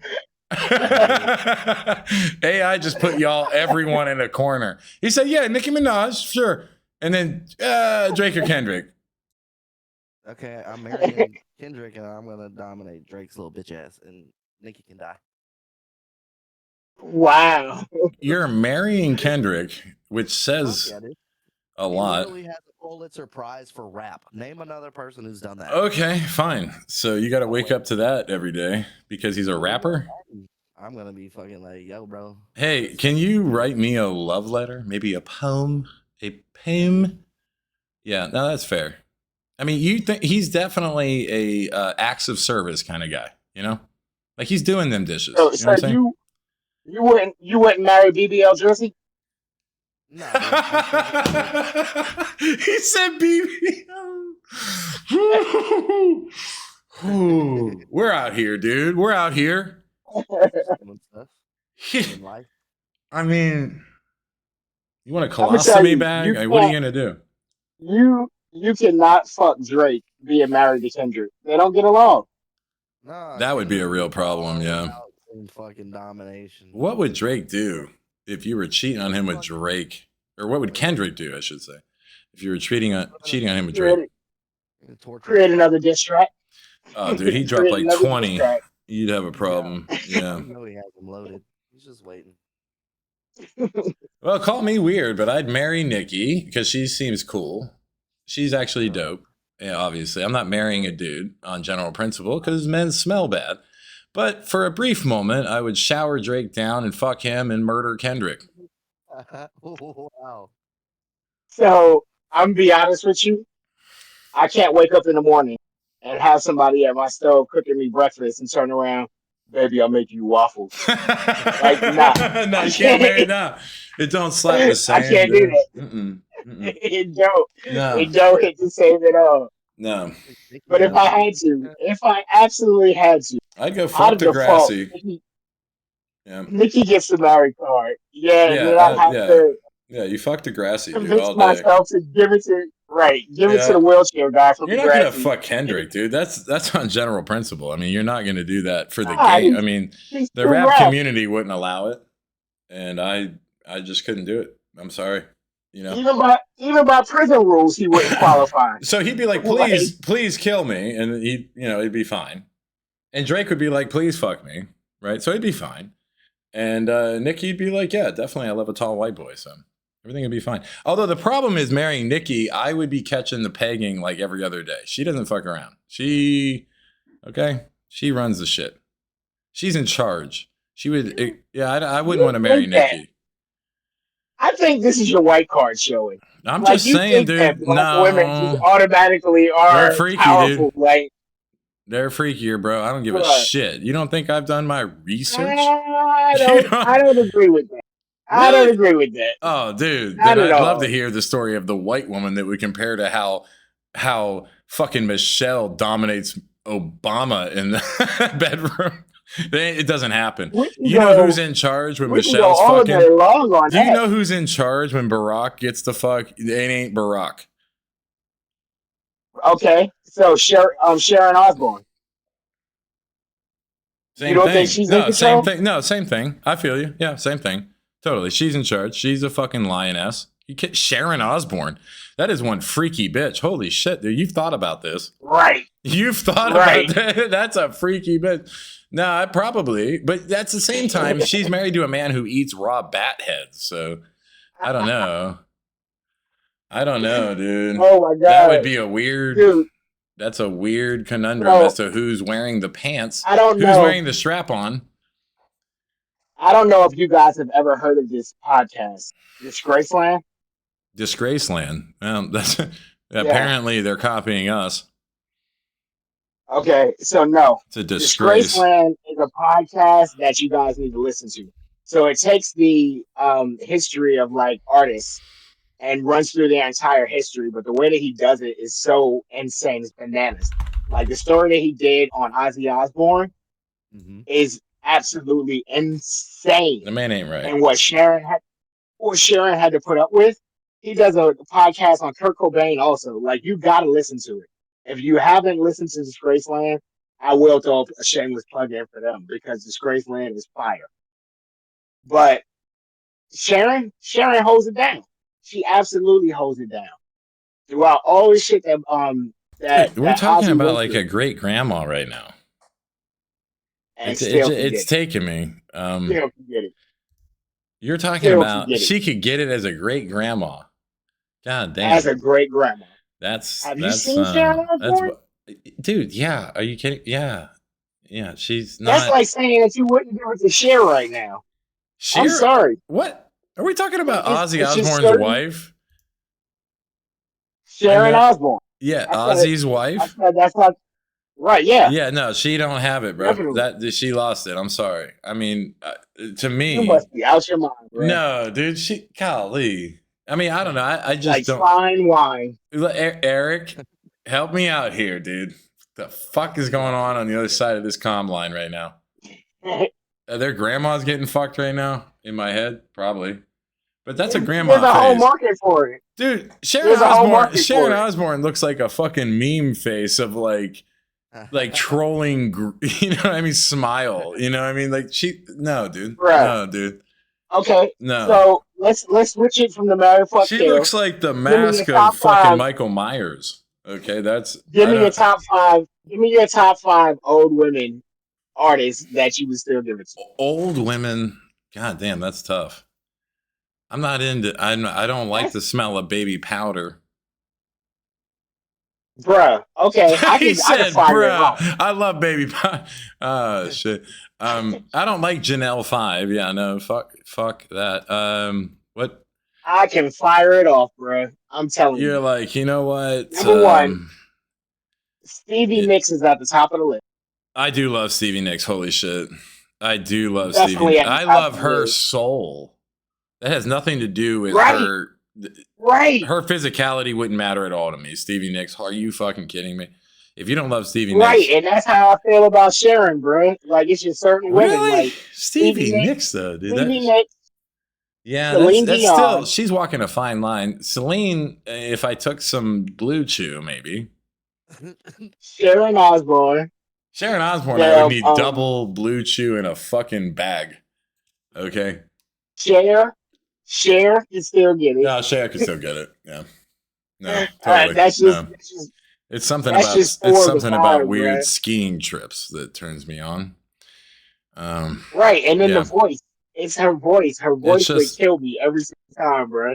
AI just put everyone in a corner. He said, "Yeah, Nicki Minaj, sure," and then Drake or Kendrick. Okay, I'm marrying Kendrick, and I'm gonna dominate Drake's little bitch ass, and Nicki can die. Wow. You're marrying Kendrick, which says a lot. He literally has a Pulitzer Prize for rap. Name another person who's done that. Okay, fine. So you got to wake up to that every day because he's a rapper? I'm going to be fucking like, yo, bro. Hey, can you write me a love letter? Maybe a poem? A poem? Yeah, no, that's fair. I mean, you think he's definitely a acts of service kind of guy, you know? Like he's doing them dishes. So, you know what I'm saying? You wouldn't marry BBL Jersey? No. He said BBL. We're out here, dude. We're out here. I mean, you want a colostomy bag? Like, what are you gonna do? You cannot fuck Drake being married to Kendrick. They don't get along. No, that would be a real problem, yeah. Fucking domination. What would Drake do if you were cheating on him with Drake? Or what would Kendrick do, I should say, if you were cheating on him with Drake? Create another diss track. Oh, dude, he dropped like 20. You'd have a problem. Yeah. I know he has them loaded. He's just waiting. Well, call me weird, but I'd marry Nicki because she seems cool. She's actually dope. Yeah, obviously. I'm not marrying a dude on general principle because men smell bad. But for a brief moment, I would shower Drake down and fuck him and murder Kendrick. Wow. So I'm gonna be honest with you. I can't wake up in the morning and have somebody at my stove cooking me breakfast and turn around baby, I'll make you waffles. Like, nah, no, I you can't marry can't. now. It don't slap the same. I can't do Dude. that. Mm-mm, mm-mm. It don't. No, It don't hit the same at all. no. But if I had to, if I absolutely had to, I'd go out fuck of default, Degrassi. Yeah, Nikki gets the married card. Yeah, then I'd have yeah, to yeah. You fuck Degrassi, dude, convince all day. myself to give it to give it to Yeah. the wheelchair guy from You're not gonna Degrassi. fuck Kendrick, dude. That's on general principle. I mean, you're not gonna do that for the Nah, game. I mean, he's the too rap rough. community wouldn't allow it, and I just couldn't do it. I'm sorry, you know. Even by prison rules, he wouldn't qualify. So he'd be like, Like, please kill me, and he, you know, it'd be fine. And Drake would be like, please fuck me, right? So he'd be fine. And Nicki'd be like, yeah, definitely, I love a tall white boy, so everything would be fine. Although the problem is marrying Nicki, I would be catching the pegging like every other day. She doesn't fuck around. She runs the shit. She's in charge. She would, yeah, I wouldn't want to marry Nicki. I think this is your white card showing. I'm like, just saying, dude. That black women just automatically are they're freaky, powerful. dude. Like, they're freakier, bro. I don't give a shit. You don't think I've done my research? I don't agree with that. Really? I don't agree with that. Oh, dude. Then I'd love to hear the story of the white woman that we compare to how fucking Michelle dominates Obama in the bedroom. It doesn't happen. You know who's in charge when Michelle's fucking? Do you know who's in charge when Barack gets the fuck? It ain't Barack. Okay, so Sharon Osbourne. Same thing. Think she's in control? Same thing. No, same thing. I feel you. Yeah, same thing. Totally. She's in charge. She's a fucking lioness. Sharon Osbourne. That is one freaky bitch. Holy shit, dude. You've thought about this. Right. You've thought about that. That's a freaky bitch. No, probably. But at the same time, she's married to a man who eats raw bat heads. So I don't know. I don't know, dude. Oh my God. That would be a weird... Dude. That's a weird conundrum as to who's wearing the pants. I don't know. Who's wearing the strap on. I don't know if you guys have ever heard of this podcast, Disgraceland. Disgraceland. Apparently they're copying us. Okay, so no. It's a disgrace. Disgraceland is a podcast that you guys need to listen to. So it takes the history of like artists and runs through their entire history, but the way that he does it is so insane. It's bananas. Like the story that he did on Ozzy Osbourne is absolutely insane. The man ain't right. And what Sharon had to put up with. He does a podcast on Kurt Cobain also. Like, you gotta listen to it. If you haven't listened to Disgraceland, I will throw a shameless plug in for them because Disgraceland is fire. But Sharon holds it down. She absolutely holds it down throughout all the shit that we're talking about like a great grandma right now. And it's taking me. Still can get it. You're talking about she could get it as a great grandma. God damn. As a great grandma. Have you seen Sharon Osbourne? Dude, yeah. Are you kidding? Yeah. Yeah, she's not. That's like saying that you wouldn't give it to Cher right now. Cher? I'm sorry. What? Are we talking about Ozzy Osbourne's wife? Sharon Osbourne. Yeah, Ozzy's wife? That's not right, yeah. Yeah, no, she don't have it, bro. Definitely. She lost it. I'm sorry. I mean, to me... You must be out your mind, bro. No, dude, golly. I mean, I don't know. I just like don't... fine wine. Eric, help me out here, dude. The fuck is going on the other side of this comm line right now? Are their grandmas getting fucked right now? In my head? Probably. But that's a grandma There's a whole market for it. Dude, Sharon Osbourne looks like a fucking meme face of like trolling, you know what I mean? Smile, you know what I mean? Like no, dude. Right. No, dude. Okay. No. So let's switch it from the Mary Fuck. She looks like the mask of fucking Michael Myers. Okay, give me your top 5. Give me your top 5 old women artists that you would still give it to. Old women. God damn, that's tough. I'm not into. I don't like the smell of baby powder. Bruh. Okay. He said, bruh. I love baby powder. Oh shit. I don't like Janelle 5. Yeah, no. Fuck that. What? I can fire it off, bruh. I'm telling you. You're like, you know what? Number 1. Stevie Nicks is at the top of the list. I do love Stevie Nicks. Holy shit. I do love Definitely Stevie. at the I top love of the her list. soul. That has nothing to do with Right. her. Right. Her physicality wouldn't matter at all to me. Stevie Nicks, are you fucking kidding me? If you don't love Stevie Right. Nicks, And that's how I feel about Sharon, bro. Like, it's just certain women, really? like Stevie Nicks, though, dude. Stevie Nicks, Yeah, Celine that's still, Dion. she's walking a fine line. Celine, if I took some Blue Chew, maybe. Sharon Osbourne. Sharon Osbourne, I would The need double Blue Chew in a fucking bag. Okay. Cher can still get it. No, Cher can still get it. Yeah. No, totally. That's No. just It's something that's about just 4 of the 5, weird right? skiing trips that turns me on. Right, and then the Yeah. voice. It's her voice. Her It's voice would just kill me every single time, bro.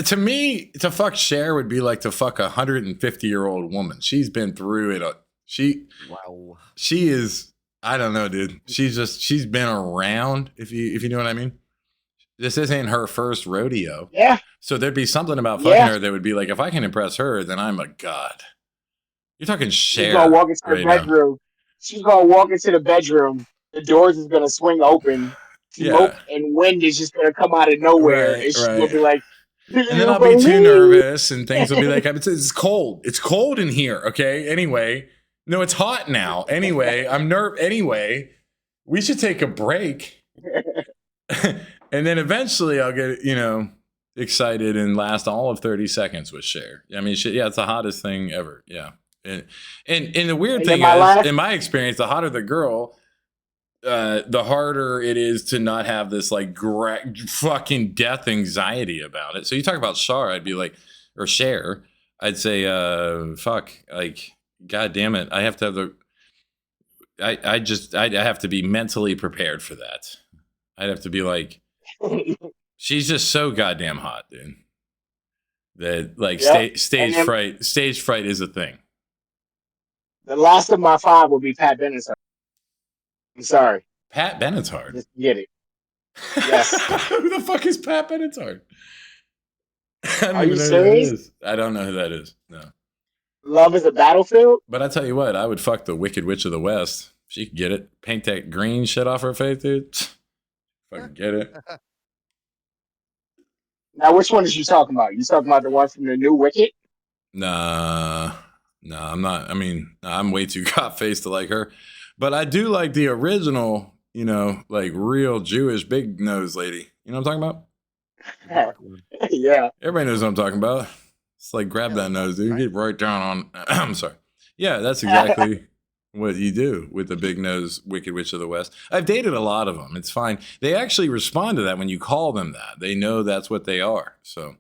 to me, to fuck Cher would be like to fuck a 150-year-old woman. She's been through it. Wow. She is. I don't know, dude. She's been around. If you know what I mean. This isn't her first rodeo. Yeah, So there'd be something about fucking yeah. her that would be like, if I can impress her, then I'm a god. You're talking She's gonna walk Cher into the right now. bedroom. She's gonna walk into the bedroom. The doors is gonna swing open. Smoke Yeah. and wind is just gonna come out of nowhere, Right. and she's gonna Right. be like, "Do And then you I'll be too believe?" nervous, and things will be like, it's cold. It's cold in here. Okay. Anyway, no, it's hot now. Anyway, I'm nervous. Anyway, we should take a break. And then eventually I'll get, excited and last all of 30 seconds with Cher. I mean, yeah, it's the hottest thing ever. Yeah. And the weird And thing then is, in my experience, the hotter the girl, the harder it is to not have this like fucking death anxiety about it. So you talk about Char, I'd be like, or Cher, I'd say, fuck, like, god damn it, I have to have I'd have to be mentally prepared for that. I'd have to be like, she's just so goddamn hot, dude. That like Yep. stage And then fright is a thing. the last of my 5 will be Pat Benatar. I'm sorry. Pat Benatar. Just get it. Yes. Who the fuck is Pat Benatar? I don't Are even you know who that serious? is. I don't know who that is. No. Love is a Battlefield? But I tell you what, I would fuck the Wicked Witch of the West. She could get it. Paint that green shit off her face, dude. Fucking get it. Now, which one is you talking about? You talking about the one from the new Wicked? Nah, I'm not. I mean, I'm way too cop faced to like her. But I do like the original, like real Jewish big nose lady. You know what I'm talking about? Yeah. Everybody knows what I'm talking about. It's like grab that nose, dude. Get right down on. I'm sorry. Yeah, that's exactly what you do with the big nose Wicked Witch of the West. I've dated a lot of them. It's fine. They actually respond to that when you call them that. They know that's what they are. So,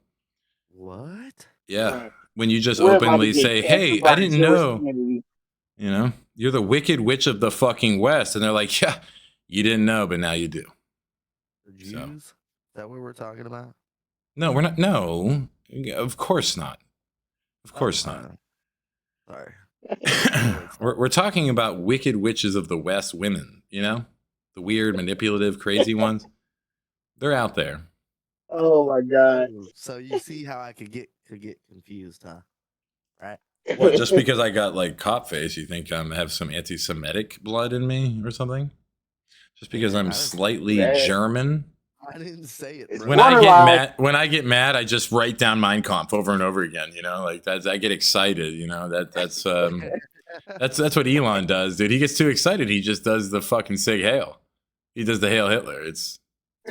What? yeah. When you just We're about to openly get say, canceled hey, by I the didn't Jewish know, community. you're the Wicked Witch of the fucking West. And they're like, yeah, you didn't know, but now you do. The Jews? Is that what we're talking about? No, we're not. No, of course not. Of course not. Sorry. We're talking about Wicked Witches of the West women, the weird, manipulative, crazy ones. They're out there. Oh my god. So you see how I could get confused, huh? Right? What, just because I got like cop face, you think I have some anti-Semitic blood in me or something? Just because I'm slightly German? I didn't say it. Bro. When I get mad, I just write down Mein Kampf over and over again. Like that. I get excited. That's what Elon does, dude. He gets too excited. He just does the fucking Sig Heil. He does the Hail Hitler. It's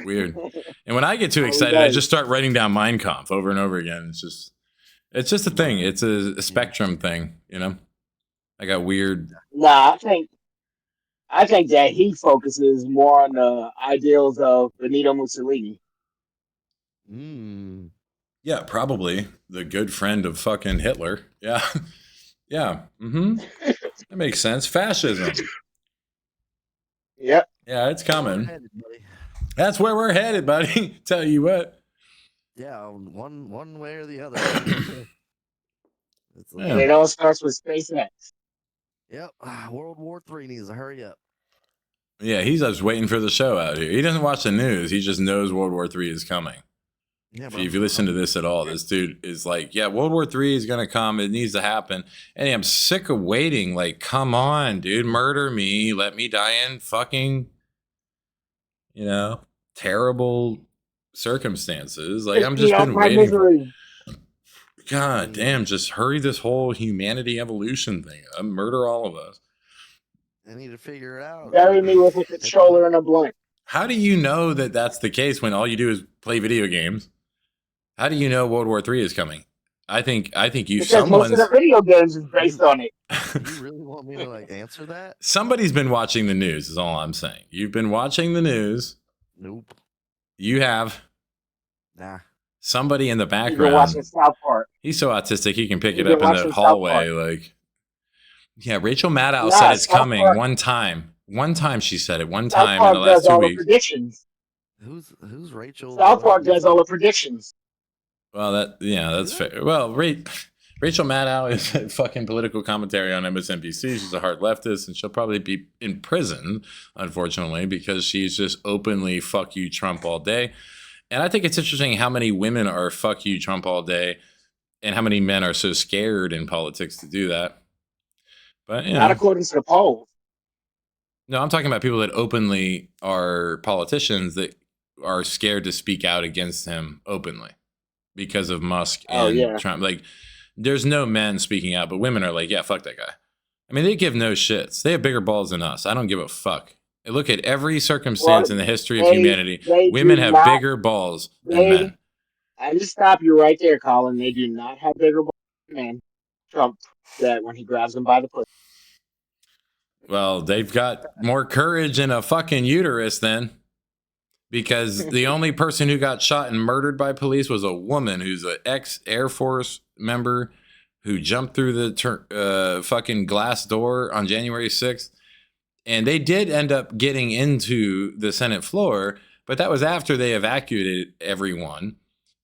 weird. And when I get too excited, I just start writing down Mein Kampf over and over again. It's just a thing. It's a spectrum thing. I got weird. Nah, I think that he focuses more on the ideals of Benito Mussolini. Yeah, probably the good friend of fucking Hitler. Yeah. Yeah. That makes sense. Fascism. Yep. Yeah, it's coming. That's where we're headed, buddy. Tell you what. Yeah, one way or the other. And it all starts with SpaceX. Yep. World War III needs to hurry up. Yeah, he's just waiting for the show out here. He doesn't watch the news. He just knows World War III is coming. Yeah, If you listen to this at all, this dude is like, yeah, World War III is going to come. It needs to happen. And I'm sick of waiting. Like, come on, dude, murder me. Let me die in fucking, terrible circumstances. Like, I'm Push me just out been my waiting for, misery. God damn, just hurry this whole humanity evolution thing up. Murder all of us. I need to figure it out. Bury me with a controller and a blunt. How do you know that that's the case when all you do is play video games? How do you know World War III is coming? I think Because most of the video games is based on it. You really want me to like answer that? Somebody's been watching the news, is all I'm saying. You've been watching the news. Nope. You have. Nah. Somebody in the You've been background. watching South Park. He's so autistic he can pick You've it up been in the watching South hallway. Park. Like, yeah, Rachel Maddow Yeah, said it's South coming Park. one time. One time she said it. One South time in the Park last does 2 all the weeks. predictions. Who's Rachel? South Park does all the predictions. Well, that's fair. Well, Rachel Maddow is a fucking political commentary on MSNBC. She's a hard leftist, and she'll probably be in prison, unfortunately, because she's just openly fuck you Trump all day. And I think it's interesting how many women are fuck you Trump all day, and how many men are so scared in politics to do that. But Not according to the polls. No, I'm talking about people that openly are politicians that are scared to speak out against him openly because of Musk and Trump. Like, there's no men speaking out, but women are like, yeah, fuck that guy. I mean, they give no shits. They have bigger balls than us. I don't give a fuck. Look at every circumstance in the history of humanity. Women have bigger balls than men. I just stop you right there, Colin. They do not have bigger balls than men. Trump that when he grabs them by the pussy. Well, they've got more courage in a fucking uterus then. Because the only person who got shot and murdered by police was a woman who's an ex-Air Force member who jumped through the fucking glass door on January 6th. And they did end up getting into the Senate floor, but that was after they evacuated everyone.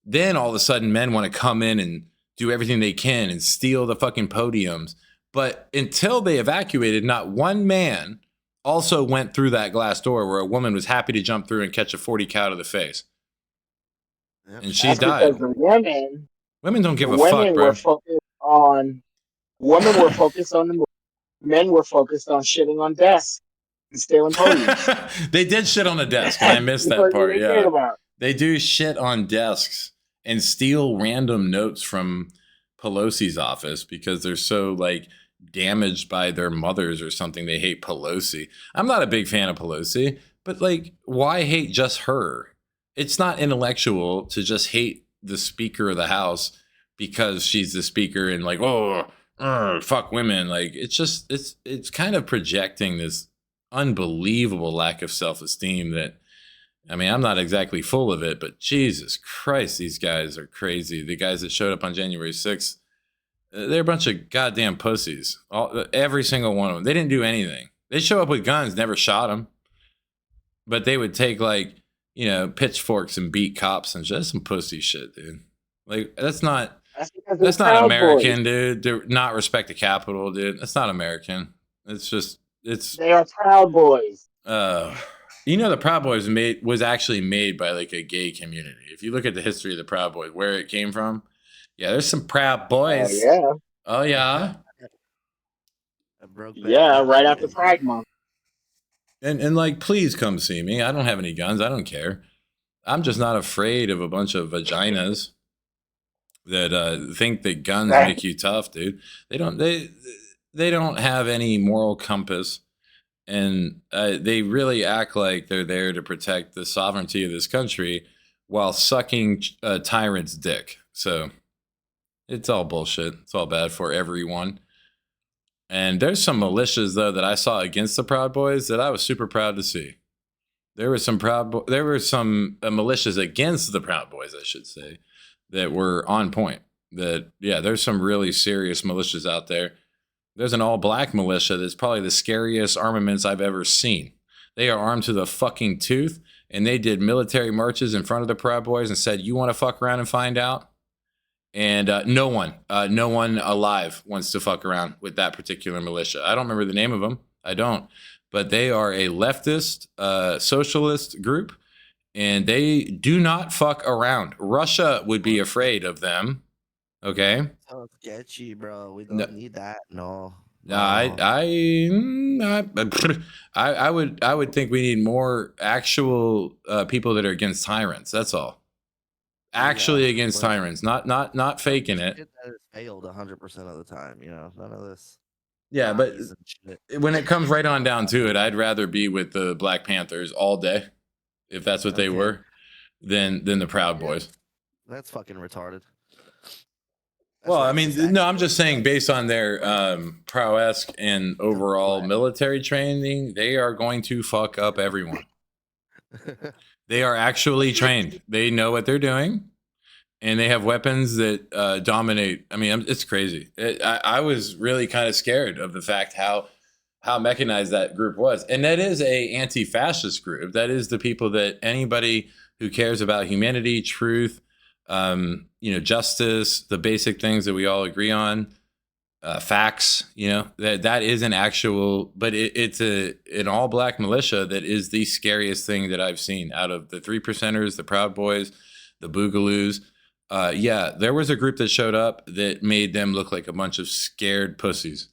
Then all of a sudden men want to come in and do everything they can and steal the fucking podiums. But until they evacuated, not one man also went through that glass door where a woman was happy to jump through and catch a 40 cal to the face. Yep. And she died. Because the women don't give a fuck, bro. Women were focused on the movie. Men were focused on shitting on desks and stealing podiums. They did shit on the desk, and I missed that part. Yeah, they do shit on desks and steal random notes from Pelosi's office because they're so like damaged by their mothers or something. They hate Pelosi. I'm not a big fan of Pelosi, but like, why hate just her? It's not intellectual to just hate the Speaker of the House because she's the Speaker and like, fuck women. Like, it's kind of projecting this unbelievable lack of self-esteem that, I mean, I'm not exactly full of it, but Jesus Christ, these guys are crazy. The guys that showed up on January 6th, they're a bunch of goddamn pussies. Every single one of them. They didn't do anything. They show up with guns, never shot them. But they would take like, pitchforks and beat cops and just some pussy shit, dude. Like, that's not American, dude. To not respect the Capitol, dude. That's not American. They are Proud Boys. The Proud Boys was actually made by like a gay community. If you look at the history of the Proud Boys, where it came from, yeah, there's some Proud Boys. Oh yeah. Right after Pride Month. And like, please come see me. I don't have any guns. I don't care. I'm just not afraid of a bunch of vaginas that think that guns make you tough, dude. They don't have any moral compass. And they really act like they're there to protect the sovereignty of this country while sucking a tyrant's dick. So it's all bullshit. It's all bad for everyone. And there's some militias, though, that I saw against the Proud Boys that I was super proud to see. There were some militias against the Proud Boys, I should say, that were on point. There's some really serious militias out there. There's an all-black militia that's probably the scariest armaments I've ever seen. They are armed to the fucking tooth, and they did military marches in front of the Proud Boys and said, "You want to fuck around and find out?" And no one alive wants to fuck around with that particular militia. I don't remember the name of them. I don't. But they are a leftist, socialist group, and they do not fuck around. Russia would be afraid of them. Okay. So sketchy, bro. We No, don't need that. No. no, I would think we need more actual people that are against tyrants. That's all. Actually Yeah, against but tyrants, not some faking it. shit that has failed 100% of the time. You know, none of this Yeah, but lies and shit. when it comes right on down to it, I'd rather be with the Black Panthers all day, if that's what they Okay. were, than the Proud Yeah. Boys. That's fucking retarded. That's Well, I racist, mean, no, I'm actually. just saying based on their prowess and overall military training, they are going to fuck up everyone. They are actually trained. They know what they're doing, and they have weapons that dominate. I mean, it's crazy. I was really kind of scared of the fact how mechanized that group was, and that is a anti-fascist group. That is the people that anybody who cares about humanity, truth, justice, the basic things that we all agree on, facts. That is an actual, but it's an all-black militia that is the scariest thing that I've seen out of the 3%ers, the Proud Boys, the Boogaloos. Yeah, there was a group that showed up that made them look like a bunch of scared pussies.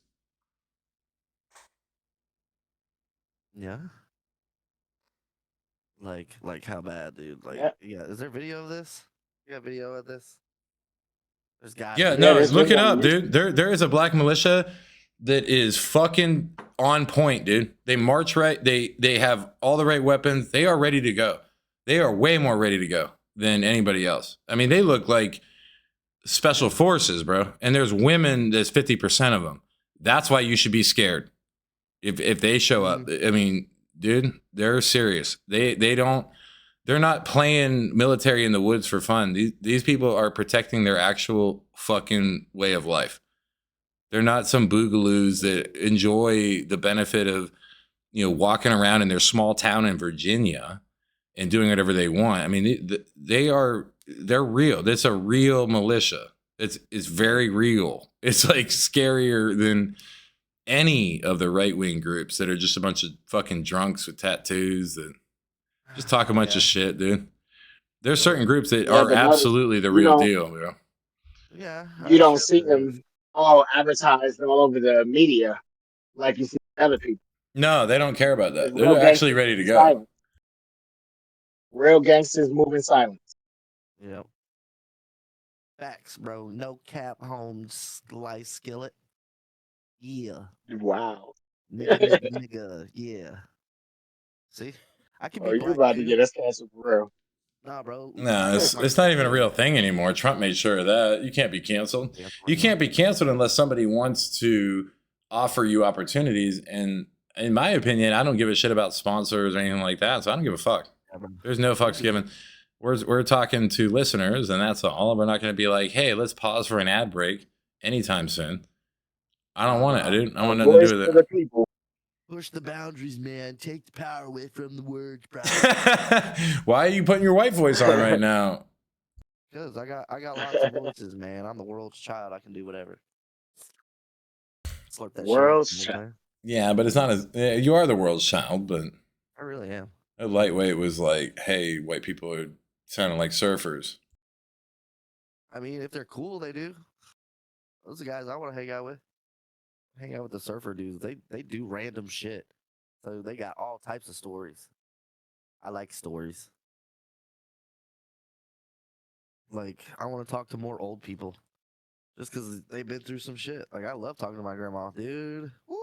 Yeah. Like how bad, dude? Like, Yeah. is there video of this? You got video of this? There's got Yeah, to be. no, there's look it video on up, dude. There is a black militia that is fucking on point, dude. They march right. They have all the right weapons. They are ready to go. They are way more ready to go than anybody else. I mean, they look like special forces, bro. And there's women. There's 50% of them. That's why you should be scared if they show up. I mean, dude, they're serious. They're not playing military in the woods for fun. These people are protecting their actual fucking way of life. They're not some boogaloos that enjoy the benefit of, walking around in their small town in Virginia and doing whatever they want. I mean, they're real. It's a real militia. It's very real. It's like scarier than any of the right-wing groups that are just a bunch of fucking drunks with tattoos that just talk a bunch of shit, dude. There's certain groups that are but notice absolutely the you real don't deal, bro. Yeah. you don't see them all advertised all over the media like you see other people. No, they don't care about Because that. real They're actually gangsters ready to move go. silent. Real gangsters move in silence. Yep. Facts, bro. No cap, home slice skillet. Yeah. Wow. Nigga. Yeah. See, I can be Oh, you black about to too. get us canceled for real. Nah, bro. No, it's not even a real thing anymore. Trump made sure of that. You can't be canceled. You can't be canceled unless somebody wants to offer you opportunities. And in my opinion, I don't give a shit about sponsors or anything like that. So I don't give a fuck. There's no fucks given. We're talking to listeners, and that's all. We're not going to be like, hey, let's pause for an ad break anytime soon. I don't want it. I didn't. I want nothing to do with For the it. people. Push the boundaries, man. Take the power away from the words, bro. Why are you putting your white voice on right now? Because I got lots of voices, man. I'm the world's child. I can do whatever. Slurp that World's shit. child. Yeah, but it's not as you are the world's child, but I really am. a lightweight was like, hey, white people are sounding like surfers. I mean, if they're cool, they do. Those are the guys I want to hang out with. Hang out with the surfer dudes. They do random shit. So they got all types of stories. I like stories. Like, I want to talk to more old people. Just because they've been through some shit. Like, I love talking to my grandma, dude. Woo!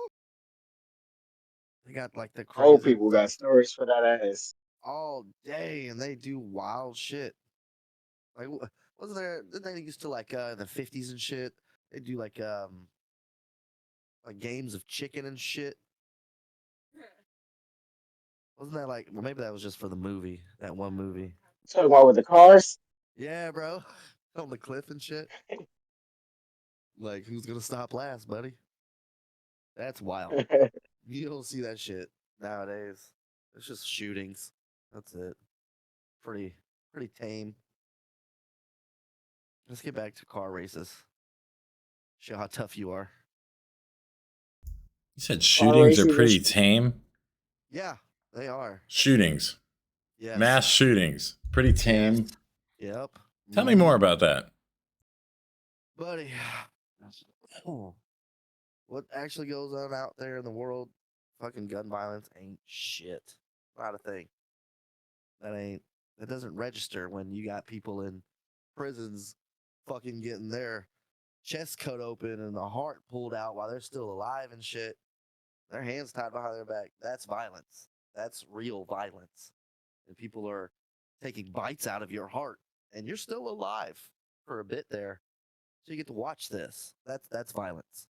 They got like the crazy Old people got stories for that ass. all day, and they do wild shit. Like, wasn't there? Didn't they used to like in the 50s and shit? They do like games of chicken and shit. Wasn't that like? Well, maybe that was just for the movie. That one movie. Talking about with the cars. Yeah, bro. On the cliff and shit. Like, who's gonna stop last, buddy? That's wild. You don't see that shit nowadays. It's just shootings. That's it. Pretty tame. Let's get back to car races. Show how tough you are. You said shootings are pretty tame. Yeah, they are. Shootings. Yes. Mass shootings. Pretty tame. Yes. Yep. Tell me more about that. Buddy. What actually goes on out there in the world? Fucking gun violence ain't shit. Not a thing. That doesn't register when you got people in prisons fucking getting their chest cut open and the heart pulled out while they're still alive and shit. Their hands tied behind their back. That's violence. That's real violence. And people are taking bites out of your heart and you're still alive for a bit there. So you get to watch this. That's violence.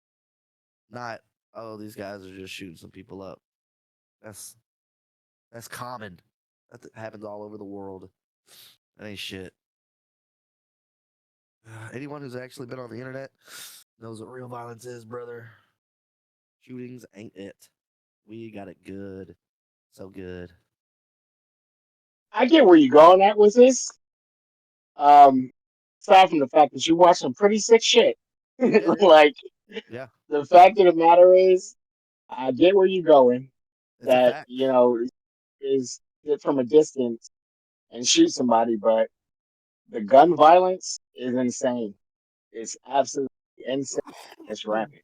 Not, oh, these guys are just shooting some people up. That's common. That happens all over the world. That ain't shit. Anyone who's actually been on the internet knows what real violence is, brother. Shootings ain't it. We got it good. So good. I get where you're going at with this. Aside from the fact that you watch some pretty sick shit, Yeah, like yeah. the fact of the matter is, I get where you're going. It's a That fact. is sit from a distance and shoot somebody, but the gun violence is insane. It's absolutely insane. It's rampant.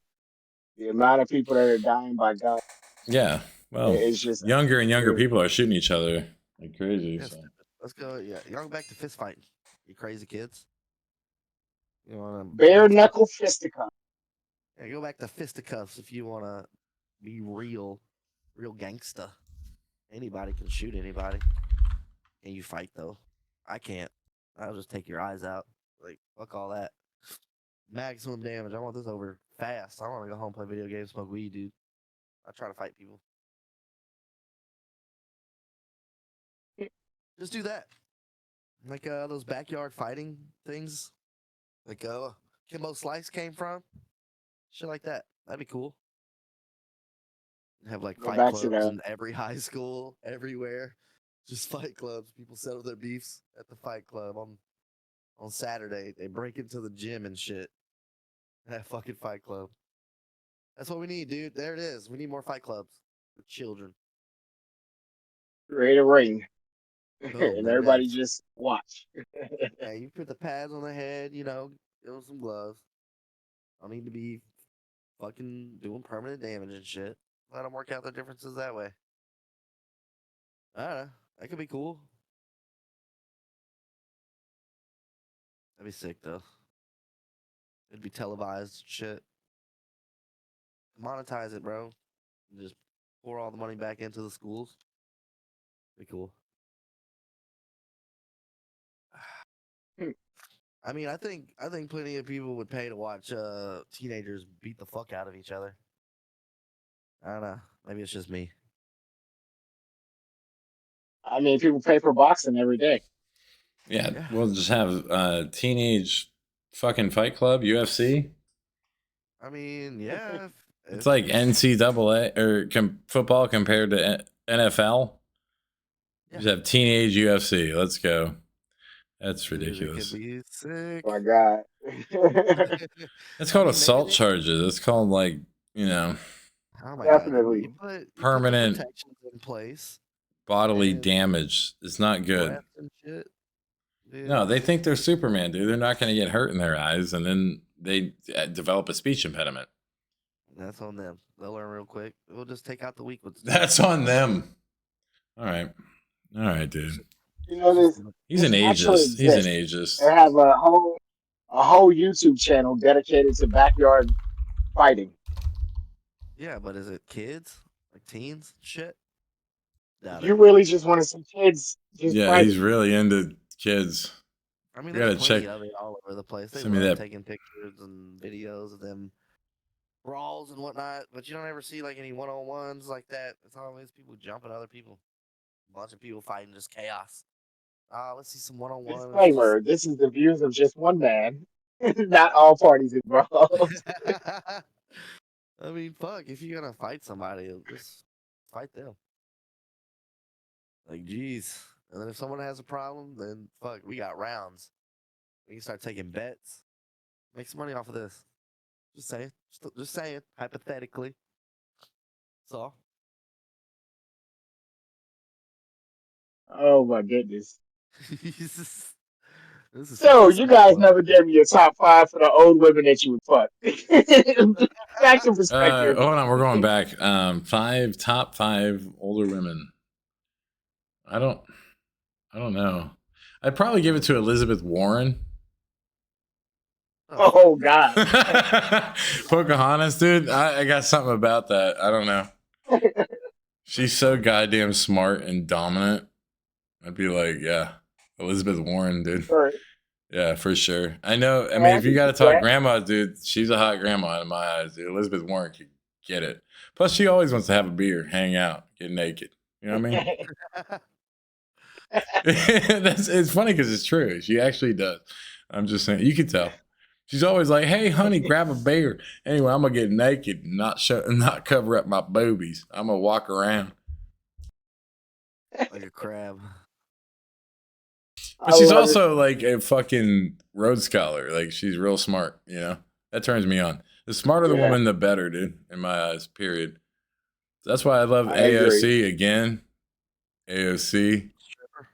The amount of people that are dying by gun Yeah. Well, is just younger and younger absolute. people are shooting each other like crazy. Yes. So. Let's go. Yeah, y'all go back to fist fighting. You crazy kids. You want to Bare knuckle fisticuff. Yeah, go back to fisticuffs if you want to be real gangsta. Anybody can shoot anybody. Can you fight though? I can't. I'll just take your eyes out. Like fuck all that. Maximum damage. I want this over fast. I want to go home, play video games, smoke weed, dude. I try to fight people. Just do that. Like those backyard fighting things. Like Kimbo Slice came from. Shit like that. That'd be cool. Have like Go fight back to clubs the in every high school, everywhere. Just fight clubs. People settle their beefs at the fight club on Saturday. They break into the gym and shit. That fucking fight club. That's what we need, dude. There it is. We need more fight clubs for children. create a ring, Boom. and There it everybody is. just watch. Yeah, you put the pads on the head, give them some gloves. Don't need to be fucking doing permanent damage and shit. Let them work out their differences that way. I don't know. That could be cool. That'd be sick though. It'd be televised shit. Monetize it, bro. Just pour all the money back into the schools. Be cool. I mean, I think plenty of people would pay to watch teenagers beat the fuck out of each other. I don't know. Maybe it's just me. I mean, people pay for boxing every day. Yeah, Yeah. we'll just have teenage fucking fight club, UFC. I mean, yeah. It's like NCAA or football compared to NFL. Yeah. Just have teenage UFC. Let's go. That's Dude, it ridiculous. could be sick. Oh my God. It's I called mean, maybe assault they. charges. It's called Oh my god! Definitely. You put the permanent protections in place bodily and damage. It's not good. breath and shit, dude. No, they think they're Superman, dude. They're not going to get hurt in their eyes, and then they develop a speech impediment. That's on them. They'll learn real quick. We'll just take out the weak ones. That's on them. All right, dude. This He's an this actually ageist. He's an exists. ageist. They have a whole YouTube channel dedicated to backyard fighting. Yeah, but is it kids? Like teens? Shit? Doubt it. You really just want to see kids just Yeah, he's fighting. really into kids. I mean, We there's gotta check. plenty of it all over the place. They Send me love that. taking pictures and videos of them brawls and whatnot, but you don't ever see like any one-on-ones like that. It's always people jumping other people. A bunch of people fighting, just chaos. Let's see some one-on-one. Let's just Disclaimer: this is the views of just one man, not all parties involved. I mean, fuck, if you're gonna fight somebody, just fight them. Like, geez. And then if someone has a problem, then fuck, we got rounds. We can start taking bets. Make some money off of this. Just saying. Just saying. Hypothetically. So Oh my goodness. This is So some you guys smack never gave me a top 5 for the old women that you would fuck. Back to perspective. Hold on, we're going back. Top five older women. I don't know. I'd probably give it to Elizabeth Warren. Oh God. Pocahontas, dude. I got something about that. I don't know. She's so goddamn smart and dominant. I'd be like, yeah, Elizabeth Warren, dude. Right. Yeah, for sure. I know. I Yeah, mean, I if you can got to see talk that. grandma, dude, she's a hot grandma in my eyes. Dude. Elizabeth Warren could get it. Plus, she always wants to have a beer, hang out, get naked. You know what I mean? It's funny because it's true. She actually does. I'm just saying, you can tell. She's always like, "Hey, honey, grab a beer." Anyway, I'm gonna get naked, and not cover up my boobies. I'm gonna walk around. like a crab. But I she's love it. also like a fucking Rhodes Scholar. Like she's real smart. You know that turns me on. The smarter the Yeah. woman, the better, dude. In my eyes, period. That's why I love I agree. AOC again. AOC. Stripper.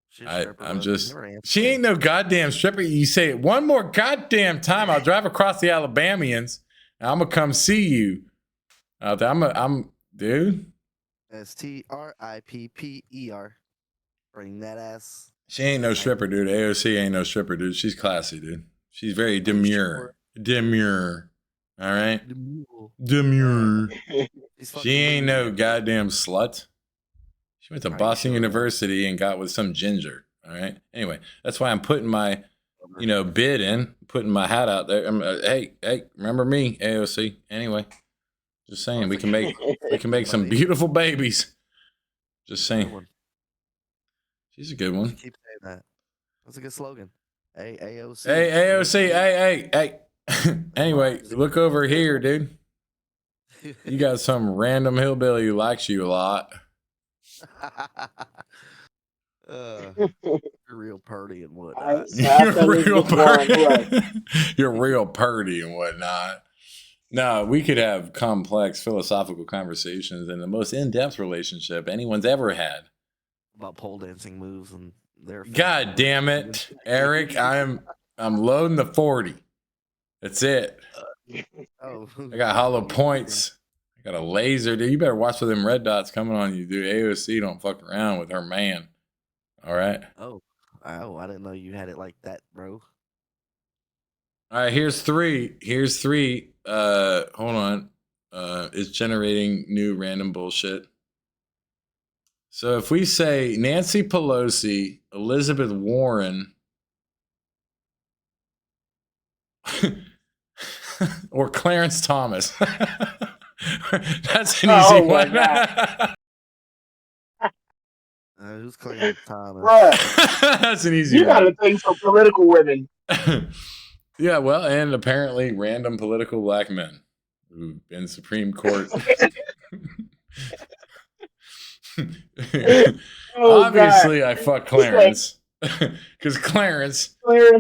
She's a stripper, I'm bro. just. Never answered She me. ain't no goddamn stripper. You say it one more goddamn time, I'll drive across the Alabamians. And I'm gonna come see you out there. I'm, dude. STRIPPER. Bring that ass. She ain't no stripper, dude. AOC ain't no stripper, dude. She's classy, dude. She's very demure. Demure. All right? Demure. She ain't no goddamn slut. She went to Are you Boston sure? University and got with some ginger. All right? Anyway, that's why I'm putting my, bid in, putting my hat out there. Hey, remember me, AOC? Anyway, just saying, we can make some beautiful babies. Just saying. She's a good one. Keep saying that. That's a good slogan. Hey, AOC. Hey, AOC. Hey. Anyway, look over here, dude. You got some random hillbilly who likes you a lot. You're real purdy and whatnot. You're real purdy and whatnot. No, we could have complex philosophical conversations in the most in-depth relationship anyone's ever had. About pole dancing moves and their. God damn it, Eric! I'm loading the 40. That's it. Oh, I got hollow points. I got a laser, dude. You better watch for them red dots coming on you, dude. AOC don't fuck around with her man. All right. Oh, I didn't know you had it like that, bro. All right, here's three. Hold on. It's generating new random bullshit. So if we say Nancy Pelosi, Elizabeth Warren, or Clarence Thomas. That's an easy one. Who's Clarence Thomas? That's an easy You one. got to think for political women. Yeah, well, and apparently random political black men who've been Supreme Court. Obviously, God. I fuck Clarence because Clarence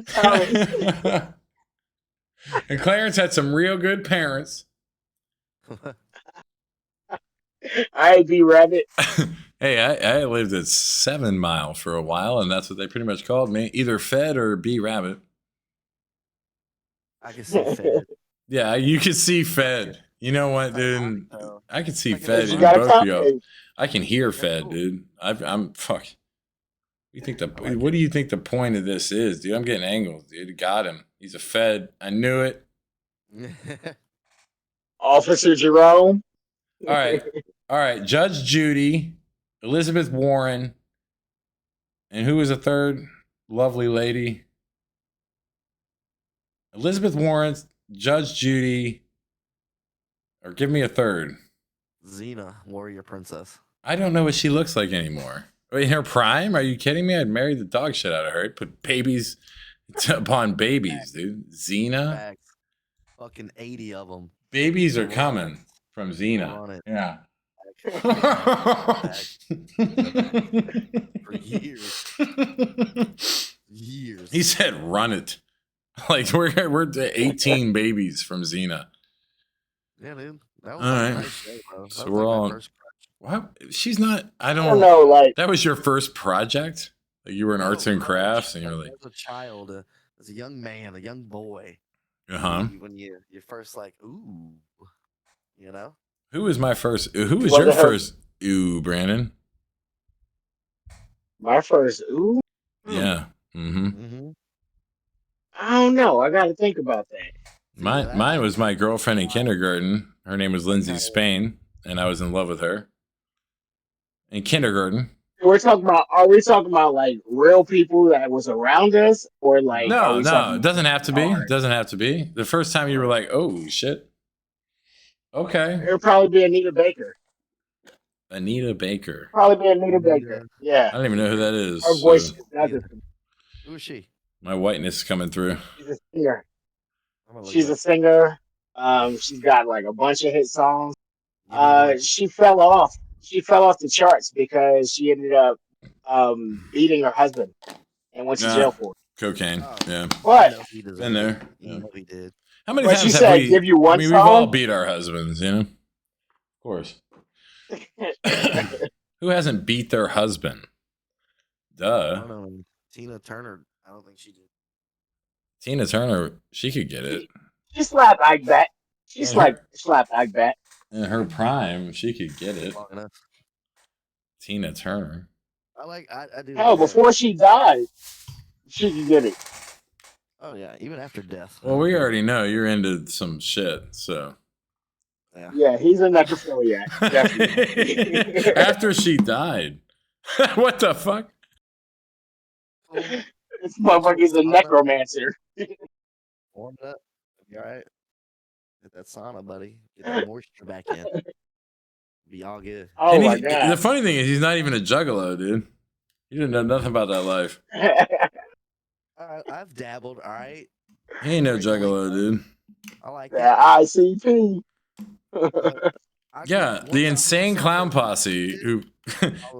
Thomas. And Clarence had some real good parents. I be rabbit. Hey, I lived at 7 Mile for a while, and that's what they pretty much called me, either Fed or B Rabbit. I can see Fed. Yeah, you can see Fed. You know what, dude? I can see Fed in both of you. I can hear Fed, dude. I'm fuck. What do you think the point of this is, dude? I'm getting angles, dude. Got him. He's a Fed. I knew it. Officer Jerome. All right. Judge Judy, Elizabeth Warren, and who was a third lovely lady? Elizabeth Warren, Judge Judy, or give me a third. Xena, warrior princess. I don't know what she looks like anymore. In her prime? Are you kidding me? I'd marry the dog shit out of her. I'd put babies upon babies, dude. Xena? Facts. Fucking 80 of them. Babies are coming from Xena. Yeah. For years. Years. He said, "Run it!" Like we're to 18 babies from Xena. Yeah, dude. That was all right. Nice day, bro. So we're all What? She's not. I don't don't. know, like That was your first project. Like you were in arts and crafts, and you're like, as a child, as a young man, a young boy, uh huh. when you're first like, ooh, you know. Who was my first? Who was Was your it her- first? Ooh, Brandon. my first ooh. Yeah. Mm-hmm. Mm-hmm. I don't know. I got to think about that. Mine was my girlfriend in kindergarten. Her name was Lindsay Spain, and I was in love with her in kindergarten. We're talking about. Are we talking about like real people that was around us, or like? are No, we no, talking it doesn't have to be. hard? It doesn't have to be. The first time you were like, "Oh shit." Okay. It'll probably be Anita Baker. Anita Baker. Probably be Anita Baker. I Yeah, don't even know who that is. her voice. So Who is she? my whiteness is coming through. She's a singer. I'm gonna look She's it a up. singer. She's got like a bunch of hit songs. Give me one. She fell off. She fell off the charts because she ended up beating her husband and went to Nah. jail for it. Cocaine. Oh. Yeah. But He deserved Been there. it. Yeah. You know he did. How many But times she have said, we? give you one I mean, we've all song? beat our husbands, you know. Of course. Who hasn't beat their husband? I Duh. don't know. Tina Turner. I don't think she did. Tina Turner, she could get it. She slapped Ike back. She And slapped Ike back. In her prime, she could get it. Long enough. Tina Turner. I do. Hell, like that. before she died, she could get it. Oh yeah, even after death. Well, we already know you're into some shit, so. Yeah, he's a necrophiliac. Definitely. After she died. What the fuck? This motherfucker's a necromancer. Warm it up. You all right? Get that sauna, buddy. Get that moisture back in. Be all good. Oh And my god. the funny thing is, he's not even a juggalo, dude. He didn't know nothing about that life. I've dabbled. All right. He ain't no juggalo, dude. I like The it. ICP. Yeah, the insane clown posse who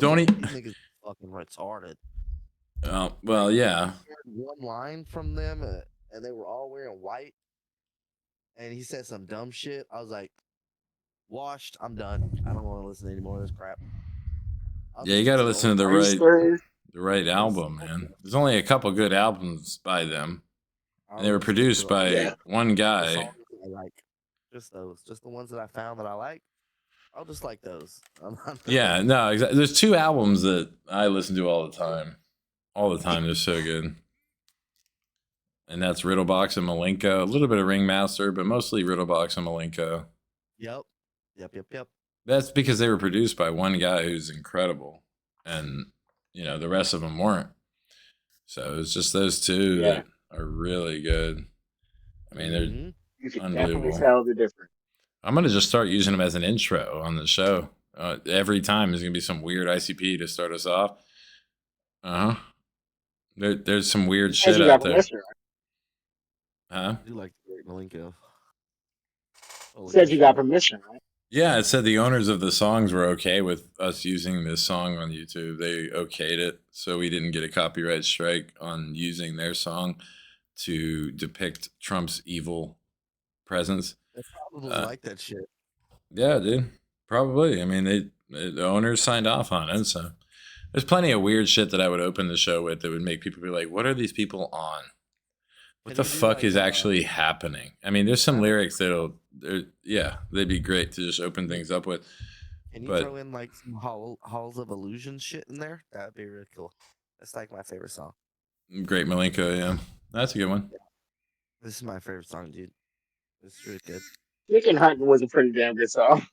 don't These eat. niggas fucking retarded. Well, yeah. I heard one line from them, and they were all wearing white. And he said some dumb shit. I was like, washed. I'm done. I don't want to listen to any more of this crap. Yeah, you got to listen to the Are you serious? right album, man. There's only a couple good albums by them, and they were produced by one guy. I like just those, just the ones that I found that I like. I'll just like those. Yeah, no, exactly. There's two albums that I listen to all the time. All the time, they're so good. And that's Riddlebox and Malenko. A little bit of Ringmaster, but mostly Riddlebox and Malenko. Yep. That's because they were produced by one guy who's incredible, and the rest of them weren't. So it's just those two that are really good. I mean, they're You can unbelievable. definitely tell the difference. I'm gonna just start using them as an intro on the show. Every time there's gonna be some weird ICP to start us off. There's some weird shit out there. Huh? I do like the Great Malenko. Said you got permission, right? Yeah, it said the owners of the songs were okay with us using this song on YouTube. They okayed it, so we didn't get a copyright strike on using their song to depict Trump's evil presence. They probably like that shit. Yeah, dude. Probably. I mean, the owners signed off on it, so there's plenty of weird shit that I would open the show with that would make people be like, "What are these people on? What the fuck is actually happening?" I mean, there's some lyrics they'd be great to just open things up with. Can you throw in like some Halls of Illusion shit in there? That'd be really cool. That's like my favorite song. Great Malenko, yeah. That's a good one. Yeah. This is my favorite song, dude. It's really good. Chicken Hunting was a pretty damn good song.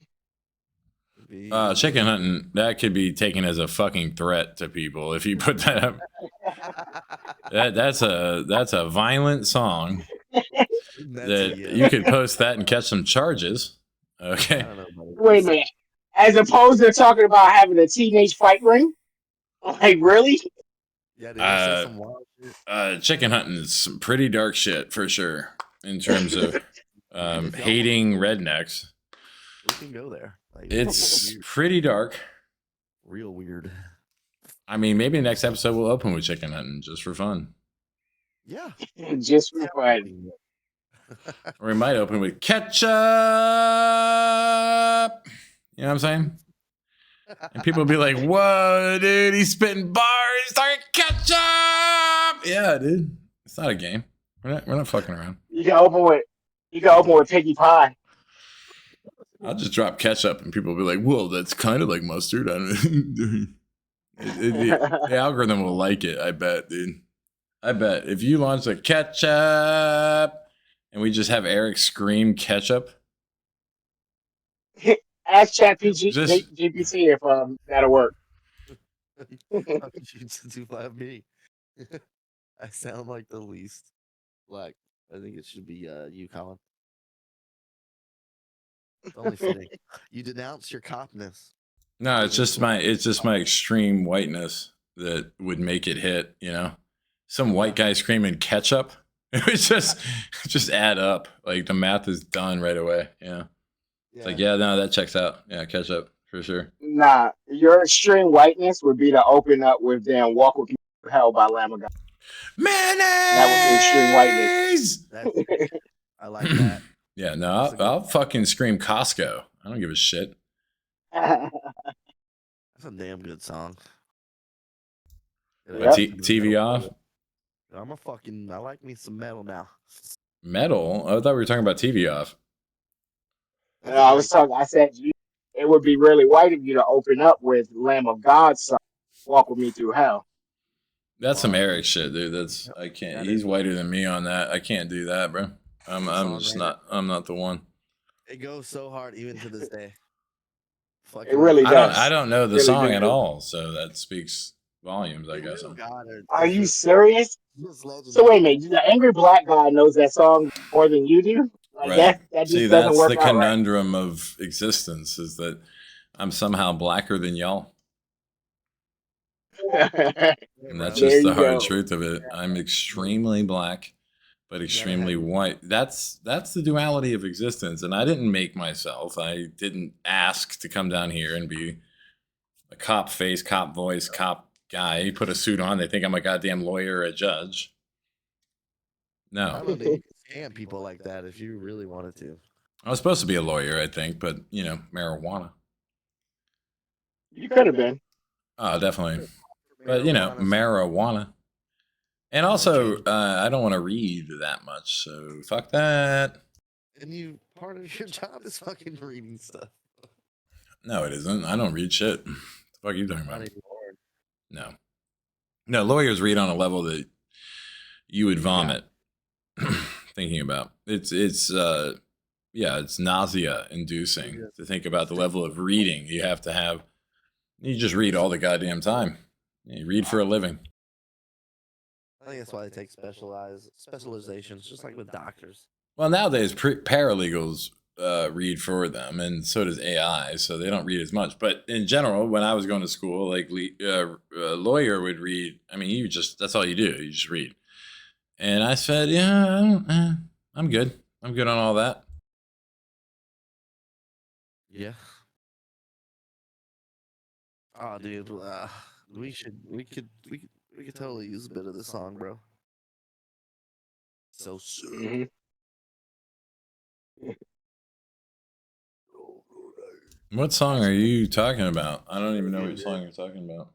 Chicken Hunting, that could be taken as a fucking threat to people if you put that up. That's a violent song that you could post that and catch some charges. Okay. Wait a minute. As opposed to talking about having a teenage fight ring? Like, really? Yeah, some wild shit. Chicken Hunting is some pretty dark shit for sure in terms of hating rednecks. We can go there. Like, It's pretty dark. Real weird. I mean, maybe next episode we'll open with Chicken Hunting just for fun. Yeah. Just for fun. Or we might open with ketchup. You know what I'm saying? And people be like, "Whoa, dude, he's spitting bars, he's talking ketchup." Yeah, dude, it's not a game. We're not fucking around. You can open with Piggy Pie. I'll just drop ketchup, and people will be like, "Whoa, that's kind of like mustard." I don't. The algorithm will like it. I bet, dude. I bet if you launch a ketchup, and we just have Eric scream ketchup. Ask Just- GPT if that'll work. Fucking shoots to fly me. I sound like the least black. I think it should be you, Colin. It's only fitting. You denounce your copness. No, it's just my extreme whiteness that would make it hit. You know, some white guy screaming ketchup. It would just add up. Like the math is done right away. Yeah. It's like, yeah, no, that checks out. Yeah, ketchup for sure. Nah, your extreme whiteness would be to open up with damn "Walk with Me to Hell" by Lamb of God. Mayonnaise. That was the extreme whiteness. I like that. Yeah, no, I'll fucking scream Costco. I don't give a shit. That's a damn good song. But TV off. I like me some metal now. Metal? I thought we were talking about TV off. No, I said it would be really white of you to open up with Lamb of God's song, "Walk with Me Through Hell." That's some Eric shit, dude. I can't. He's whiter than me on that. I can't do that, bro. I'm just not. I'm not the one. It goes so hard even to this day. It really does. I don't know the Really song does. at all, so that speaks volumes, I guess. Are you serious? So wait a minute. The angry black guy knows that song more than you do. Like Right. that just See, doesn't that's work the out conundrum of existence: is that I'm somehow blacker than y'all, right. and that's There just the you hard go. truth of it. I'm extremely black, but extremely white. That's the duality of existence, and I didn't make myself. I didn't ask to come down here and be a cop face, cop voice, cop guy. You put a suit on, they think I'm a goddamn lawyer or a judge. I No, don't know, you could scam people like that if you really wanted to. I was supposed to be a lawyer, I think, but you know, marijuana. You could have been. Oh, definitely. But you know, marijuana. And also, I don't want to read that much, so fuck that. And part of your job is fucking reading stuff. No, it isn't. I don't read shit. What the fuck are you talking Not about? anymore. No. No, lawyers read on a level that you would vomit thinking about. It's nausea inducing to think about the level of reading you have to have. You just read all the goddamn time. You read for a living. I think that's why they take specializations, just like with doctors. Well, nowadays paralegals read for them, and so does AI, so they don't read as much. But in general, when I was going to school, like a lawyer would read. I mean, that's all you do. You just read. And I said, yeah, I'm good. I'm good on all that. Yeah. Oh, dude, we could totally use a bit of this song, bro. So soon. What song are you talking about? I don't even know what song you're talking about.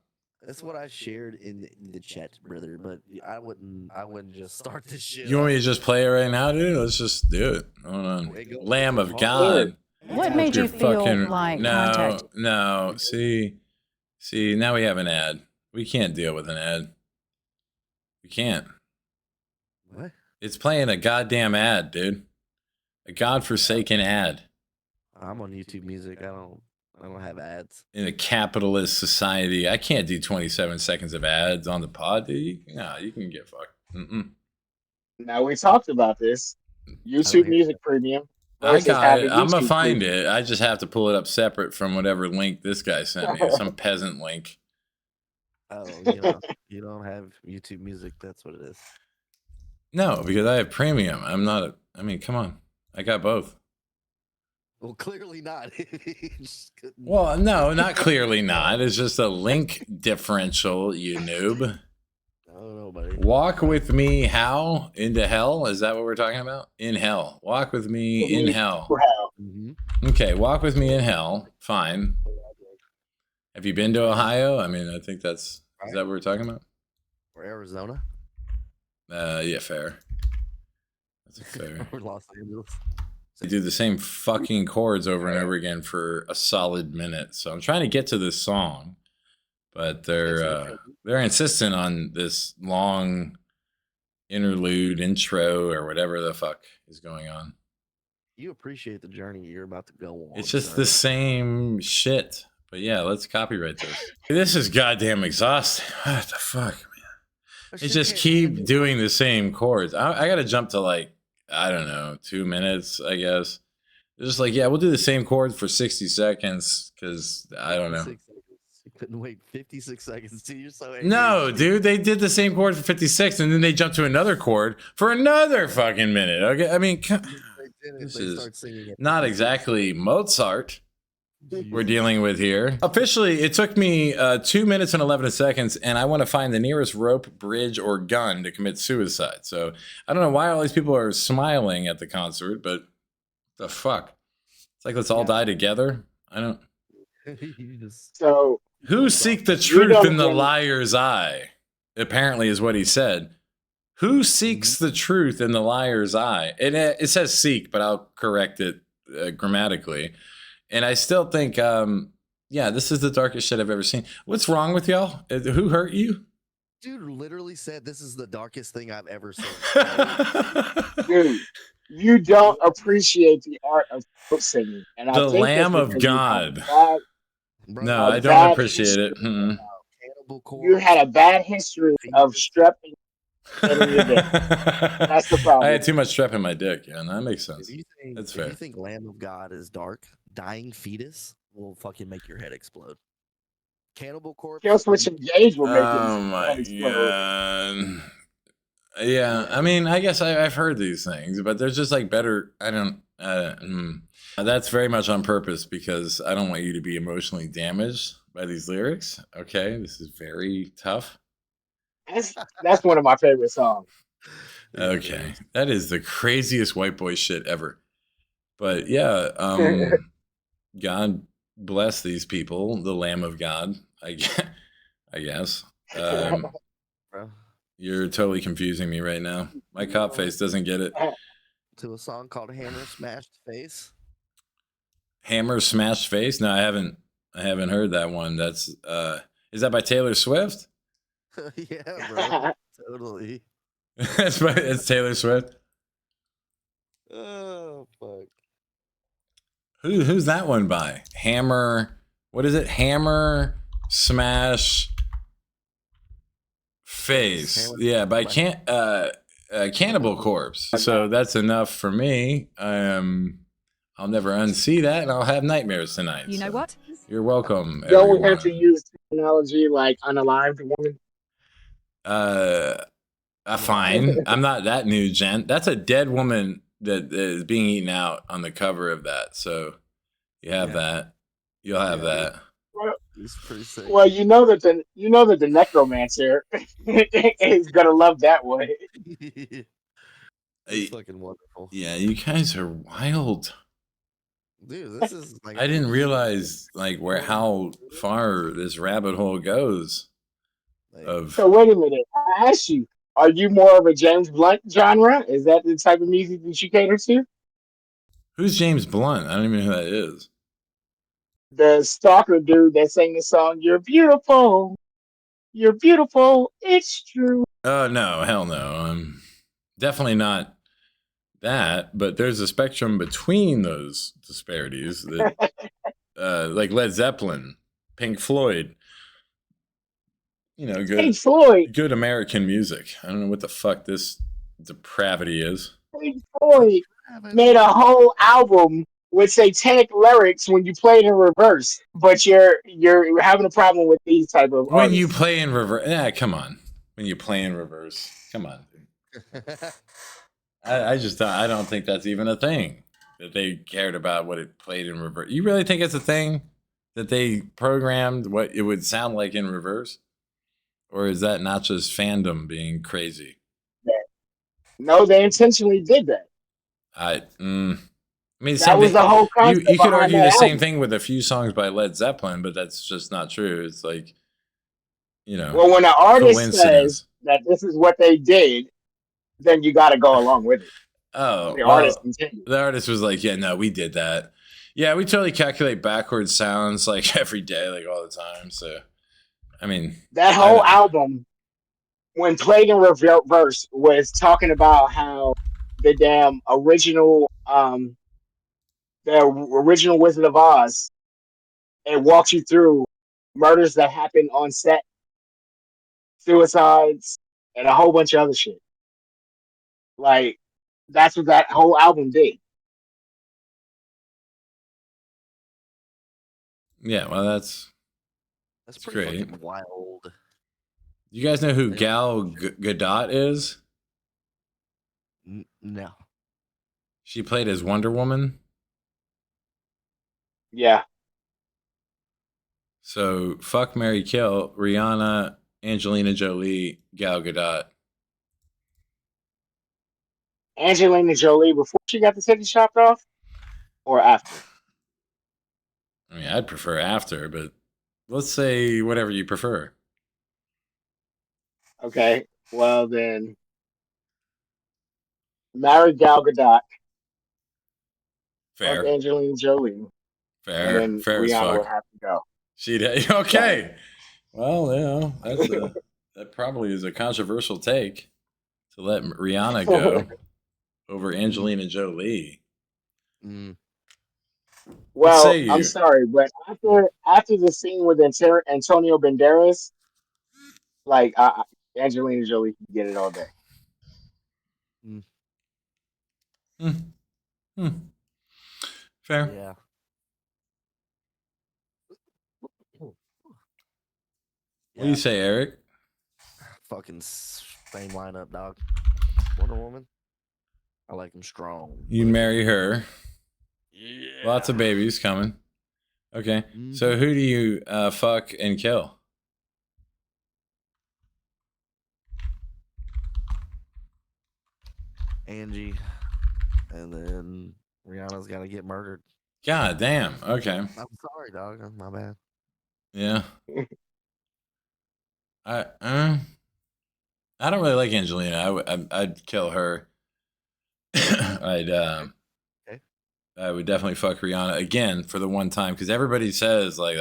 That's what I shared in the chat, brother. But I wouldn't just start this shit. You want me to just play it right now, dude? Let's just do it. Hold on. Lamb of God. What made you feel like contact? No. See, now we have an ad. We can't deal with an ad. We can't. What? It's playing a goddamn ad, dude. A godforsaken ad. I'm on YouTube Music. I don't have ads. In a capitalist society, I can't do 27 seconds of ads on the pod, dude. No, you can get fucked. Now we talked about this. YouTube Music Premium. I got it. I'm gonna find it. I just have to pull it up separate from whatever link this guy sent me. Some peasant link. Oh, you don't have YouTube Music. That's what it is. No, because I have premium. I'm not. I mean, come on. I got both. Well, clearly not. Well, no, not clearly not. It's just a link differential, you noob. I don't know, buddy. Walk with me how? Into hell? Is that what we're talking about? In hell. Walk with me in hell. Mm-hmm. Okay, walk with me in hell. Fine. Have you been to Ohio? I mean, I think that's Right. is that what we're talking about? Or Arizona. Yeah, fair. That's fair. Or Los Angeles. They do the same fucking chords over and over again for a solid minute. So I'm trying to get to this song, but they're insistent on this long interlude intro or whatever the fuck is going on. You appreciate the journey you're about to go on. It's just sir. the same shit. But yeah, let's copyright this. This is goddamn exhausting. What the fuck, man? They just keep doing the same chords. I gotta jump to like, I don't know, 2 minutes, I guess. They're just like, yeah, we'll do the same chords for 60 seconds because I don't know. 56 seconds. You couldn't wait 56 seconds. Dude, you're so angry. No, dude, they did the same chord for 56 and then they jumped to another chord for another fucking minute. Okay, I mean, this is not exactly Mozart we're dealing with here. Officially, it took me 2 minutes and 11 seconds, and I want to find the nearest rope, bridge, or gun to commit suicide. So I don't know why all these people are smiling at the concert, but the fuck? It's like, let's all die together. I don't. So who seek the truth in the liar's eye? Apparently, is what he said. Who seeks the truth in the liar's eye? It says seek, but I'll correct it grammatically. And I still think, yeah, this is the darkest shit I've ever seen. What's wrong with y'all? Who hurt you? Dude literally said this is the darkest thing I've ever seen. Dude, you don't appreciate the art of throat singing. And the Lamb of God. No, I don't appreciate it. You had a bad history of strep in your dick. That's the problem. I had too much strep in my dick. Yeah, that makes sense. That's fair. If you think Lamb of God is dark, dying fetus will fucking make your head explode. Cannibal Corpse. Kill switch engage will make oh my god. Yeah, I mean, I guess I've heard these things, but there's just like better. I don't. That's very much on purpose because I don't want you to be emotionally damaged by these lyrics. Okay, this is very tough. That's one of my favorite songs. Okay, that is the craziest white boy shit ever. But yeah, God bless these people, the Lamb of God. I guess. You're totally confusing me right now. My cop face doesn't get it. To a song called "Hammer Smashed Face." Hammer Smashed Face? No, I haven't heard that one. That's is that by Taylor Swift? Yeah, bro. Totally. it's Taylor Swift. Oh fuck. Who's that one by? Hammer. What is it? Hammer Smash Face. Yeah, by Cannibal Corpse. So that's enough for me. I'll never unsee that, and I'll have nightmares tonight. You know what? You're welcome. Don't we have to use terminology like unalived woman? Fine. I'm not that new, gent. That's a dead woman that is being eaten out on the cover of that. So you have that. You'll have that. Well, he's pretty sick. Well, you know that the necromancer is gonna love that one. It's fucking wonderful. Yeah, you guys are wild. Dude, this is like I didn't realize like how far this rabbit hole goes. So wait a minute. I asked you, are you more of a James Blunt genre? Is that the type of music that you cater to? Who's James Blunt? I don't even know who that is. The stalker dude that sang the song "You're Beautiful, You're Beautiful, It's True." Oh no, hell no. Definitely not that. But there's a spectrum between those disparities. That, like Led Zeppelin, Pink Floyd. You know, good American music. I don't know what the fuck this depravity is. Pink Floyd made a whole album with satanic lyrics when you play it in reverse, but you're having a problem with these type of when artists. You play in reverse. Yeah, come on. When you play in reverse, come on. I don't think that's even a thing that they cared about what it played in reverse. You really think it's a thing that they programmed what it would sound like in reverse? Or is that not just fandom being crazy? No, they intentionally did that. I mean, That same was thing. the whole concept You could behind argue that the same album. thing with a few songs by Led Zeppelin, but that's just not true. It's like, you know, Well, when an artist says coincidence. that this is what they did, then you got to go along with it. Oh, The artist well, continued. the artist was like, yeah, no, we did that. Yeah, we totally calculate backwards sounds like every day, like all the time. So, I mean, That I whole album, when played in reverse, was talking about how the damn original, the original Wizard of Oz, it walks you through murders that happened on set, suicides, and a whole bunch of other shit. Like, that's what that whole album did. yeah, well, that's pretty great. fucking wild. You guys know who They- Gal Gadot is? No. She played as Wonder Woman. Yeah. So, fuck, Mary, kill Rihanna, Angelina Jolie, Gal Gadot. Angelina Jolie before she got the titty chopped off, or after? I mean, I'd prefer after, but let's say whatever you prefer. Okay. Well then, marry Gal Gadot, fuck Fair, Angelina Jolie, and then fair as Rihanna would fuck. have to go. She'd okay. Well, you know, that probably is a controversial take to let Rihanna go over Angelina Jolie. Mm. What Well, say I'm you? sorry, but after the scene with Antonio Banderas, like Angelina Jolie can get it all day. Hmm. Fair. Yeah. What do you say, Eric? Fucking same lineup, dog. Wonder Woman. I like them strong. You marry her. Yeah. Lots of babies coming. Okay. So who do you fuck and kill? Angie. And then Rihanna's got to get murdered. God damn. Okay. I'm sorry, dog. My bad. Yeah. I don't really like Angelina. I'd kill her. I would definitely fuck Rihanna again for the one time because everybody says like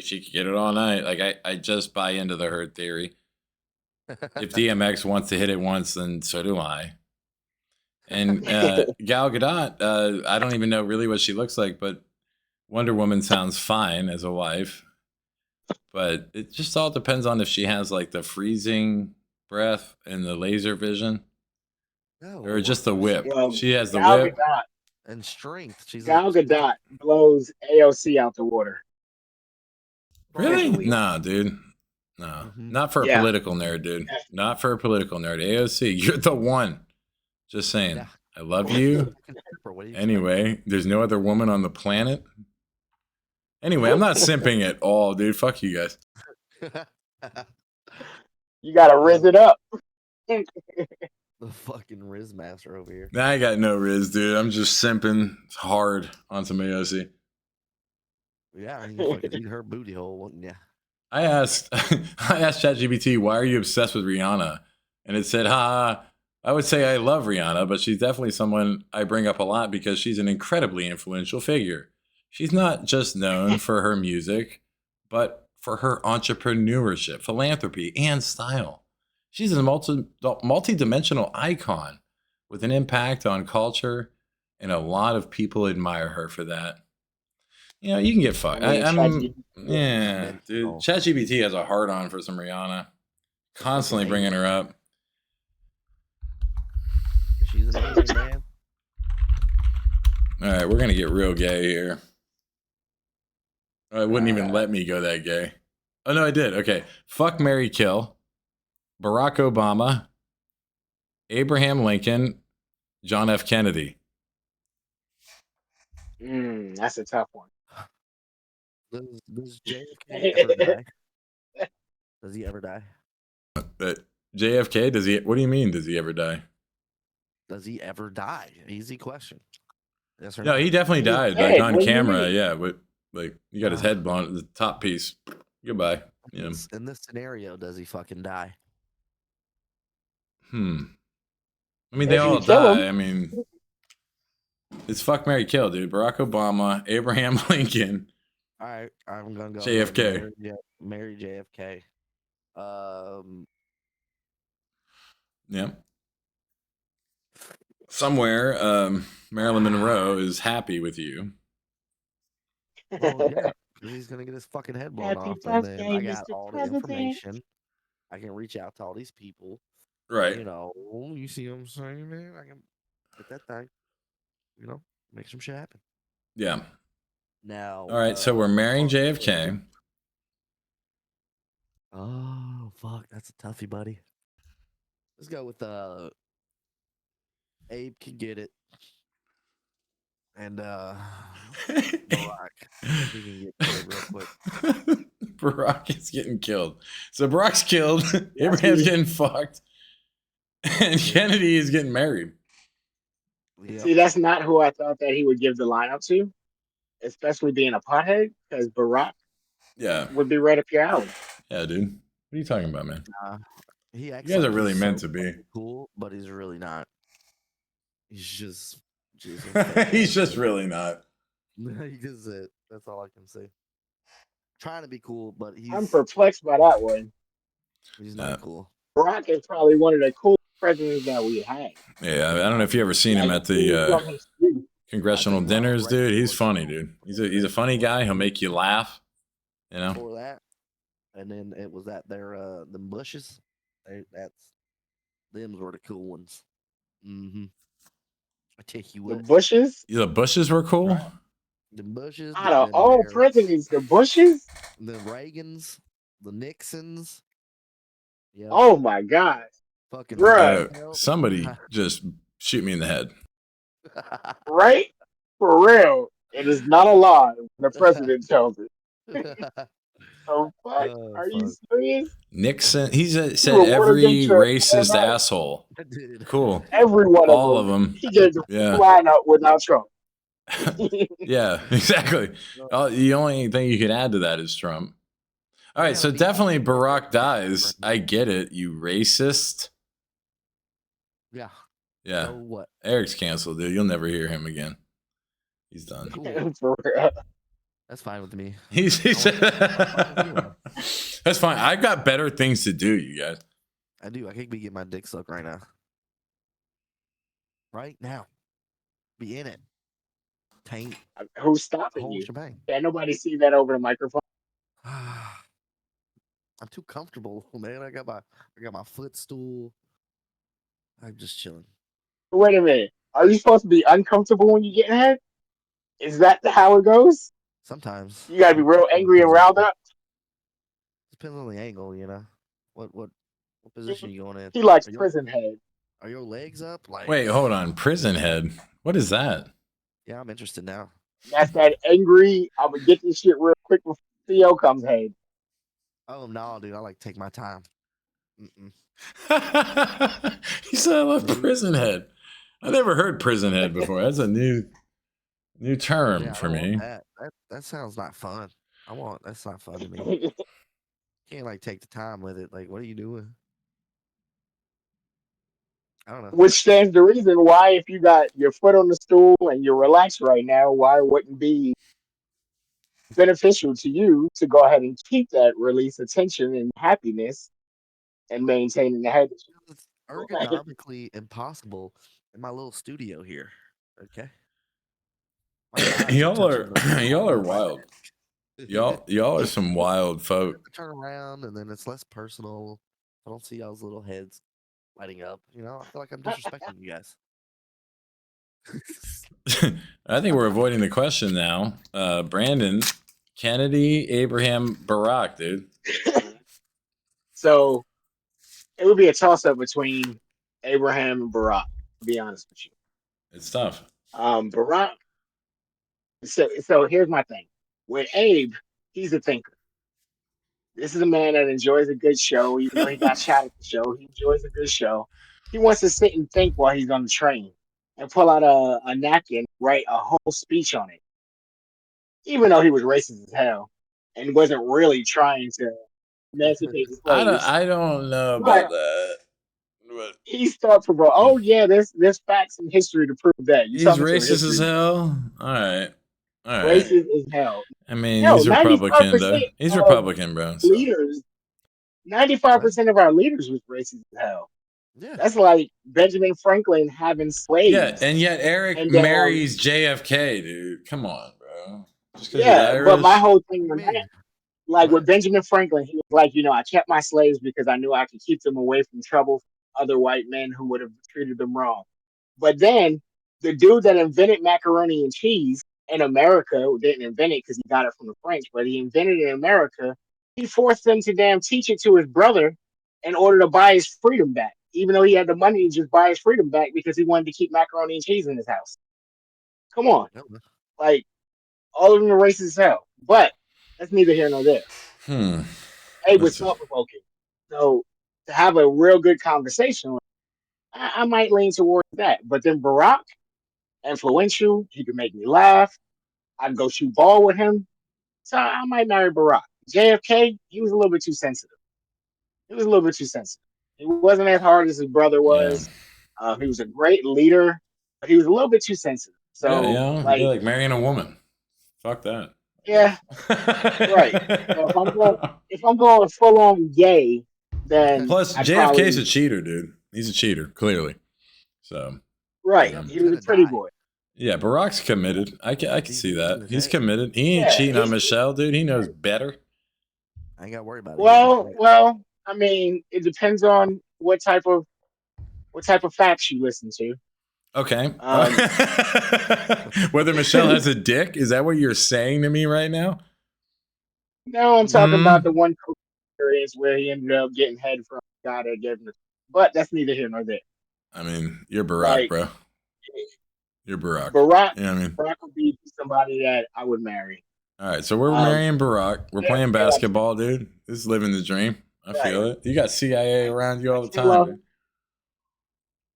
she could get it all night. Like I just buy into the herd theory. If DMX wants to hit it once, then so do I. And Gal Gadot, I don't even know really what she looks like, but Wonder Woman sounds fine as a wife. But it just all depends on if she has like the freezing breath and the laser vision. No, Or just the whip. Well, She has the Gal whip. Gadot, and strength. Gal Gadot blows AOC out the water. Really? Nah, dude. No. Not for a Yeah. political nerd, dude. Not for a political nerd. AOC, you're the one. Just saying. Yeah. I love you. Anyway, there's no other woman on the planet. Anyway, I'm not simping at all, dude. Fuck you guys. You gotta riz it up. The fucking Riz master over here. I got no riz, dude. I'm just simping hard on some AOC. Yeah, I mean, you fucking eat her booty hole, wouldn't ya? I asked ChatGPT, why are you obsessed with Rihanna? And it said, I would say I love Rihanna, but she's definitely someone I bring up a lot because she's an incredibly influential figure. She's not just known for her music, but for her entrepreneurship, philanthropy, and style. She's a multi-dimensional icon with an impact on culture, and a lot of people admire her for that. You know, you can get fucked. Yeah, dude. ChatGPT has a hard on for some Rihanna. Constantly bringing her up. She's amazing, man. All right, we're gonna get real gay here. Oh, it wouldn't even let me go that gay. Oh no, I did. Okay, fuck, marry, kill. Barack Obama, Abraham Lincoln, John F. Kennedy. That's a tough one. Does JFK ever die? Does he ever die? But JFK, does he? What do you mean? Does he ever die? Does he ever die? Easy question. Yes or No, no? he definitely He's died, like dead. on What do you camera. mean? Yeah, but like you got his head blown, the top piece. Goodbye. You know. In this scenario, does he fucking die? I mean, they If all you kill die. him, I mean, it's fuck, marry, kill, dude. Barack Obama, Abraham Lincoln, All right, I'm gonna go ahead and JFK. marry JFK. Yeah. Somewhere, Marilyn Monroe is happy with you. Well, yeah, because he's gonna get his fucking head blown happy off, and then birthday, I got Mr. all the President. information. I can reach out to all these people. Right. You know, you see what I'm saying, man? I can get that thing. You know, make some shit happen. Yeah. Now, All right. So we're marrying JFK. Oh fuck, that's a toughie, buddy. Let's go with Abe can get it, and Barack, he can get killed real quick. Barack is getting killed. So Barack's killed. Yeah, Abraham's see- getting fucked, and Kennedy is getting married. Yep. See, that's not who I thought that he would give the lineup to, especially being a pothead, because Barack Yeah. would be right up your alley. Yeah, dude. What are you talking about, man? He acts You guys like are really he's meant so to be. fucking cool, but he's really not. He's just He's just really not. he is it. That's all I can say. Trying to be cool, but I'm perplexed by that one. he's not cool. Barack is probably one of the coolest presidents that we had. Yeah, I don't know if you ever seen him Like, at the from his youth. congressional I think dinners, right dude. He's before- funny, dude. He's a funny guy. He'll make you laugh. You know. Before that, and then it was at their them bushes. Them's were the cool ones. Mm-hmm. I take you The what Bushes. The Bushes were cool. the bushes. Out of all presidents, the Bushes. the Reagans, the Nixons. Yeah. Oh my God. Fucking Bruh. Roosevelt. Somebody just shoot me in the head. Right? For real. It is not a lie when the president tells it. Oh, fuck. Are you serious? Nixon. He's said You were every against your racist man. asshole. Dude. Cool. Every one All of of them. He gave the Yeah. lineup without Trump. Yeah, exactly. The only thing you could add to that is Trump. All right, so definitely Barack dies. I get it, you racist. Yeah. Yeah. So what? Eric's canceled, dude. You'll never hear him again. He's done. Cool. For real. That's fine with me. He's That's fine. I've got better things to do, you guys. I do. I can't be getting my dick sucked right now. Right now. Be in it. Taint. Who's stopping Whole you? shebang. Can't nobody see that over the microphone? I'm too comfortable, man. I got my footstool. I'm just chilling. Wait a minute. Are you supposed to be uncomfortable when you get head? Is that how it goes? Sometimes You gotta be real angry and riled up. Depends on the angle, you know. What position you going in? He likes Are your- prison head. Are your legs up? Like, Wait, hold on. Prison head. What is that? yeah, I'm interested now. That's that angry, I'm gonna get this shit real quick before Theo comes head. Oh no, dude, I like to take my time. Mm-mm. He said I love prison head. I never heard prison head before. That's a new term Yeah, I for don't want me. that sounds not fun. That's not fun to me. Can't like take the time with it. Like, what are you doing? I don't know. Which stands the reason why, if you got your foot on the stool and you're relaxed right now, why it wouldn't be beneficial to you to go ahead and keep that release of tension and happiness and maintaining the head. It's ergonomically impossible in my little studio here. Okay. My thighs Y'all are touching the y'all are wall of my wild. desk. Y'all are some wild folk. I turn around and then it's less personal. I don't see y'all's little heads lighting up. You know, I feel like I'm disrespecting you guys. I think we're avoiding the question now. Brandon, Kennedy, Abraham, Barack, dude. So it would be a toss up between Abraham and Barack, to be honest with you. It's tough. Barack. So here's my thing. With Abe, he's a thinker. This is a man that enjoys a good show, even though he got shot at the show. He enjoys a good show. He wants to sit and think while he's on the train. and pull out a napkin, write a whole speech on it, even though he was racist as hell and wasn't really trying to emancipate the slaves. I don't know But about that. But he's thought provoking. Oh yeah, there's facts in history to prove that. You he's talking to a racist as history hell. All right, all right. racist as hell. I mean, Hell, he's 95% Republican though. He's of Republican, bro. So leaders, 95% of our leaders was racist as hell. Yeah. That's like Benjamin Franklin having yeah, slaves. and yet Eric And marries JFK, dude. Come on, bro. Just because he's yeah, but my Irish. whole What do thing you on that, mean? like with What? Benjamin Franklin, he was like, I kept my slaves because I knew I could keep them away from trouble from other white men who would have treated them wrong. But then the dude that invented macaroni and cheese in America, who didn't invent it because he got it from the French, but he invented it in America, he forced them to damn teach it to his brother in order to buy his freedom back, even though he had the money to just buy his freedom back because he wanted to keep macaroni and cheese in his house. Come on. No, no. Like, all of them are racist as hell. But that's neither here nor there. It was That's thought provoking. So to have a real good conversation, I might lean towards that. But then Barack, influential, he could make me laugh. I'd go shoot ball with him. So I might marry Barack. JFK, he was a little bit too sensitive. He was a little bit too sensitive. He wasn't as hard as his brother yeah. was. He was a great leader, but he was a little bit too sensitive. Yeah, So, it'd be like marrying a woman. Fuck that. yeah, right. So if I'm going full on gay, then Plus, I'd JFK's probably a cheater, dude. He's a cheater, clearly. So, right. yeah. He was a pretty boy. Yeah, Barack's committed. I can He's see living that. his He's day. committed. He ain't Yeah, cheating on he's Michelle, dude. He knows better. I ain't got to worry about it. well. I mean, it depends on what type of facts you listen to. Okay. Um, Whether Michelle has a dick, is that what you're saying to me right now? No, I'm talking about the one experience where he ended up getting head from a guy that gave him the. But that's neither here nor there. I mean, you're Barack, Like, bro. You're Barack. Barack, Yeah, I mean, Barack would be somebody that I would marry. all right. So we're marrying Barack. We're playing yeah, basketball, dude. This is living the dream. I feel it. You got CIA around you all the time, dude.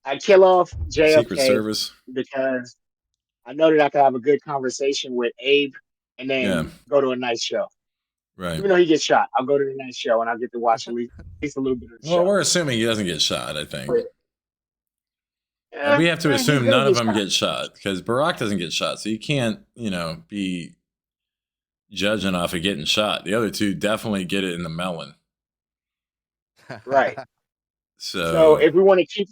I kill off JFK Secret Service because I know that I could have a good conversation with Abe and then go to a nice show. Right. Even though he gets shot, I'll go to the nice show and I'll get to watch at least a little bit of the show. Well, we're assuming he doesn't get shot, I think. Yeah, we have to assume none of them shot. get shot because Barack doesn't get shot. So you can't, be judging off of getting shot. The other two definitely get it in the melon. Right. So if we want to keep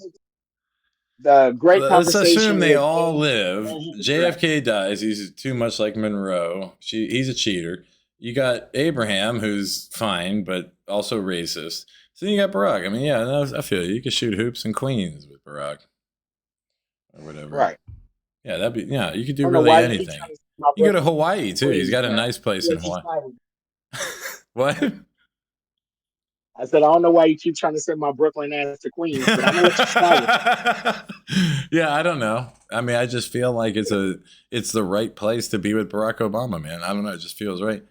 the great conversation. Let's assume they all live. JFK dies. He's too much like Monroe. He's a cheater. You got Abraham, who's fine, but also racist. So then you got Barack. I mean, yeah, no, I feel you. You could shoot hoops and queens with Barack. Or whatever. Right. Yeah, you could do really anything. You go to Hawaii, too. Please, He's got a nice place in Hawaii. What? I said, I don't know why you keep trying to send my Brooklyn ass to Queens, but I know what you're saying. Yeah, I don't know. I mean, I just feel like it's the right place to be with Barack Obama, man. I don't know. It just feels right.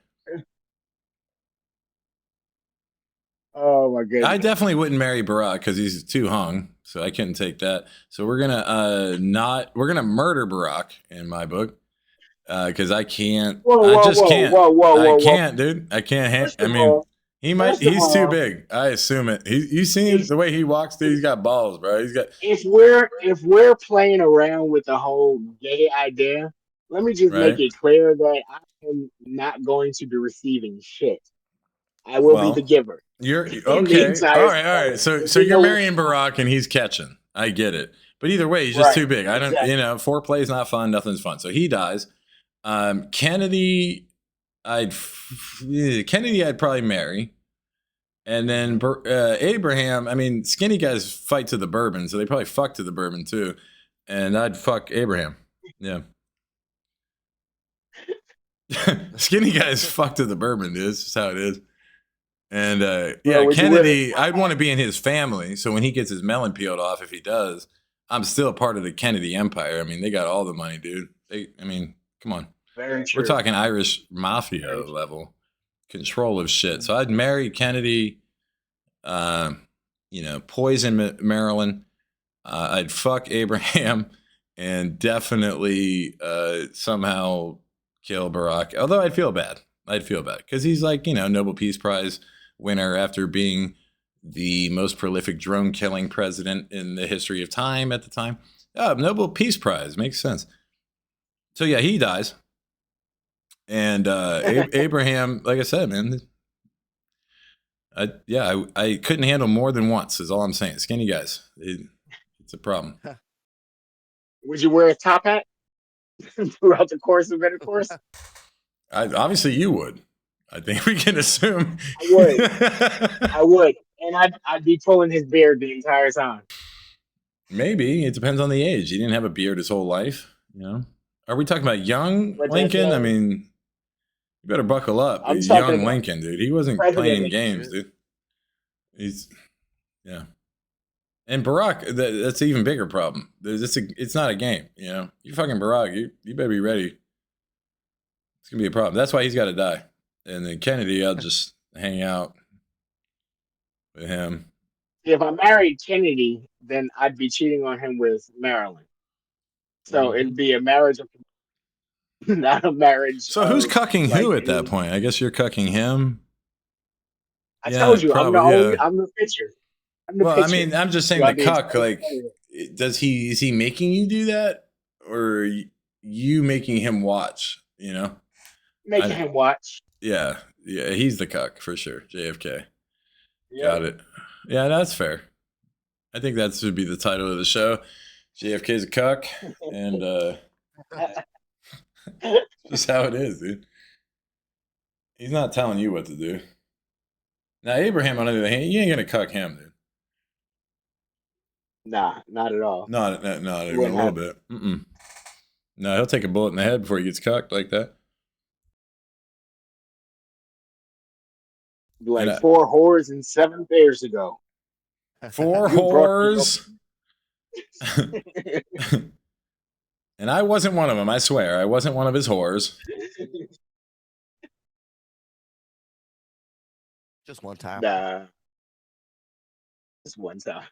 Oh my goodness. I definitely wouldn't marry Barack because he's too hung, so I couldn't take that. So we're gonna murder Barack in my book because I can't. I can't, dude. I can't. I mean, he's too big. I assume it. You seen the way he walks, dude? He's got balls, bro. He's got. If we're playing around with the whole gay idea, let me just make it clear that I am not going to be receiving shit. I will be the giver. You're okay. All right. So you're marrying Barack and he's catching. I get it. But either way, he's just too big. I don't. Foreplay is not fun. Nothing's fun. So he dies. Kennedy, I'd probably marry. And then Abraham, I mean, skinny guys fight to the bourbon, so they probably fuck to the bourbon too. And I'd fuck Abraham. Yeah. Skinny guys fuck to the bourbon, dude. It's just how it is. And Kennedy, I'd want to be in his family. So when he gets his melon peeled off, if he does, I'm still a part of the Kennedy empire. I mean, they got all the money, dude. Come on. Very true. We're talking Irish mafia level control of shit. So I'd marry Kennedy, poison Marilyn. I'd fuck Abraham and definitely somehow kill Barack. Although I'd feel bad. Because he's like, Nobel Peace Prize winner after being the most prolific drone killing president in the history of time at the time. Oh, Nobel Peace Prize. Makes sense. So yeah, he dies. And Abraham, like I said, man, I couldn't handle more than once is all I'm saying. Skinny guys, it's a problem. Would you wear a top hat throughout the course of intercourse? Obviously you would. I think we can assume. I would. And I'd be pulling his beard the entire time. Maybe. It depends on the age. He didn't have a beard his whole life, Are we talking about young Lincoln? I mean, you better buckle up. I'm young Lincoln, dude. He wasn't playing games, dude. Yeah. And Barack, that's an even bigger problem. It's not a game, You fucking Barack, you better be ready. It's going to be a problem. That's why he's got to die. And then Kennedy, I'll just hang out with him. If I married Kennedy, then I'd be cheating on him with Marilyn. So it'd be a marriage of, not a marriage. So who's cucking who at that point? I guess you're cucking him. I told you, probably, I'm the pitcher. I mean, I'm just saying the cuck. Like, is he making you do that, or you making him watch? Making him watch. Yeah, he's the cuck for sure. JFK. Yeah. Got it. Yeah, that's fair. I think that should be the title of the show. JFK's a cuck, and just how it is, dude. He's not telling you what to do. Now, Abraham, on the other hand, you ain't gonna cuck him, dude. Nah, not at all. Not even a little bit. No, he'll take a bullet in the head before he gets cucked like that. Like 4 whores and 7 bears ago. 4 whores. And I wasn't one of them, I swear. I wasn't one of his whores. Just one time. Nah. Just one time.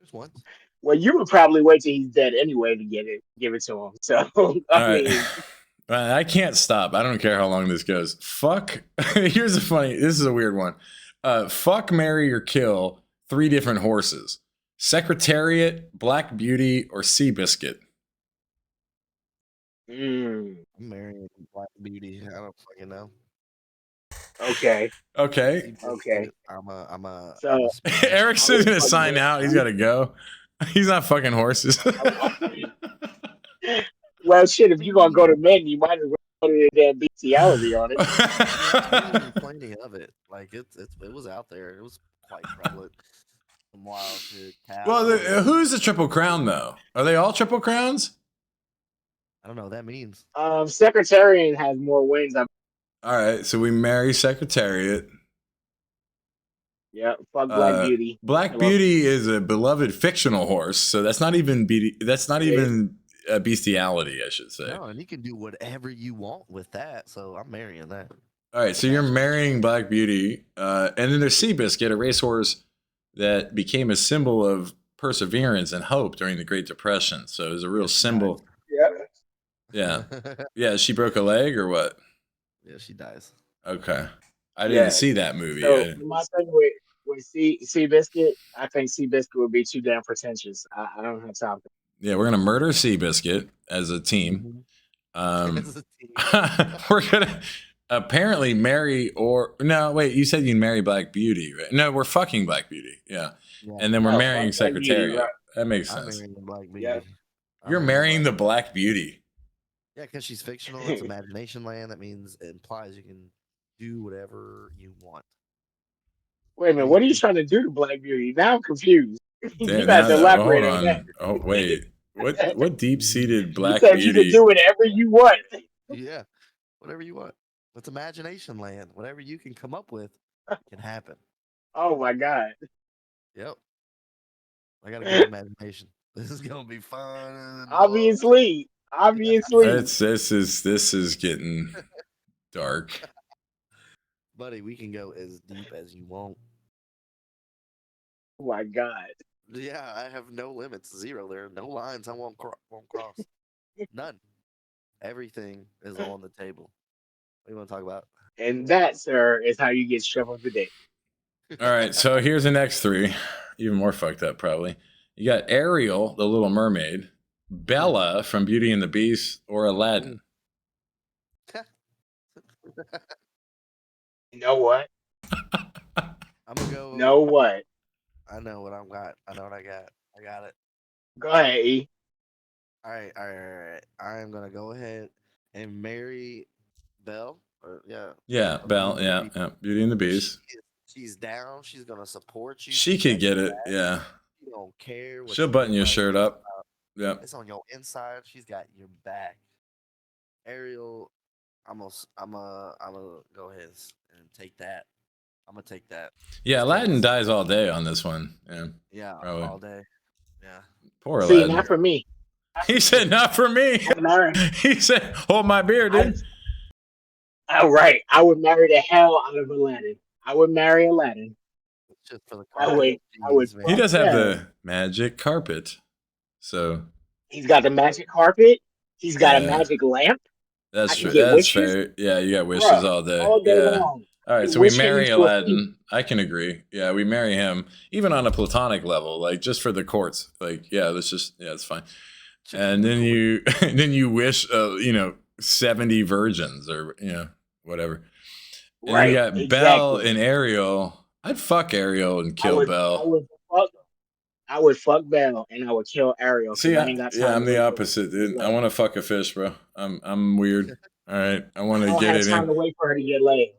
Just once. Well, you would probably wait till he's dead anyway to give it to him. So I mean, I can't stop. I don't care how long this goes. Fuck. This is a weird one. Fuck, marry, or kill 3 different horses. Secretariat, Black Beauty, or Seabiscuit. I'm marrying Black Beauty. I don't fucking know. Okay. I'm a. So Eric's gonna sign out. He's got to go. He's not fucking horses. Well, shit. If you're gonna go to men, you might as well go to the damn bestiality on it. There's plenty of it. Like it was out there. It was quite prevalent. From wild to cow. Well, who's the Triple Crown though? Are they all Triple Crowns? I don't know what that means. Secretariat has more wins. All right, so we marry Secretariat. Yeah, fuck Black Beauty. Black Beauty is a beloved fictional horse, so that's not even a bestiality, I should say. No, and you can do whatever you want with that. So I'm marrying that. All right, so you're marrying Black Beauty, and then there's Seabiscuit, a racehorse that became a symbol of perseverance and hope during the Great Depression. So it was a real symbol. Yeah. Yeah. She broke a leg or what? Yeah, she dies. Okay. I didn't see that movie. So my thing with Seabiscuit, I think Seabiscuit would be too damn pretentious. I don't have time. Yeah, we're gonna murder Seabiscuit as a team. We're gonna apparently marry no, wait, you said you'd marry Black Beauty, right? No, we're fucking Black Beauty. Yeah. And then we're marrying Secretariat. Beauty, right. That makes sense. I'm marrying the Black Beauty. Yeah. You're marrying the Black Beauty. Yeah, because she's fictional. It's imagination land. That means it implies you can do whatever you want. Wait a minute. What are you trying to do to Black Beauty? Now I'm confused. You got to elaborate on that. Oh, wait. What deep-seated Black Beauty? You can do whatever you want. Yeah, whatever you want. It's imagination land. Whatever you can come up with can happen. Oh, my God. Yep. I got a good imagination. This is going to be fun. Obviously. This is getting dark. Buddy, we can go as deep as you want. Oh my God. Yeah, I have no limits. Zero. There are no lines I won't cross. None. Everything is on the table. What do you want to talk about? And that, sir, is how you get strip of the day. All right, so here's the next three. Even more fucked up, probably. You got Ariel, the Little Mermaid, Bella from Beauty and the Beast, or Aladdin. You know what? I'm gonna go. Know what? I know what I've got. I know what I got. I got it. Go ahead, E. All right, all right, all right. I am gonna go ahead and marry Belle. Or Yeah, Belle. Yeah, yeah. Beauty and the Beast. She's down. She's gonna support you. She could get it. Yeah. She don't care. What She'll you button look your like. shirt up. Yeah. It's on your inside. She's got your back. Ariel, I'm gonna go ahead and take that. I'm gonna take that. Yeah, Aladdin dies all day on this one. Yeah. Yeah, probably. all day. Yeah. Poor See, Aladdin. not for me. He said, "Not for me." He said, "Hold my beer, dude." All right, I would marry the hell out of Aladdin. I would marry Aladdin. Just for the I would. He does have yeah. the magic carpet, so He's got the magic carpet. He's got a magic lamp. that's I can true. get That's wishes. fair. Yeah, you got wishes Bruh, all day. all day yeah. long. All right, Can so we wish him marry into a Aladdin. I can agree. Yeah, we marry him, even on a platonic level, like just for the courts. Like, yeah, it's fine. And then you wish, 70 virgins or whatever. And Right. you got exactly. Belle and Ariel. I'd fuck Ariel and kill Belle. I would fuck Belle and I would kill Ariel. See, I ain't got time I'm to the wait opposite, dude. I want to fuck a fish, bro. I'm weird. All right, I want to I don't get have it time in. to wait for her to get laid.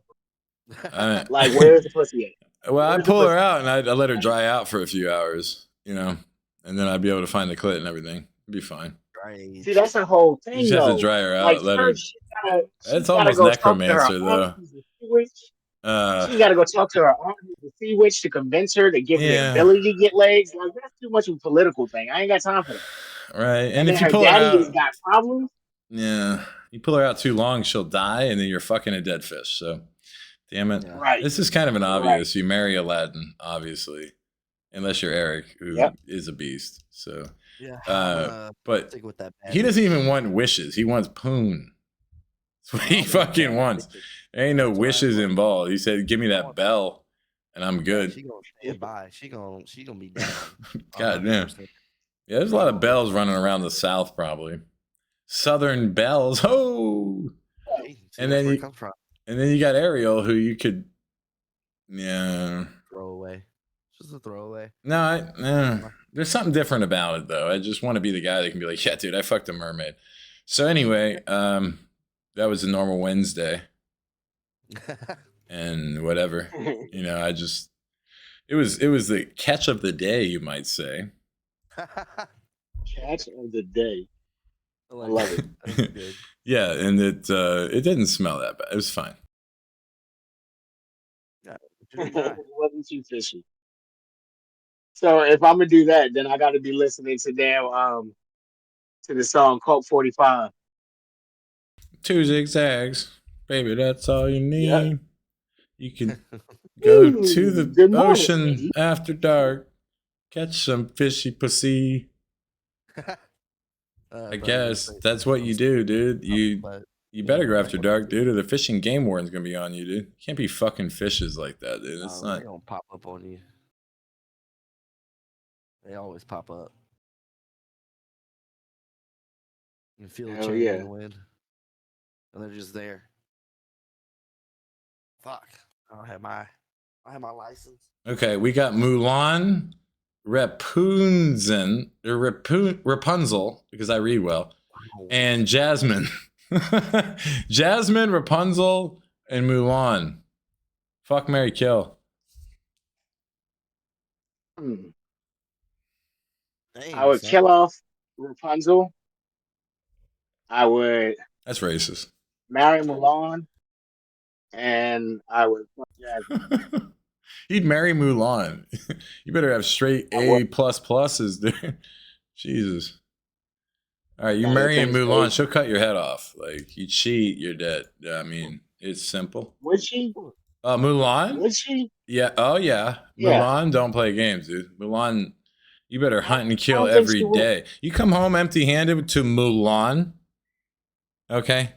I- Like, where's the pussy at? well, I Where's the pull her pussy? out and I let her dry out for a few hours, and then I'd be able to find the clit and everything. It'd be fine. Right. See, that's the whole You thing, just have though. to dry her out. Like, Let her. she's It's gotta almost go talk to her necromancer, aunt though. who's a sea witch. She's got to go talk to her aunt who's a sea witch to convince her to give her the ability to get legs. Like, that's too much of a political thing. I ain't got time for that. Right, and then if you her pull her daddy out, has got problems. yeah, you pull her out too long, she'll die, and then you're fucking a dead fish. So, damn it. Right. This is kind of an obvious. You marry Aladdin, obviously, unless you're Eric, who is a beast. So, Yeah. but stick with that. he doesn't even want wishes. He wants poon. That's what he fucking wants. There ain't no wishes involved. He said, "Give me that bell, and I'm good." She gonna stand by. She gonna be down. God damn. Yeah, there's a lot of bells running around the South, probably. Southern bells. Oh, and then you got Ariel, who you could, throw away. Just a throwaway. No, there's something different about it, though. I just want to be the guy that can be like, "Yeah, dude, I fucked a mermaid." So anyway, that was a normal Wednesday, and whatever, it was the catch of the day, you might say. Catch of the day. I love it. Yeah, and it didn't smell that bad. It was fine. Yeah, it wasn't too fishy. So if I'm gonna do that, then I got to be listening to to the song Colt 45. 2 zigzags, baby. That's all you need. Yep. You can go to the ocean after dark, catch some fishy pussy. I guess that's what you do, dude. You better go after dark, dude, or the fishing game warden's gonna be on you, dude. You can't be fucking fishes like that, dude. It's not. They gonna pop up on you. They always pop up. You can feel the change in the wind, and they're just there. Fuck! I don't have my license. Okay, we got Mulan, Rapunzel, because I read well, and Jasmine. Jasmine, Rapunzel, and Mulan. Fuck, marry, kill. I would kill off Rapunzel. I would. That's racist. Marry Mulan, and I would fuck Jasmine. You'd marry Mulan. You better have straight A++s, dude. Jesus. All right, you're marrying Mulan. She'll cut your head off. Like, you cheat, you're dead. I mean, it's simple. Would she? Mulan? Would she? Yeah. Oh, yeah. Mulan don't play games, dude. Mulan, You better hunt and I kill don't think every she would. day. You come home empty-handed to Mulan, okay?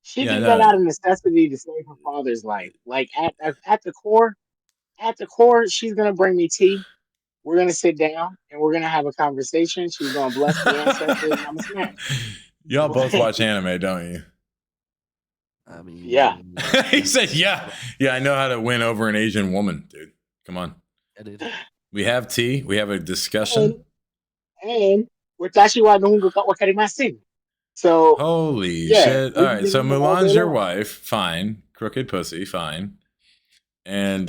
She Yeah, did that no. out of necessity to save her father's life. Like at the core, she's gonna bring me tea. We're gonna sit down and we're gonna have a conversation. She's gonna bless the ancestors, and I'm gonna smash. Y'all both Like, watch anime, don't you? I yeah. mean, He said, yeah. Yeah, I know how to win over an Asian woman, dude. Come on. I did. We have tea. We have a And discussion. watashi wa nihongo ga wakarimasen. So Holy yeah, shit. All we can right, get so into it all day Mulan's your long. wife. Fine. Crooked pussy. Fine. And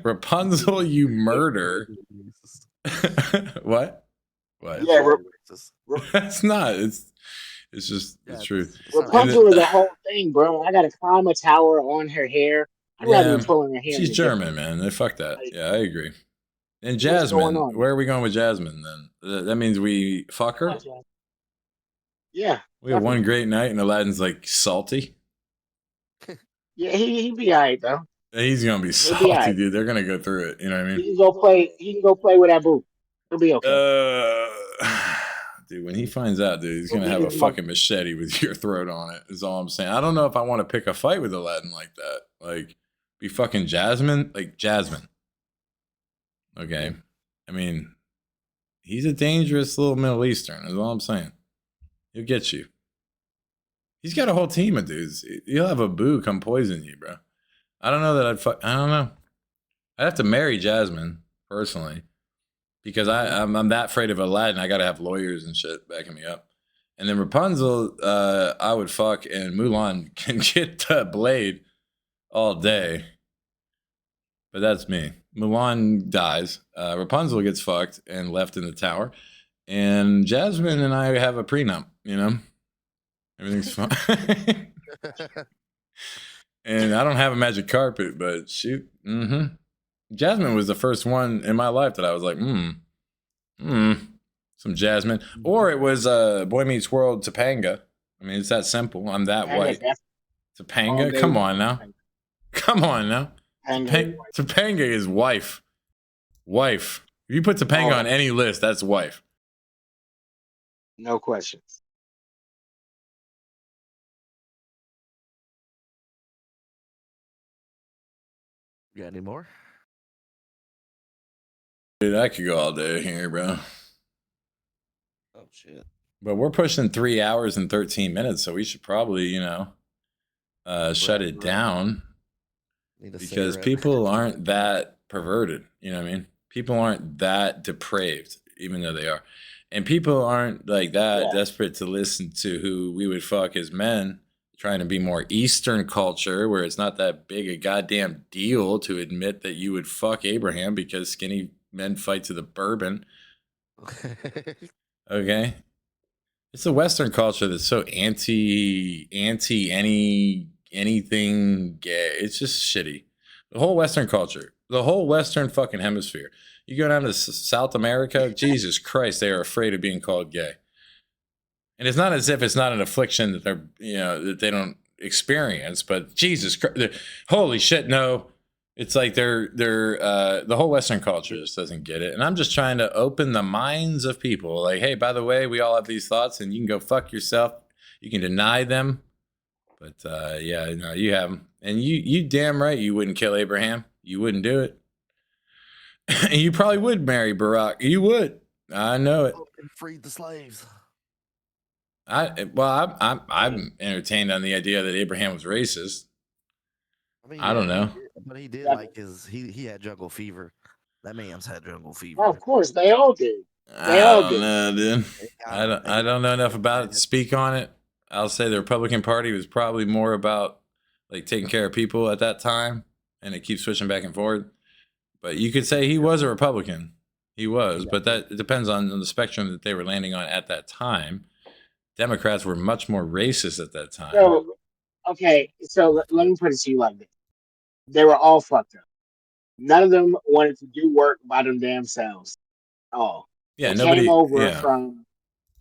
Rapunzel, you murder. What? What? Yeah, That's not. It's just the Yeah, truth. it's not Rapunzel is a And whole thing, bro. I gotta climb a tower on her hair. I'd rather yeah, be pulling her hair she's in a different German, man. Fuck that. way. Like, Yeah, I agree. And what's going Jasmine, on? where are we going with Jasmine then? That means we fuck her? Yeah, We have one definitely. great night and Aladdin's like salty. Yeah, he be alright though. He's gonna be He'll be salty, alright. dude. They're gonna go through it. You know what I He mean? can go play. He can go play with that boo. He'll be okay. Dude, when he finds out, dude, he's He'll gonna get have a his love. fucking machete with your throat on it. Is all I'm saying. I don't know if I want to pick a fight with Aladdin like that. Like, be fucking Jasmine, like Jasmine. Okay, I mean, he's a dangerous little Middle Eastern. Is all I'm saying. He'll get you. He's got a whole team of dudes. He'll have a boo come poison you, bro. I don't know that I'd fuck. I don't know. I'd have to marry Jasmine personally because I'm that afraid of Aladdin. I gotta have lawyers and shit backing me up. And then Rapunzel, I would fuck, and Mulan can get the blade all day. But that's me. Mulan dies. Rapunzel gets fucked and left in the tower. And Jasmine and I have a prenup, you know? Everything's fine. And I don't have a magic carpet, but shoot. Jasmine was the first one in my life that I was like, some Jasmine. Or it was Boy Meets World Topanga. I mean, it's that simple. I'm that white. Topanga? Come on now. Come on now. Topanga is wife. Wife. If you put Topanga on any list, that's wife. No questions. You got any more? Dude, I could go all day here, bro. Oh shit! But we're pushing 3 hours and 13 minutes, so we should probably, shut it down because people aren't that perverted. You know what I mean? People aren't that depraved, even though they are. And people aren't like that desperate to listen to who we would fuck as men, trying to be more Eastern culture where it's not that big a goddamn deal to admit that you would fuck Abraham because skinny men fight to the bourbon. Okay. It's a Western culture that's so anti anything gay. It's just shitty. The whole Western culture, the whole Western fucking hemisphere. You go down to South America, Jesus Christ, they are afraid of being called gay. And it's not as if it's not an affliction that they're, that they don't experience, but Jesus Christ, holy shit, no. It's like they're the whole Western culture just doesn't get it. And I'm just trying to open the minds of people. Like, hey, by the way, we all have these thoughts and you can go fuck yourself. You can deny them. But yeah, no, you have them. And you damn right you wouldn't kill Abraham. You wouldn't do it. And you probably would marry Barack. You would. I know it. And freed the slaves. I'm entertained on the idea that Abraham was racist. I mean, I don't know. But he did like he had jungle fever. That man's had jungle fever. Oh, of course, they all did. I don't know, dude. I don't know enough about it to speak on it. I'll say the Republican Party was probably more about like taking care of people at that time, and it keeps switching back and forth. But you could say he was a Republican. He was, but that it depends on the spectrum that they were landing on at that time. Democrats were much more racist at that time. So, okay, so let me put it to you like this. They were all fucked up. None of them wanted to do work by them damn selves. Oh. Yeah, they came over from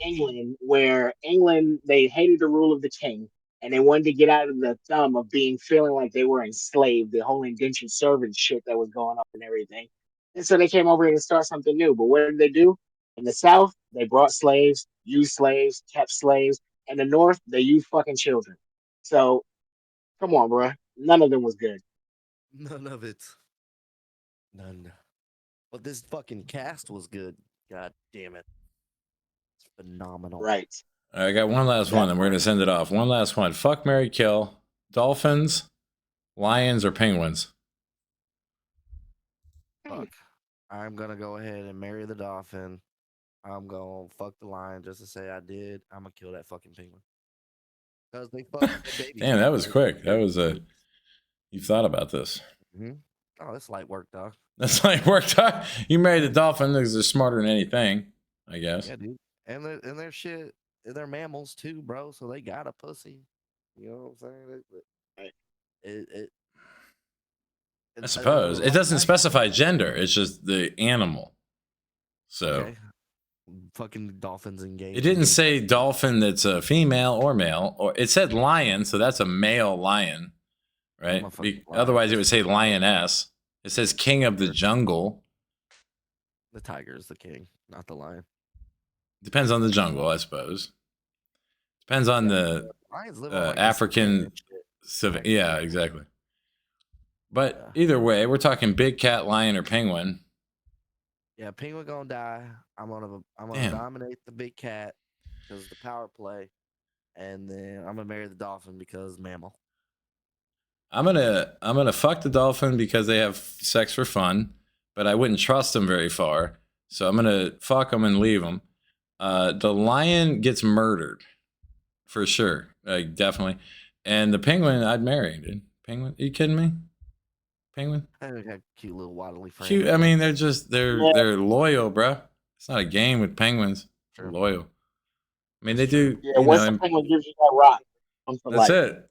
England, where England, they hated the rule of the king, and they wanted to get out of the thumb of feeling like they were enslaved, the whole indentured servant shit that was going on and everything. And so they came over here to start something new. But what did they do? In the South, they brought slaves, used slaves, kept slaves. In the North, they used fucking children. So come on, bro. None of them was good. None of it. None. But this fucking cast was good. God damn it. It's phenomenal. Right. All right, I got one last one, and we're gonna send it off. One last one. Fuck, marry, kill. Dolphins, lions, or penguins? Fuck. I'm gonna go ahead and marry the dolphin. I'm gonna fuck the lion just to say I did. I'm gonna kill that fucking penguin. Because they fucked the baby. Damn, that was quick. That was a. You thought about this. Mm-hmm. Oh, that's light work, dog. That's like worked out. You married the dolphin because they're smarter than anything, I guess. Yeah, dude. And their shit, they're mammals too, bro. So they got a pussy. You know what I'm saying? I suppose it doesn't specify gender. It's just the animal. So okay. Fucking dolphins and gays. it didn't say dolphin that's a female or male, or it said lion, so that's a male lion, right? Otherwise, it would say lioness. It says king of the jungle. The tiger is the king, not the lion. Depends on the jungle, I suppose. Depends on the African. Yeah, exactly. But either way, we're talking big cat, lion, or penguin. Yeah, penguin gonna die. I'm gonna dominate the big cat because the power play, and then I'm gonna marry the dolphin because mammal. I'm gonna fuck the dolphin because they have sex for fun, but I wouldn't trust them very far. So I'm gonna fuck them and leave them. The lion gets murdered for sure, like definitely. And the penguin, I'd marry, dude. Penguin? Are you kidding me? Penguin? I got cute little waddly friends. Cute. I mean, they're loyal, bro. It's not a game with penguins. They're loyal. I mean, they do. Yeah, once the penguin gives you that rock, that's it.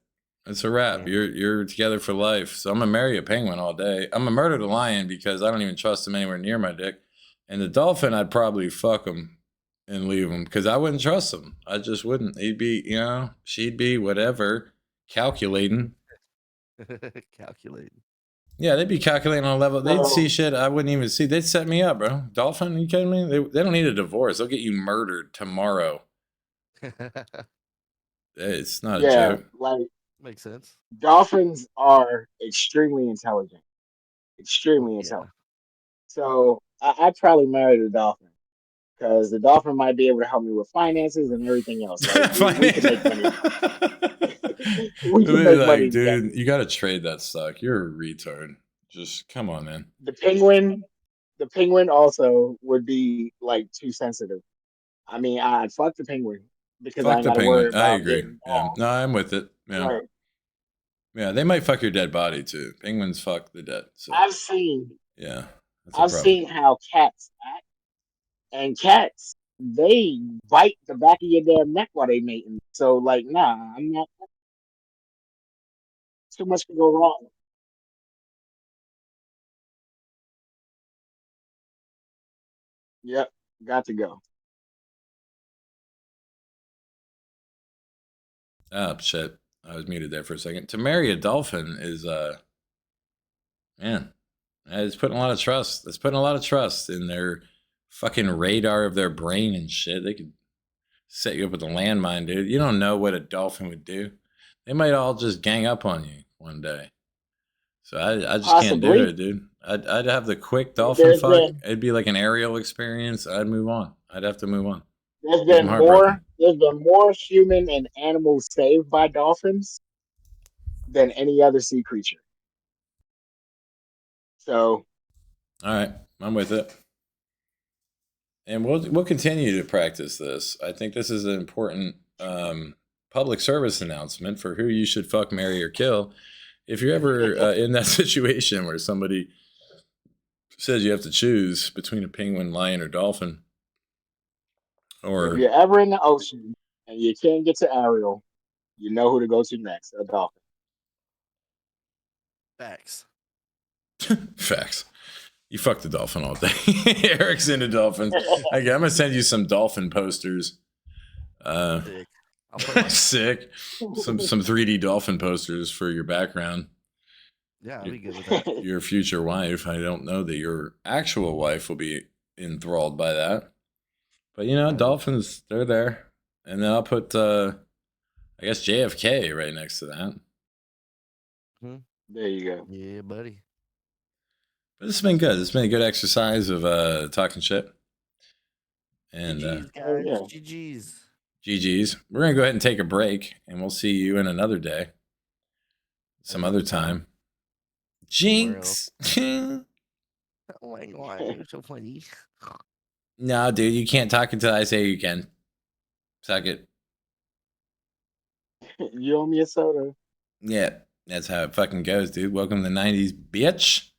It's a wrap. Yeah. You're together for life. So I'm gonna marry a penguin all day. I'm gonna murder the lion because I don't even trust him anywhere near my dick. And the dolphin, I'd probably fuck him and leave him because I wouldn't trust him. I just wouldn't. He'd be, she'd be whatever, calculating. Calculating. Yeah, they'd be calculating on a level. They'd see shit I wouldn't even see. They'd set me up, bro. Dolphin, are you kidding me? They don't need a divorce. They'll get you murdered tomorrow. It's not a joke. Like, makes sense. Dolphins are extremely intelligent. Extremely intelligent. So I'd probably marry the dolphin because the dolphin might be able to help me with finances and everything else. Like, we can make money. We can make money, dude. You got to trade that stock. You're a retard. Just come on, man. The penguin also would be like too sensitive. I mean, I'd fuck the penguin because I got to worry about. I agree. Yeah, no, I'm with it. Yeah, right. Yeah, they might fuck your dead body too. Penguins fuck the dead. So. I've seen. Yeah, I've seen how cats act, and cats they bite the back of your damn neck while they mating. So like, nah, I'm not. Too much can go wrong. Yep, got to go. Oh shit. I was muted there for a second. To marry a dolphin is man, it's putting a lot of trust. It's putting a lot of trust in their fucking radar of their brain and shit. They could set you up with a landmine, dude. You don't know what a dolphin would do. They might all just gang up on you one day. So I just can't do it, dude. I'd have the quick dolphin fuck. It'd be like an aerial experience. I'd move on. I'd have to move on. There's been more human and animals saved by dolphins than any other sea creature. So, all right, I'm with it, and we'll continue to practice this. I think this is an important public service announcement for who you should fuck, marry, or kill. If you're ever in that situation where somebody says you have to choose between a penguin, lion, or dolphin. Or if you're ever in the ocean and you can't get to Ariel, you know who to go to next, a dolphin. Facts. Facts. You fuck the dolphin all day. Eric's into dolphins. I'm going to send you some dolphin posters. Sick. Some 3D dolphin posters for your background. Yeah, I'd be good with that. Your future wife. I don't know that your actual wife will be enthralled by that. But you know, dolphins, they're there. And then I'll put I guess JFK right next to that. There you go. Yeah, buddy. But this has been good. It's been a good exercise of talking shit. And GG's, Oh, guys. yeah. GG's. GG's. We're gonna go ahead and take a break, and we'll see you in another day. Some other time. Jinx. Oh my god, you're so funny. No, dude, you can't talk until I say you can. Suck it. You owe me a soda. Yeah, that's how it fucking goes, dude. Welcome to the 90s, bitch.